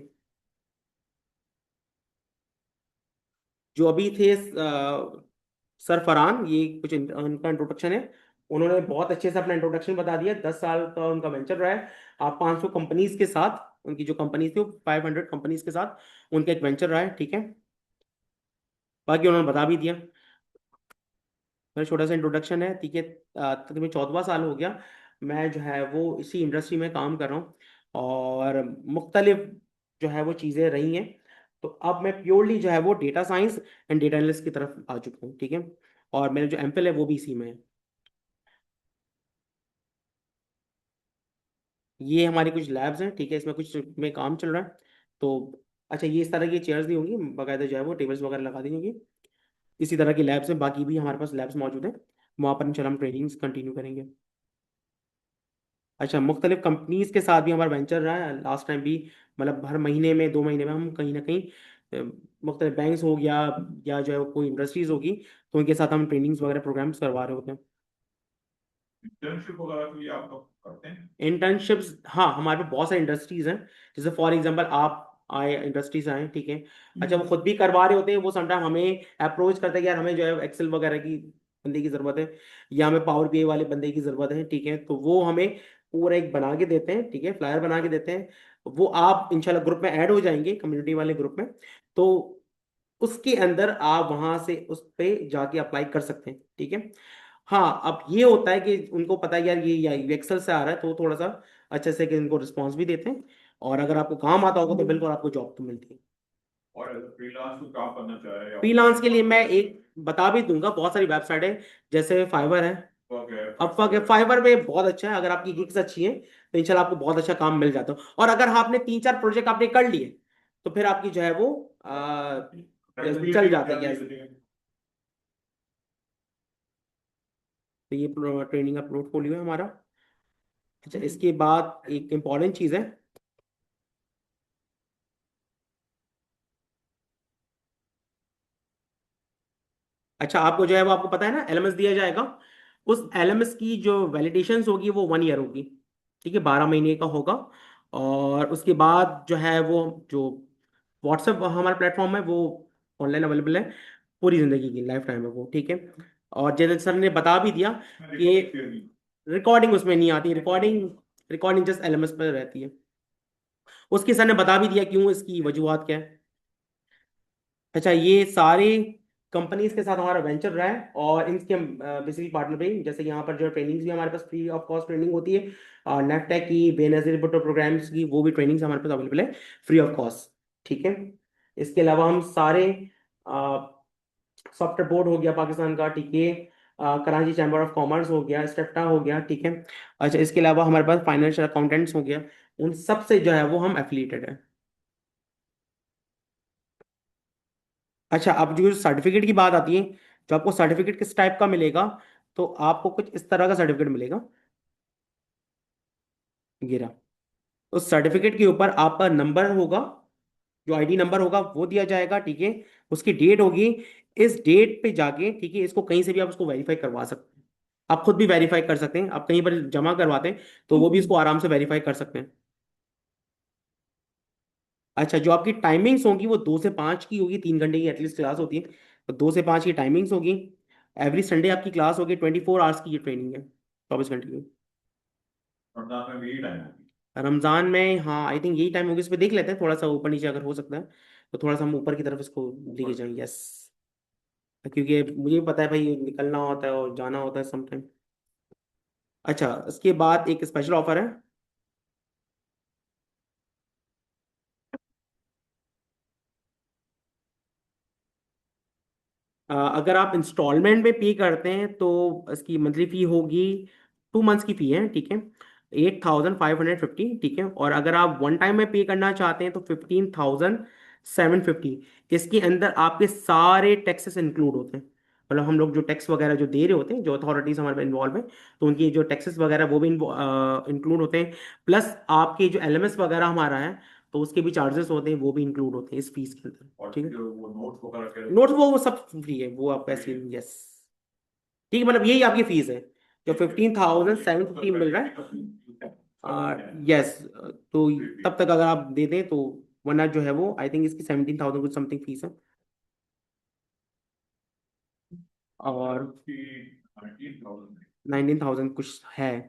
जो अभी थे सर फरहान, ये कुछ उनका इंट्रोडक्शन है। उन्होंने बहुत अच्छे से अपना इंट्रोडक्शन बता दिया। 10 साल का उनका वेंचर रहा है। आप 500 कंपनीज के साथ, उनकी जो कंपनीज थी वो 500 कंपनीज के साथ उनका एक वेंचर रहा है, ठीक है। बाकी उन्होंने बता भी दिया। मेरा छोटा सा इंट्रोडक्शन है, ठीक है। तकरीबन 14वां साल हो गया मैं जो है वो इसी इंडस्ट्री में काम कर रहा हूँ और मुख्तलिफ जो है वो चीज़ें रही हैं। तो अब मैं प्योरली जो है वो data science and data analyst की तरफ आ चुका हूँ, ठीक है। और मेरा जो एमफिल है वो भी इसी में है। ये हमारी कुछ लैब्स हैं, ठीक है, इसमें कुछ में काम चल रहा है। तो अच्छा, ये इस तरह की चेयर्स नहीं होंगी, बाकायदा जो है वो टेबल्स वगैरह लगा दी होंगी। इसी तरह की लैब्स हैं, बाकी भी हमारे पास लैब्स मौजूद हैं, वहाँ पर इंशाल्लाह हम ट्रेनिंग्स कंटिन्यू करेंगे। अच्छा, मुख्तलिफ कंपनीज के साथ भी हमारा वेंचर रहा है लास्ट टाइम भी, मतलब हर महीने में 2 महीने में हम कहीं ना कहीं मुख्तलिफ बैंक्स हो गया या जो है वो कोई इंडस्ट्रीज होगी, तो उनके साथ हम ट्रेनिंग्स वगैरह प्रोग्राम्स करवा रहे होते हैं। इंटर्नशिप वगैरह के लिए आप लोग करते हैं? इंटर्नशिप्स, हाँ, हमारे पास बहुत सारी इंडस्ट्रीज हैं। जैसे फॉर एग्जांपल आप आए, इंडस्ट्रीज आए, ठीक है। अच्छा, वो खुद भी करवा रहे होते हैं, वो समटाइम हमें अप्रोच करते हैं कि यार हमें जो है एक्सेल वगैरह की बंदे की ज़रूरत है, या हमें पावर बीआई वाले बंदे की ज़रूरत है, ठीक है। तो वो हमें पूरा एक बना के देते हैं, ठीक है, फ्लायर बना के देते हैं। वो आप इंशाल्लाह ग्रुप में ऐड हो जाएंगे, कम्युनिटी वाले ग्रुप में। तो उसके अंदर आप वहां से उस पे जाके अप्लाई कर सकते हैं, ठीक है। हाँ, अब ये होता है कि उनको पता है यार ये एक्सेल से आ रहा है, तो थोड़ा सा अच्छे से कि इनको रिस्पॉन्स भी देते हैं। और अगर आपको काम आता होगा तो बिल्कुल आपको जॉब तो मिलती है। और अगर फ्रीलांस को काम करना चाह रहे हैं फ्रीलांस के लिए मैं एक बता भी दूंगा, बहुत सारी वेबसाइट है, जैसे फाइवर है, अपवर्क है। फाइवर में बहुत अच्छा है, अगर आपकी गिग्स अच्छी है तो इंशाल्लाह आपको बहुत अच्छा काम मिल जाता है। और अगर आपने 3-4 प्रोजेक्ट आपने कर लिए तो फिर आपकी जो है वो चल जाती है। तो ये ट्रेनिंग का पोर्टफोलियो है हमारा। अच्छा, इसके बाद एक इम्पॉर्टेंट चीज़ है। अच्छा, आपको जो है वो आपको पता है ना, एलएमएस दिया जाएगा। उस एलएमएस की जो वैलिडेशंस होगी वो 1 ईयर होगी, ठीक है, 12 महीने का होगा। और उसके बाद जो है वो जो व्हाट्सएप हमारा प्लेटफॉर्म है वो ऑनलाइन अवेलेबल है, पूरी जिंदगी की लाइफ टाइम है वो, ठीक है। और जैसे सर ने बता भी दिया कि रिकॉर्डिंग उसमें नहीं आती, रिकॉर्डिंग रिकॉर्डिंग जस्ट एलएमएस पर रहती है। उसके सर ने बता भी दिया क्यों, इसकी वजूहत क्या है। अच्छा, ये सारे कंपनीज के साथ हमारा वेंचर रहा है, और इनके बेसिकली पार्टनर भी, जैसे यहाँ पर जो ट्रेनिंग्स भी हमारे पास फ्री ऑफ कॉस्ट ट्रेनिंग होती है, नेफटेक की, बेनजीर भुट्टो प्रोग्राम्स की, वो भी ट्रेनिंग्स हमारे पास अवेलेबल है फ्री ऑफ कॉस्ट, ठीक है। इसके अलावा हम सारे सॉफ्टवेयर बोर्ड हो गया पाकिस्तान का, ठीक है, कराची चैम्बर ऑफ कॉमर्स हो गया, स्टेफ्टा हो गया, ठीक है। अच्छा, इसके अलावा हमारे पास फाइनेंशियल अकाउंटेंट्स हो गया, उन सब से जो है वो हम एफिलिएटेड है। अच्छा, अब जो सर्टिफिकेट की बात आती है, जो आपको सर्टिफिकेट किस टाइप का मिलेगा, तो आपको कुछ इस तरह का सर्टिफिकेट मिलेगा, गिरा। उस सर्टिफिकेट के ऊपर आपका नंबर होगा, जो आईडी नंबर होगा वो दिया जाएगा, ठीक है। उसकी डेट होगी, इस डेट पे जाके, ठीक है, इसको कहीं से भी आप उसको वेरीफाई करवा सकते हैं। आप खुद भी वेरीफाई कर सकते हैं, आप कहीं पर जमा करवाते हैं तो वो भी इसको आराम से वेरीफाई कर सकते हैं। अच्छा, जो आपकी टाइमिंग्स होगी वो 2 से 5 की होगी, 3 घंटे की एटलीस्ट क्लास होती है, तो 2 से 5 की टाइमिंग्स होगी। एवरी संडे आपकी क्लास होगी, 24 आवर्स की ये ट्रेनिंग है, 24 घंटे की। रमजान में भी यही टाइम होगी? रमजान में हाँ, आई थिंक यही टाइम होगी। इस पर देख लेते हैं थोड़ा सा ऊपर नीचे अगर हो सकता है, तो थोड़ा सा हम ऊपर की तरफ इसको लेके जाएंगे, यस। क्योंकि मुझे भी पता है भाई, निकलना होता है और जाना होता है समटाइम। अच्छा, इसके बाद एक स्पेशल ऑफर है। अगर आप इंस्टॉलमेंट में पे करते हैं तो इसकी मंथली फी होगी, 2 मंथ्स की फी है, ठीक है, 8550, ठीक है। और अगर आप वन टाइम में पे करना चाहते हैं तो 15750। इसके अंदर आपके सारे टैक्सेस इंक्लूड होते हैं, मतलब हम लोग जो टैक्स वगैरह जो दे रहे होते हैं, जो अथॉरिटीज हमारे इन्वॉल्व है, तो उनकी जो टैक्सेस वगैरह वो भी इंक्लूड होते हैं। प्लस आपके जो एलएमएस वगैरह हमारा है, तो उसके भी चार्जेस होते हैं, वो भी इंक्लूड होते हैं इस फीस के अंदर, और ठीक है। जो वो नोट्स वगैरह के नोट्स वो सब फ्री है, वो आप ऐसे, यस, ठीक है, मतलब यही आपकी फीस है, जो 15750 मिल रहा है, यस। तो तब तक अगर आप दे दें तो, वरना जो है वो आई थिंक इसकी 17,000 कुछ समथिंग फीस है। और 19,000 19,000 कुछ है,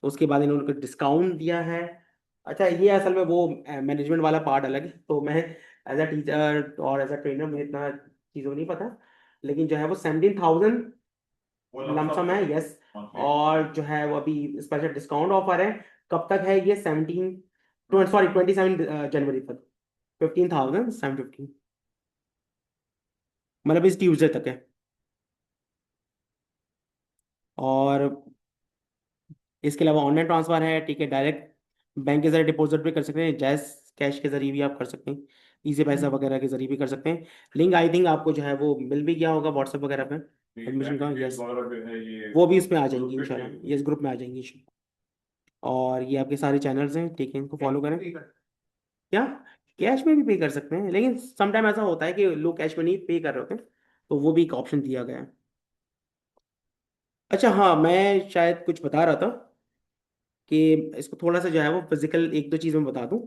तो उसके बाद इन्होंने कुछ डिस्काउंट दिया है। अच्छा, ये असल में वो मैनेजमेंट वाला पार्ट अलग है, तो मैं एज अ टीचर और एज अ ट्रेनर मुझे इतना चीज़ों नहीं पता, लेकिन जो है वो 17,000 लमसम है, यस। और जो है वो अभी स्पेशल डिस्काउंट ऑफर है, कब तक है ये, 17 सॉरी 27 जनवरी तक 15,750, मतलब इस ट्यूसडे तक है। और इसके अलावा ऑनलाइन ट्रांसफर है, ठीक है, डायरेक्ट बैंक के जरिए डिपॉजिट भी कर सकते हैं, जैस कैश के जरिए भी आप कर सकते हैं, इजी पैसा वगैरह के जरिए भी कर सकते हैं। लिंक आई थिंक आपको जो है वो मिल भी गया होगा व्हाट्सएप वगैरह पे एडमिशन का। यस, वगैरह जो है ये वो भी इसमें आ जाएंगी ग्रुप पे इंशाल्लाह, चाहिए। यस ग्रुप में आ जाएंगी इंशाल्लाह। और ये आपके सारे चैनल्स हैं, ठीक है, इनको फॉलो करें। क्या कैश में भी पे कर सकते हैं, लेकिन समटाइम ऐसा होता है कि लोग कैश में नहीं पे कर रहे होते हैं, तो वो भी एक ऑप्शन दिया गया है। अच्छा हाँ, मैं शायद कुछ बता रहा था कि इसको थोड़ा सा जो है वो फिजिकल एक दो चीज़ में बता दूं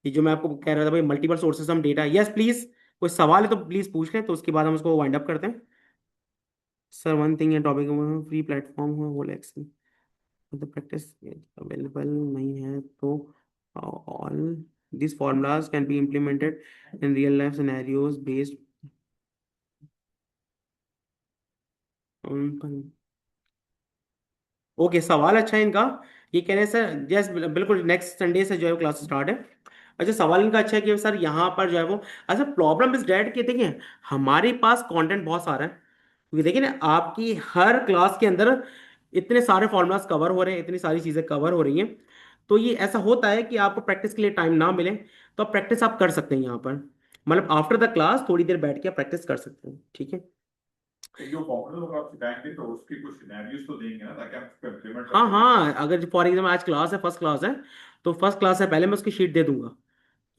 कि जो मैं आपको कह रहा था भाई, मल्टीपल सोर्सेस हम डेटा। यस प्लीज, कोई सवाल है तो प्लीज पूछ लें, तो उसके बाद हम उसको वाइंड अप करते हैं। सर वन थिंग है, टॉपिक फ्री प्लेटफॉर्म है होल एक्सेल, मतलब प्रैक्टिस अवेलेबल नहीं है तो all this formulas can be implemented in real life scenarios based on. Okay, सवाल अच्छा है इनका। ये कह रहे हैं सर, यस बिल्कुल नेक्स्ट संडे से जो है क्लास स्टार्ट है। अच्छा, सवाल इनका अच्छा है कि सर यहाँ पर जो है वो, अच्छा प्रॉब्लम इज डैट कि देखिए हमारे पास कंटेंट बहुत सारा है, क्योंकि देखिए ना आपकी हर क्लास के अंदर इतने सारे फॉर्मूलाज कवर हो रहे हैं, इतनी सारी चीज़ें कवर हो रही हैं। तो ये ऐसा होता है कि आपको प्रैक्टिस के लिए टाइम ना मिले, तो आप प्रैक्टिस आप कर सकते हैं यहाँ पर, मतलब आफ्टर द क्लास थोड़ी देर बैठ के आप प्रैक्टिस कर सकते हैं, ठीक है। जो फॉर्मूला लोग आप सिखाएंगे तो उसकी कुछ सिनेरियोस तो देंगे ना, ताकि आप उसको इम्प्लीमेंट कर हाँ सकें। हाँ, अगर फॉर एग्जाम्पल आज क्लास है, फर्स्ट क्लास है, तो फर्स्ट क्लास है पहले मैं उसकी शीट दे दूंगा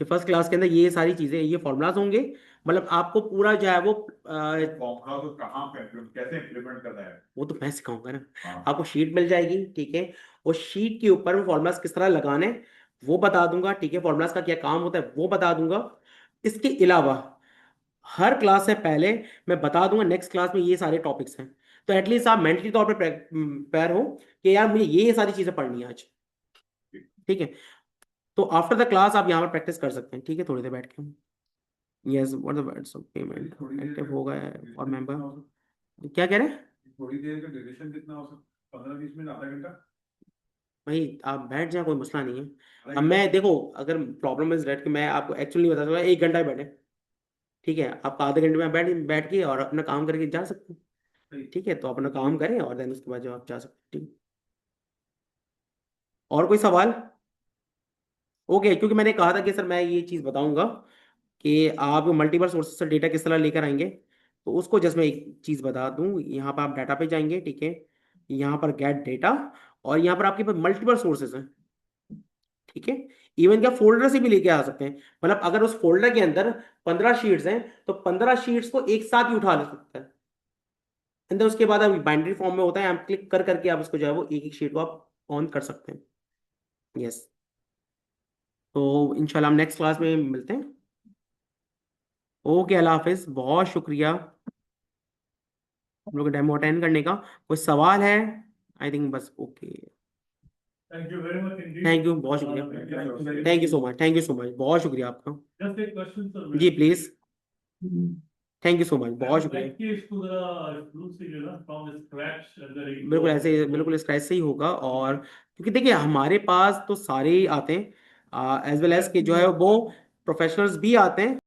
कि फर्स्ट क्लास के अंदर ये सारी चीज़ें, ये फॉर्मूलाज होंगे, मतलब आपको पूरा जो है वो फॉर्मूला तो कहाँ पे कैसे इम्प्लीमेंट करना है? वो तो मैं सिखाऊंगा ना। हाँ। आपको शीट मिल जाएगी, ठीक है, और शीट के ऊपर फॉर्मूलाज किस तरह लगाने हैं वो बता दूंगा, ठीक है, फॉर्मूलाज का क्या काम होता है वो बता दूंगा। इसके अलावा हर क्लास से पहले मैं बता दूंगा नेक्स्ट क्लास में ये सारे टॉपिक्स हैं, तो एटलीस्ट आप मेंटली तौर पर प्रिपेयर हो कि यार मुझे ये सारी चीज़ें पढ़नी है आज, ठीक है। तो आफ्टर द क्लास आप यहाँ पर प्रैक्टिस कर सकते हैं, ठीक है, थोड़ी देर बैठ के। Yes, what the words of payment active होगा और मेंबर क्या कह रहे हैं थोड़ी देर का ड्यूरेशन कितना हो सकता? 15-20 मिनट, आधा घंटा? भाई? आप बैठ जाए, कोई मसला नहीं है। अब मैं देखो, अगर प्रॉब्लम इज डेट कि मैं आपको एक्चुअली नहीं बता सकता, 1 घंटा ही बैठे, ठीक है, आप आधे घंटे में बैठ बैठ के और अपना काम करके जा सकते हैं, ठीक है, तो अपना काम करें और देन उसके बाद जो आप जा सकते हैं, ठीक है। और कोई सवाल? ओके, क्योंकि मैंने कहा था कि सर मैं ये चीज़ बताऊंगा कि आप मल्टीपल सोर्सेस से डेटा किस तरह लेकर आएंगे, तो उसको जस्ट मैं एक चीज़ बता दूं। यहाँ पर आप डाटा पे जाएंगे, ठीक है, यहाँ पर गेट डेटा, और यहाँ पर आपके पास मल्टीपल सोर्सेस हैं, ठीक है। इवन क्या फोल्डर से भी लेके आ सकते हैं, मतलब अगर उस फोल्डर के अंदर 15 शीट्स हैं तो 15 शीट्स को एक साथ ही उठा ले सकते हैं अंदर। उसके बाद अब बाइनरी फॉर्म में होता है, आप क्लिक कर करके आप उसको जो है वो एक एक शीट को आप ऑन कर सकते हैं। यस, तो इंशाल्लाह हम नेक्स्ट क्लास में मिलते हैं। ओके, अल्लाह हाफिज, बहुत शुक्रिया हम लोग डेमो अटेंड करने का। कोई सवाल है? आई थिंक बस okay. Thank you very much indeed. Thank you, बहुत शुक्रिया, thank you so much, thank you so much, बहुत शुक्रिया आपका। जस्ट एक क्वेश्चन सर। जी please, thank you so much, बहुत शुक्रिया। बिल्कुल ऐसे, बिल्कुल स्क्रैच से ही होगा, और क्योंकि देखिए हमारे पास तो सारे ही आते हैं, एज वेल एज के जो है वो प्रोफेशनल्स भी आते हैं।